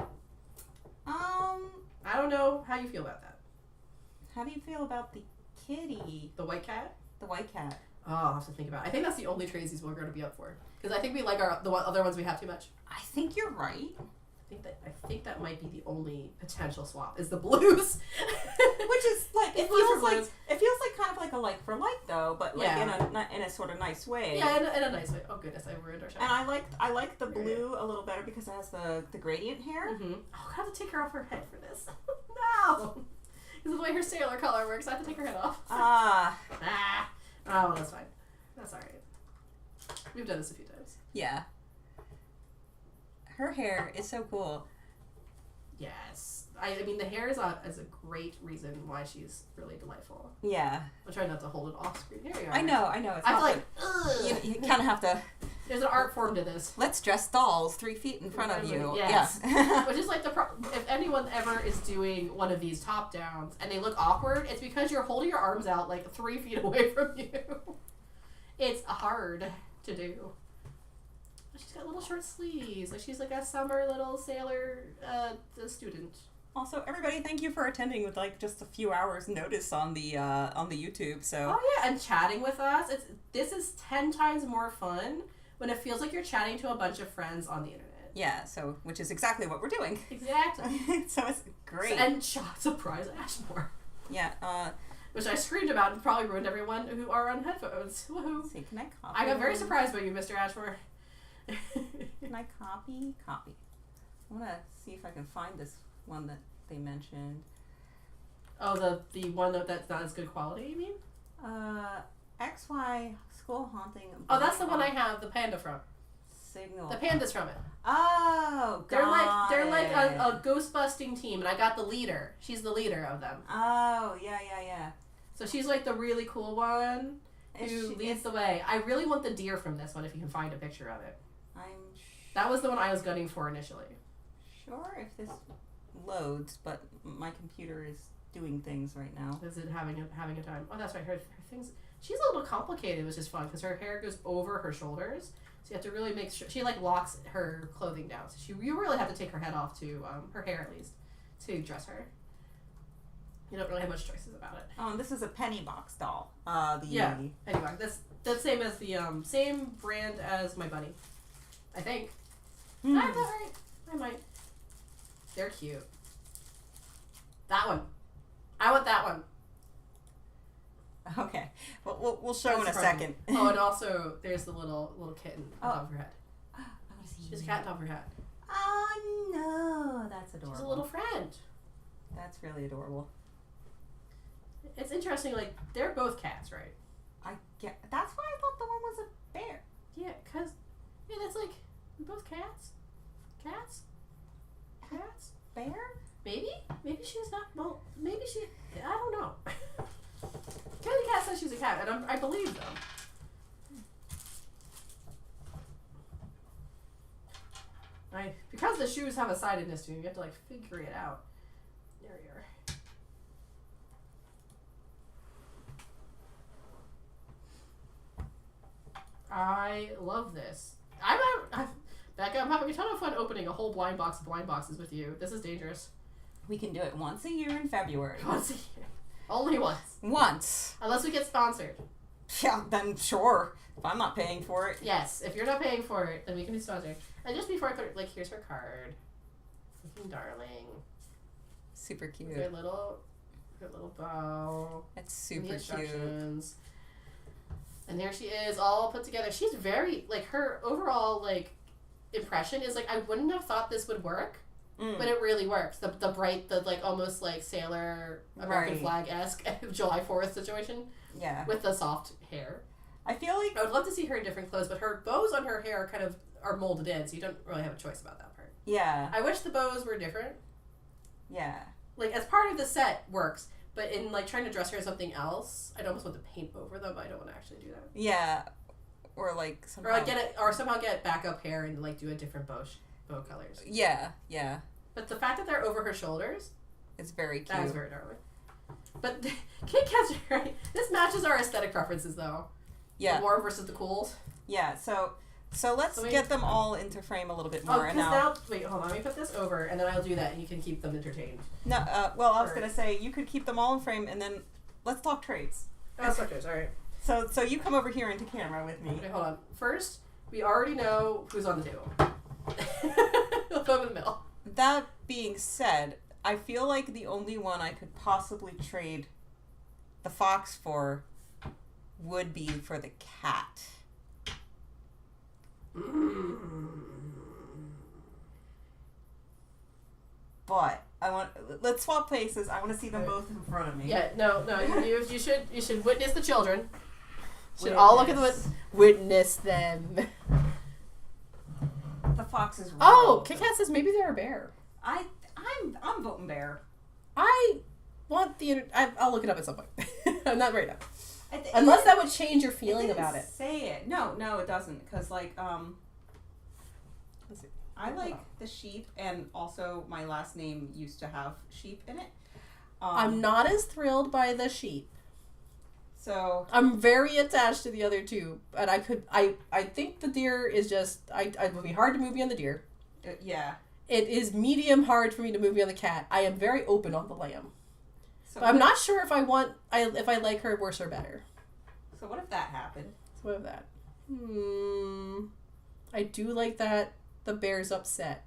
I don't know how you feel about that. How do you feel about the kitty? The white cat? The white cat. Oh, I'll have to think about it. I think that's the only Tracy's we're going to be up for. Because I think we like the other ones we have too much. I think you're right. I think that might be the only potential swap is the blues. Which is like it feels like kind of like a like for like though, but like in a sort of nice way. Yeah, in a nice way. Oh goodness, I ruined our shot. And I like the blue a little better because it has the gradient hair. Mm-hmm. Oh, I have to take her off her head for this. No, because of the way her sailor color works, I have to take her head off. Oh, that's fine. That's all right. We've done this a few times. Yeah. Her hair is so cool. Yes. I mean, the hair is a great reason why she's really delightful. Yeah. I'm trying not to hold it off screen. Here you are. I know. It's I feel like, ugh. You kind of have to... There's an art form to this. Let's dress dolls 3 feet in front of you. Yes. Which is like if anyone ever is doing one of these top downs and they look awkward, it's because you're holding your arms out like 3 feet away from you. It's hard to do. She's got little short sleeves. Like she's like a summer little sailor student. Also, everybody, thank you for attending with like just a few hours notice on the YouTube. So oh yeah, and chatting with us. This is 10 times more fun when it feels like you're chatting to a bunch of friends on the internet. Yeah, so which is exactly what we're doing. Exactly. So it's great. And surprise Ashmore. Yeah. Which I screamed about and probably ruined everyone who are on headphones. Woohoo. See, can I copy? I got very surprised by you, Mr. Ashmore. Can I copy? Copy. I want to see if I can find this one that they mentioned. Oh, the one that's not as good quality, you mean? XY School Haunting. Oh, that's the one I have the panda from. Signal. The panda's from it. Oh, they're like a ghost busting team, and I got the leader. She's the leader of them. Oh, yeah. So she's like the really cool one who leads the way. I really want the deer from this one if you can find a picture of it. That was the one I was gunning for initially. Sure, if this loads, but my computer is doing things right now. Is it having a time? Oh, that's right. Her things. She's a little complicated, which is fun because her hair goes over her shoulders, so you have to really make sure she like locks her clothing down. So you really have to take her head off to her hair at least to dress her. You don't really have much choices about it. Oh, and this is a penny box doll. Penny box. That's same as the same brand as my bunny. I think. I have that right. I might. They're cute. That one. I want that one. Okay. Well, we'll show in a second. Oh, and also there's the little kitten on top of her head. I want to see. She's a cat on top of her head. Oh no, that's adorable. She's a little friend. That's really adorable. It's interesting. Like they're both cats, right? That's why I thought the one was a bear. Yeah, that's like both cats. Cats. Bear? Maybe she's not. Well, maybe she. I don't know. Kelly Cat says she's a cat, and I believe them. Because the shoes have a sidedness to them, you have to like figure it out. There we are. I love this. Becca, I'm having a ton of fun opening a whole blind box of blind boxes with you. This is dangerous. We can do it once a year in February. Once a year. Only once. Once. Unless we get sponsored. Yeah, then sure. If I'm not paying for it. Yes, if you're not paying for it, then we can be sponsored. And just before I put it, like, here's her card. Freaking darling. Super cute. Her little bow. It's super cute. And there she is, all put together. She's very, like, her overall, like, impression is, like, I wouldn't have thought this would work. But it really works. The bright, like, almost, like, sailor, American flag-esque July 4th situation. Yeah. With the soft hair. I feel like... I would love to see her in different clothes, but her bows on her hair kind of are molded in, so you don't really have a choice about that part. Yeah. I wish the bows were different. Yeah. Like, as part of the set, works. But in, like, trying to dress her as something else, I'd almost want to paint over them, but I don't want to actually do that. Yeah. Or, like, somehow... Or somehow get backup hair and, like, do a different bow colors. Yeah. But the fact that they're over her shoulders... It's very cute. That is very darling. But Kit Kat's right. This matches our aesthetic preferences, though. Yeah. The warm versus the cool. Yeah, so let's get them all into frame a little bit more. Wait, hold on. Let me put this over, and then I'll do that, and you can keep them entertained. No, well, I was going to say, you could keep them all in frame, and then let's talk trades. Let's talk trades, all right. So you come over here into camera with me. Okay, hold on. First, we already know who's on the table. We'll put them in the middle. That being said, I feel like the only one I could possibly trade the fox for would be for the cat. But let's swap places. I want to see them both in front of me. Yeah, no, you should witness the children. Should all look at the witness them. The fox is. Oh, Kit Kat says maybe they're a bear. I'm voting bear. I want I'll look it up at some point. Not right now. Unless that would change your feeling about it. Say it. No, it doesn't. Because I like the sheep, and also my last name used to have sheep in it. I'm not as thrilled by the sheep. So I'm very attached to the other two, but I think the deer is just it would be hard to move me on the deer. Yeah. It is medium hard for me to move me on the cat. I am very open on the lamb. So but I'm not sure if I like her worse or better. So what if that happened? So what if that? I do like that the bear's upset.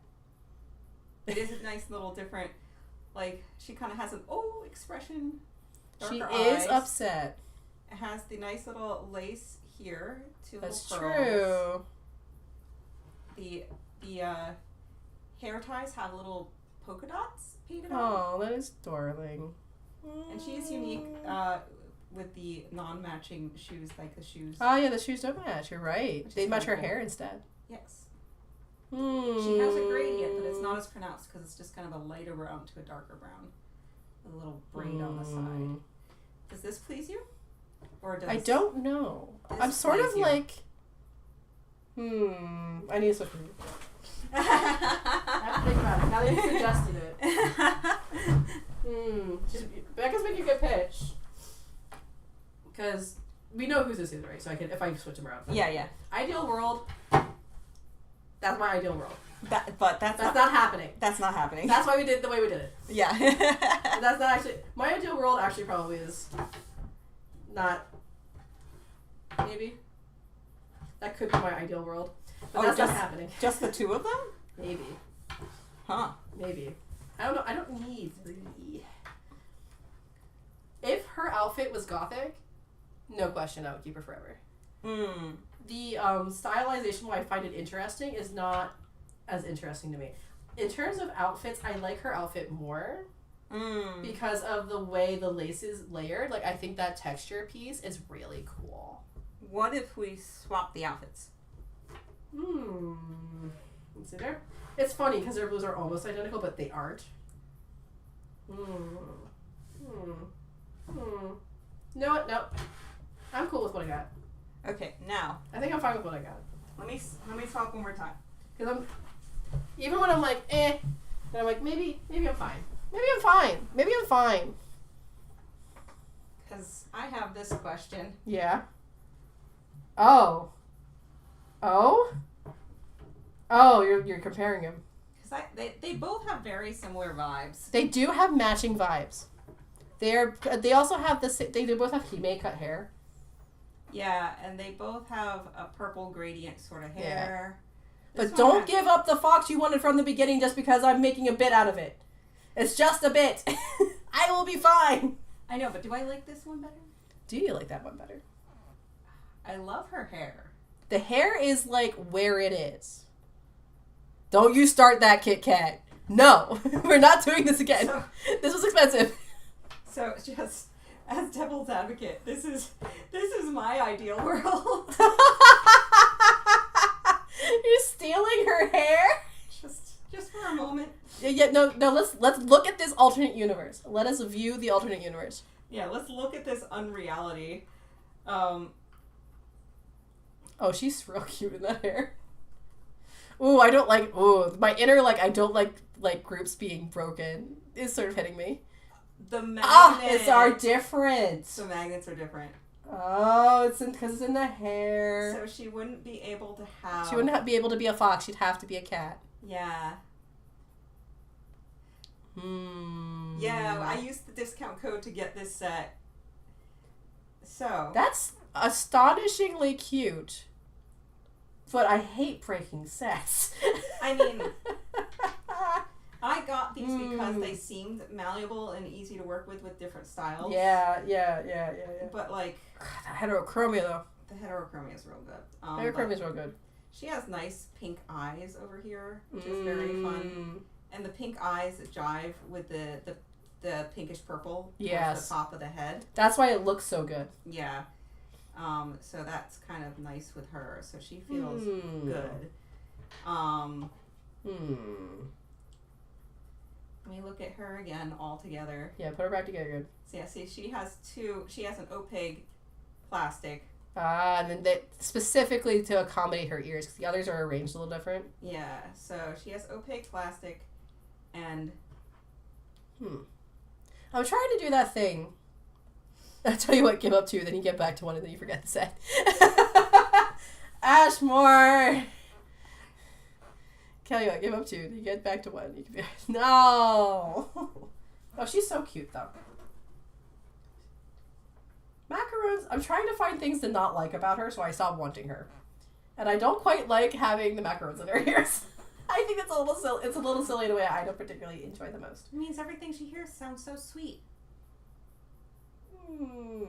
It is a nice little different, like, she kind of has an expression. She Darker is eyes. upset. It has the nice little lace here. That's little pearls. true. The hair ties have little polka dots painted on. Oh, that is darling. And she is unique with the non-matching shoes, like the shoes. Oh, yeah, the shoes don't match. You're right. They match her hair instead. Yes. Mm. She has a gradient, but it's not as pronounced because it's just kind of a lighter brown to a darker brown. With a little braid on the side. Does this please you? Or does I don't know. I'm sort of like... I need to switch with you. I have to think about it. Now that you suggested it. Becca's making a good pitch. Because we know who this is, right? So I can, if I switch them around. Yeah. Ideal world. That's my ideal world. But that's not happening. That's not happening. That's why we did it the way we did it. Yeah. That's not actually... My ideal world actually probably is not... Maybe. That could be my ideal world. But that's not happening. Just the two of them? Maybe. Huh. Maybe. I don't know. I don't need 3. If her outfit was gothic, no question I would keep her forever. The stylization, why I find it interesting, is not as interesting to me. In terms of outfits, I like her outfit more because of the way the lace is layered. Like, I think that texture piece is really cool. What if we swap the outfits? Let's see there. It's funny because their blues are almost identical, but they aren't. No, I'm cool with what I got. Okay, now I think I'm fine with what I got. let me swap one more time. Because even when I'm like, then I'm like, maybe I'm fine. Maybe I'm fine. Because I have this question. Yeah. Oh, you're comparing them. Because they both have very similar vibes. They do have matching vibes. They also have they both have Hime cut hair. Yeah, and they both have a purple gradient sort of hair. Yeah. But don't give up the fox you wanted from the beginning just because I'm making a bit out of it. It's just a bit. I will be fine. I know, but do I like this one better? Do you like that one better? I love her hair. The hair is like where it is. Don't you start that, Kit Kat. No, we're not doing this again. This was expensive. So just as devil's advocate, this is my ideal world. You're stealing her hair? Just for a moment. Yeah, no, let's look at this alternate universe. Let us view the alternate universe. Yeah, let's look at this unreality. Oh, she's real cute in that hair. Ooh, I don't like my inner I don't like groups being broken is sort of hitting me. The magnets are different. The magnets are different. Oh, because it's in the hair. So she wouldn't be able to have... She wouldn't be able to be a fox. She'd have to be a cat. Yeah. Yeah, I used the discount code to get this set. So... That's astonishingly cute. But I hate breaking sets. I mean... I got these because they seemed malleable and easy to work with different styles. Yeah. But the heterochromia though. The heterochromia is real good. Heterochromia is real good. She has nice pink eyes over here, which is very fun. And the pink eyes jive with the pinkish purple towards the top of the head. That's why it looks so good. Yeah. So that's kind of nice with her. So she feels good. Let me look at her again all together. Yeah, put her back together good. So yeah, see, she has an opaque plastic. And then they, specifically to accommodate her ears, because the others are arranged a little different. Yeah, so she has opaque plastic, and... I'm trying to do that thing. I'll tell you what, give up to, then you get back to one, and then you forget to say. Ashmore! Tell you what, give up to, then you get back to one. You can be no! Oh, she's so cute, though. Macaroons, I'm trying to find things to not like about her, so I stopped wanting her. And I don't quite like having the macarons in her ears. I think it's a little silly. It's a little silly in a way I don't particularly enjoy the most. It means everything she hears sounds so sweet. You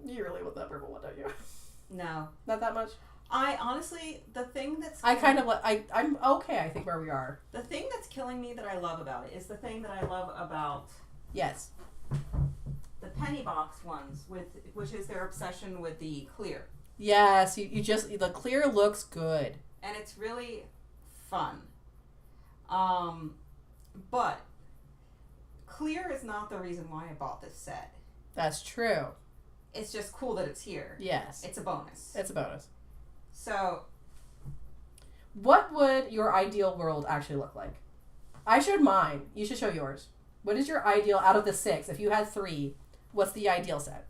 really want that purple one, don't you? No. Not that much? I honestly, the thing that's... I'm okay, I think, where we are. The thing that's killing me that I love about it is the thing that I love about... Yes. The penny box ones, which is their obsession with the clear. Yes, the clear looks good. And it's really fun. But clear is not the reason why I bought this set. That's true. It's just cool that it's here. Yes. It's a bonus. It's a bonus. So, what would your ideal world actually look like? I showed mine. You should show yours. What is your ideal, out of the 6, if you had 3, what's the ideal set?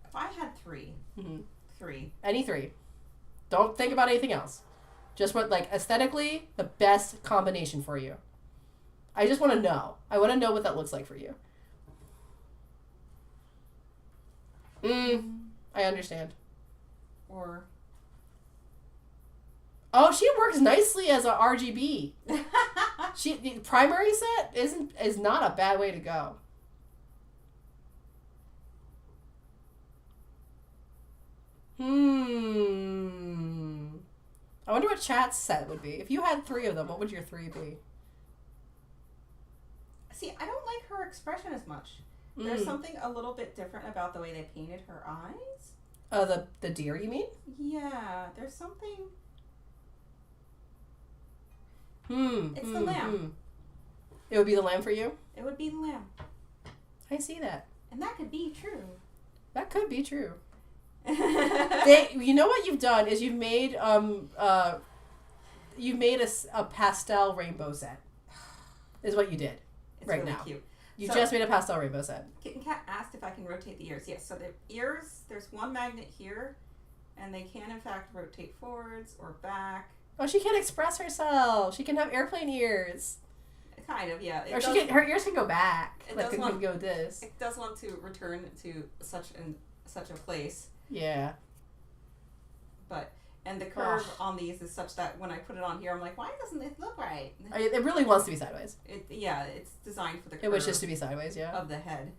If I had 3, 3. Any 3. Don't think about anything else. Just what, like, aesthetically, the best combination for you. I just want to know. I want to know what that looks like for you. I understand. Or... Oh, she works nicely as a RGB. The primary set is not a bad way to go. I wonder what Chat's set would be. If you had 3 of them, what would your 3 be? See, I don't like her expression as much. There's something a little bit different about the way they painted her eyes. The deer, you mean? Yeah, there's something... It's the lamb. It would be the lamb for you? It would be the lamb. I see that. And that could be true. That could be true. You know what you've done is you've made a pastel rainbow set. Is what you did. It's right really now. Cute. You just made a pastel rainbow set. Kitten Kat asked if I can rotate the ears. Yes, so the ears, there's one magnet here, and they can in fact rotate forwards or back. Oh, she can express herself. She can have airplane ears. Kind of, yeah. Her ears can go back. It like does it can go this. It does want to return to such a place. Yeah. And the curve on these is such that when I put it on here, I'm like, why doesn't it look right? It really wants to be sideways. It's designed for the curve. It wishes to be sideways, yeah. Of the head.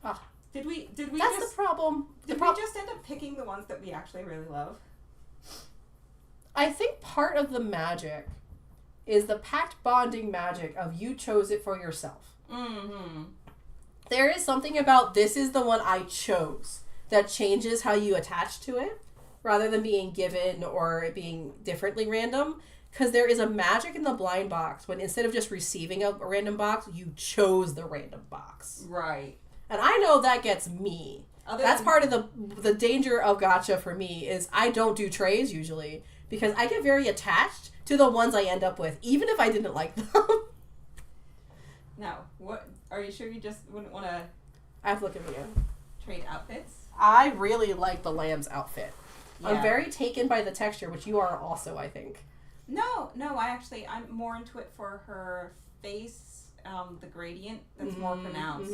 Ah. Did we That's the problem. Did we just end up picking the ones that we actually really love? I think part of the magic is the pact bonding magic of you chose it for yourself. Mm-hmm. There is something about this is the one I chose that changes how you attach to it rather than being given or it being differently random. Because there is a magic in the blind box when instead of just receiving a random box, you chose the random box. Right. And I know that gets me. That's part of the danger of gacha for me is I don't do trays usually. Because I get very attached to the ones I end up with, even if I didn't like them. No. What? Are you sure you just wouldn't want to... I have to look at video. Trade outfits? I really like the lamb's outfit. Yeah. I'm very taken by the texture, which you are also, I think. No, I'm more into it for her face, the gradient that's more pronounced.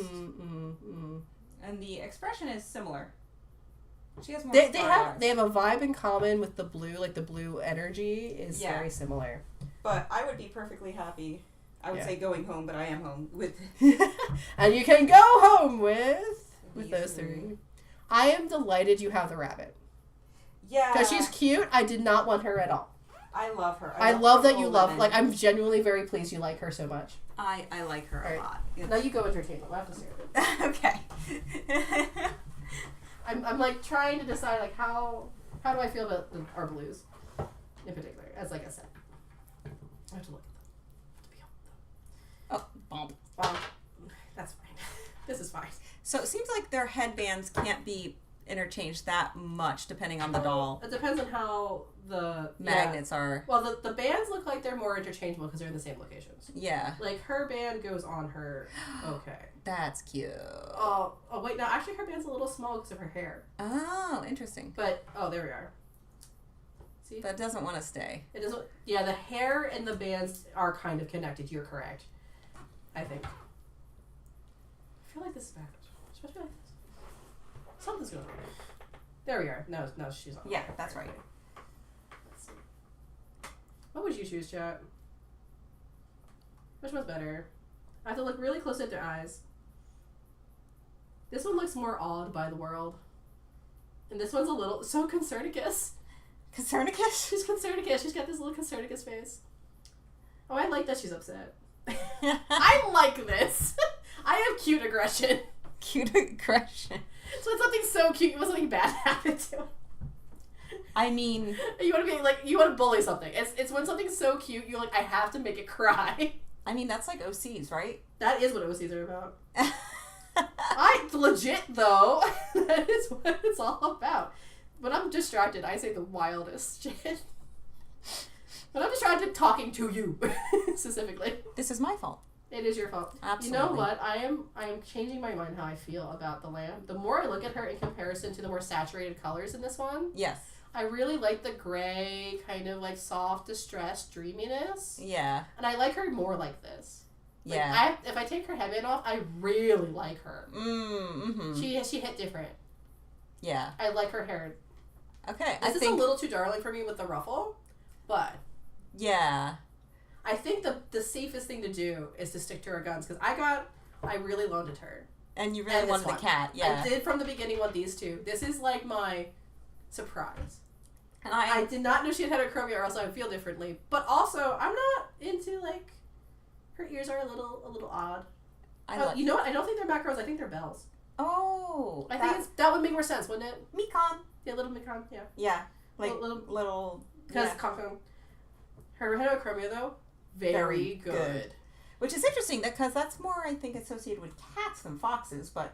And the expression is similar. She has more they have a vibe in common with the blue, like the blue energy is very similar. But I would be perfectly happy. I would say going home, but I am home with. And you can go home with those 3. I am delighted you have the rabbit. Yeah. Because she's cute. I did not want her at all. I love her. I love that you love. Like I'm genuinely very pleased you like her so much. I like her a lot. Now you go entertain them. We'll have to see her. Okay. I'm like trying to decide like how do I feel about our blues in particular as like I said. I have to look at them. Oh, bump. That's fine. This is fine. So it seems like their headbands can't be interchanged that much depending on the doll. It depends on how the magnets are. Well, the bands look like they're more interchangeable because they're in the same locations. Yeah. Like her band goes on her. Okay. That's cute. Oh wait, no, actually her band's a little small because of her hair. Oh, interesting. But there we are. See? But it doesn't want to stay. It doesn't. Yeah, the hair and the bands are kind of connected. You're correct. I think. I feel like this is backwards. Something's going on. There we are. Now she's on. Yeah, that's right. would you choose, chat? Which one's better? I have to look really close at their eyes. This one looks more awed by the world. And this one's a little... So Concernicus. Concernicus? She's Concernicus. She's got this little Concernicus face. Oh, I like that she's upset. I like this. I have cute aggression. Cute aggression. So when something's so cute, when something bad happens to it. I mean... You want to be like, you want to bully something. It's when something's so cute, you're like, I have to make it cry. I mean, that's like OCs, right? That is what OCs are about. Legit, though. That is what it's all about. When I'm distracted, I say the wildest shit. When I'm distracted talking to you, specifically. This is my fault. It is your fault. Absolutely. You know what? I am changing my mind how I feel about the lamb. The more I look at her in comparison to the more saturated colors in this one. Yes. I really like the gray, kind of like soft, distressed dreaminess. Yeah. And I like her more like this. Like, Yeah. if I take her headband off, I really like her. Mm-hmm. She hit different. Yeah. I like her hair. Okay. This is a little too darling for me with the ruffle, but yeah. I think the safest thing to do is to stick to her guns because I really wanted her. And you really wanted the cat. Yeah. I did from the beginning want these two. This is like my surprise. And I did not know she had heterochromia or else I would feel differently. But also, I'm not into like her ears are a little odd. You know what? I don't think they're macros. I think they're bells. Oh. I think that would make more sense, wouldn't it? Mikan. Yeah, little Mikan. Yeah. Yeah. Like little. Because her heterochromia though, very good. Which is interesting because that's more I think associated with cats than foxes, but.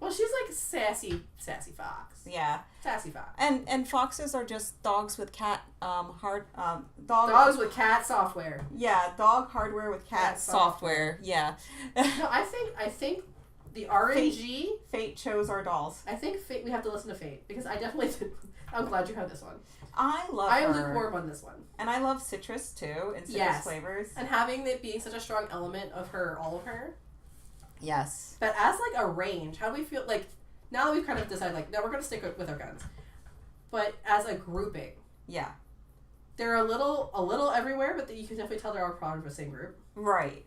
Well, she's like sassy fox. Yeah. Sassy fox. And foxes are just dogs with cat dogs with cat software. Yeah, dog hardware with cat software. Yeah. No, I think the RNG Fate chose our dolls. I think Fate. We have to listen to Fate because I definitely did. I'm glad you have this one. I am lukewarm on this one. And I love citrus too, and citrus flavors. And having it being such a strong element of all of her. Yes. But as like a range, how do we feel like now that we've kind of decided like, no, we're gonna stick with our guns. But as a grouping. Yeah. They're a little everywhere, but you can definitely tell they're all part of the same group. Right.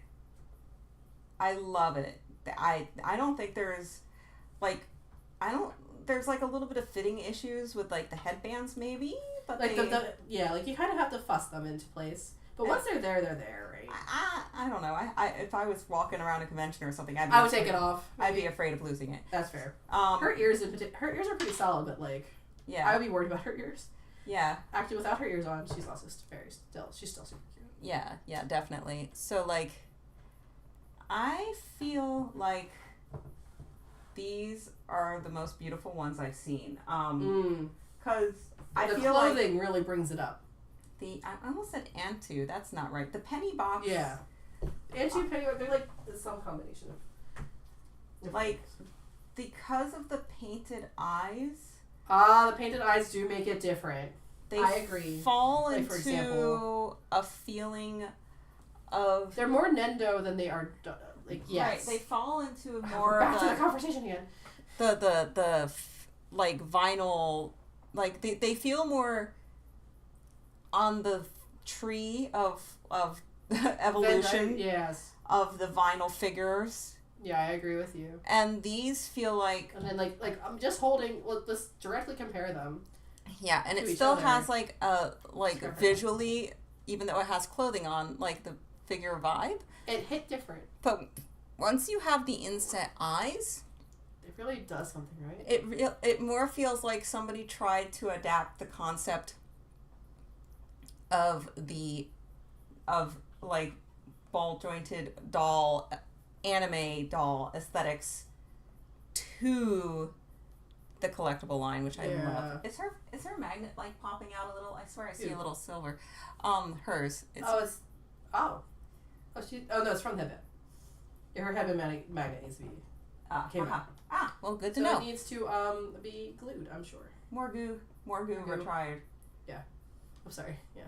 I love it. I don't think there's like there's like a little bit of fitting issues with like the headbands maybe, but like like you kind of have to fuss them into place. But once they're there, right? I don't know. If I was walking around a convention or something, I would take it off. I'd be afraid of losing it. That's fair. Her ears are pretty solid, but like, yeah, I would be worried about her ears. Yeah. Actually, without her ears on, she's also she's still super cute. Yeah, definitely. So like, I feel like these are the most beautiful ones I've seen. Because I feel like the clothing really brings it up. I almost said Antu. That's not right. The penny box. Yeah. Antu, penny box. They're like some combination of. Like, because of the painted eyes. The painted eyes do make it different. I agree. Fall like, into for example, a feeling of. They're more Nendo than they are. Like yes. Right. They fall into more. Back to the conversation again. The like vinyl, like they feel more on the tree of evolution. Yes. Of the vinyl figures. Yeah, I agree with you. And these feel like. And then like I'm just holding. Let's directly compare them. Yeah, and it still has like visually, even though it has clothing on, like the figure vibe. It hit different. But once you have the inset eyes. It really does something, right? It more feels like somebody tried to adapt the concept of like ball jointed doll, anime doll aesthetics to the collectible line, which I love. Is her magnet like popping out a little? I swear I see a little silver. Hers. No, it's from the headband. Yeah, her headband magnet needs to be came out. Well, good to know. So it needs to be glued, I'm sure. More goo required. Yeah. I'm sorry. Yeah.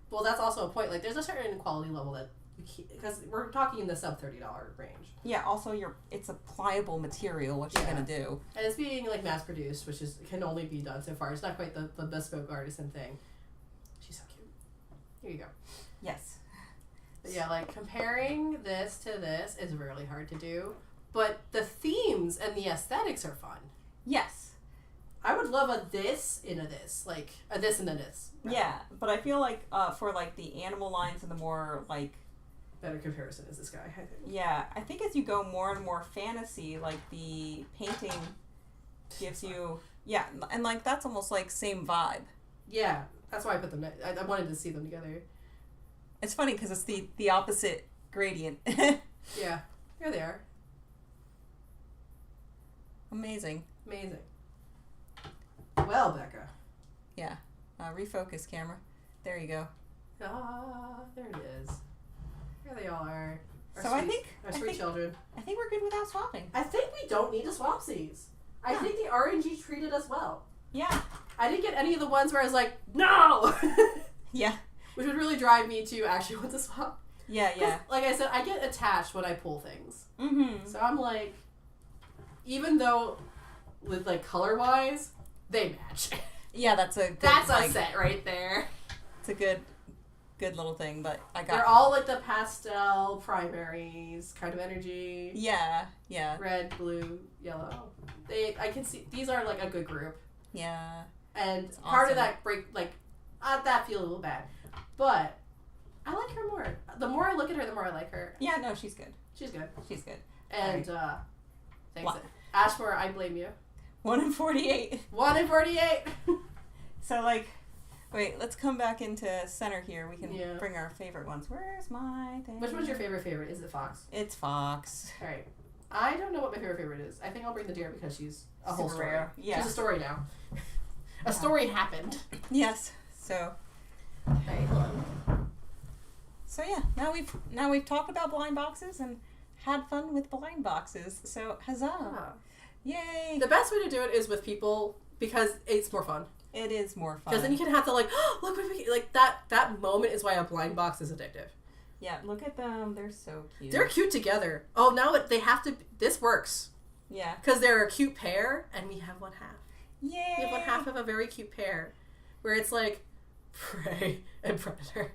Well, that's also a point. Like, there's a certain quality level that you can't, because we're talking in the sub $30 range. Yeah. Also, it's a pliable material. What you're gonna do? And it's being like mass produced, which can only be done so far. It's not quite the bespoke artisan thing. She's so cute. Here you go. Yes. Yeah, like comparing this to this is really hard to do. But the themes and the aesthetics are fun. Yes. I would love a this in a this. Like a this and a this. Yeah, but I feel like for like the animal lines and the more like better comparison is this guy, I think. Yeah, I think as you go more and more fantasy, like the painting gives you and like that's almost like same vibe. Yeah, that's why I put them. I wanted to see them together. It's funny because it's the opposite gradient. Yeah, here they are. Amazing. Well, Becca. Yeah. Refocus camera. There you go. Ah, there it is. Here they all are. Our sweet children. I think we're good without swapping. I think we don't need to swap these. I think the RNG treated us well. Yeah. I didn't get any of the ones where I was like, no! Yeah. Which would really drive me to actually want to swap. Yeah. Like I said, I get attached when I pull things. Mm-hmm. So I'm like, even though with like color-wise, they match. Yeah, that's a set right there. It's a good little thing, but They're all like the pastel primaries kind of energy. Yeah. Red, blue, yellow. I can see these are like a good group. Yeah. And part of that that feel a little bad. But I like her more. The more I look at her, the more I like her. Yeah, no, she's good. She's good. And thanks. Ashmore, I blame you. 1 in 48. 1 in 48. So like, wait, let's come back into center here. We can bring our favorite ones. Where's my thing? Which one's your favorite? Is it Fox? It's Fox. All right. I don't know what my favorite is. I think I'll bring the deer because she's a whole story. Rare. Yeah. She's a story now. A story happened. Yes. So. Okay, hold on. So yeah, now we've talked about blind boxes and had fun with blind boxes. So huzzah! Yay! The best way to do it is with people because it's more fun. It is more fun. Because then you can have to like, oh, look what we like that moment is why a blind box is addictive. Yeah, look at them. They're so cute. They're cute together. Oh, now they have to. This works. Yeah. Because they're a cute pair, and we have one half. Yay! We have one half of a very cute pair, where it's like prey and predator,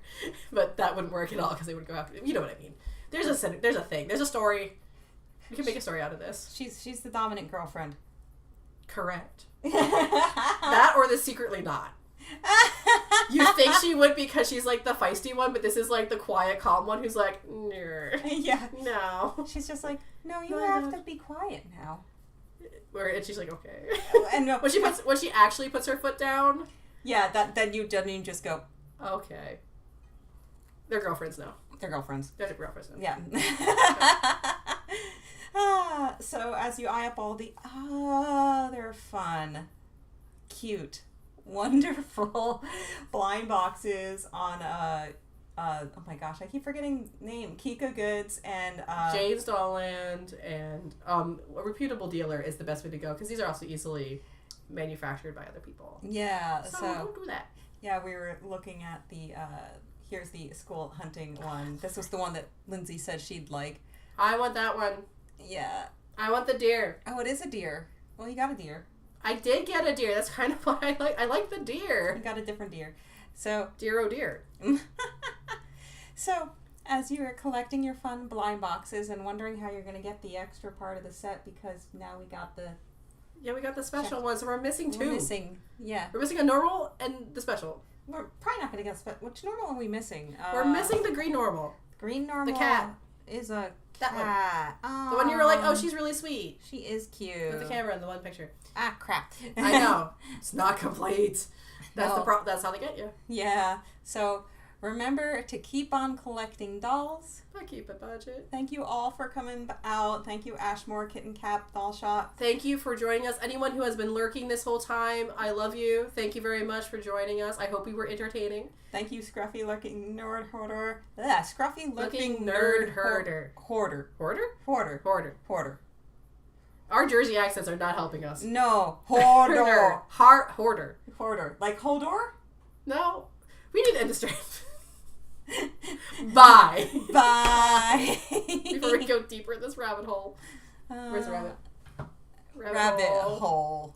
but that wouldn't work at all because they would go after. You know what I mean? There's a thing. There's a story. We can make a story out of this. She's the dominant girlfriend. Correct. That or the secretly not. You think she would because she's like the feisty one, but this is like the quiet, calm one who's like, yeah, no. She's just like, no, you have to be quiet now. And she's like, okay. And when she actually puts her foot down, yeah, then you just go, okay. They're girlfriends now. They're girlfriends. They're girlfriends now. Yeah. So as you eye up all the they're fun, cute, wonderful blind boxes on oh my gosh, I keep forgetting name. KikaGoods and Jane's Dollland and a reputable dealer is the best way to go because these are also easily manufactured by other people. Yeah. So don't do that. Yeah, we were looking at the here's the school hunting one. This was the one that Lindsay said she'd like. I want that one. Yeah. I want the deer. Oh, it is a deer. Well, you got a deer. I did get a deer. That's kind of why I like the deer. You got a different deer. So deer, oh dear. So, as you're collecting your fun blind boxes and wondering how you're going to get the extra part of the set because now we got the... Yeah, we got the special one, so we're missing two. We're missing a normal and the special. We're probably not going to get which normal are we missing? We're missing the green normal. Green normal. The cat. Is a that cat. One. The one you were like, oh, she's really sweet. She is cute. With the camera in the one picture. Ah, crap. I know. It's not complete. That's That's how they get you. Yeah. So remember to keep on collecting dolls. I keep a budget. Thank you all for coming out. Thank you, Ashmore, Kitten Cap, Doll Shop. Thank you for joining us. Anyone who has been lurking this whole time, I love you. Thank you very much for joining us. I hope we were entertaining. Thank you, Scruffy Lurking Nerd Hoarder. Scruffy Lurking Nerd Hoarder. Hoarder. Hoarder? Hoarder. Hoarder. Hoarder. Our Jersey accents are not helping us. No. Hoarder. Hoarder. Hoarder. Like Holdor? No. We need to end the stream. Bye. Bye. Before we go deeper in this rabbit hole. Where's the rabbit? Rabbit hole.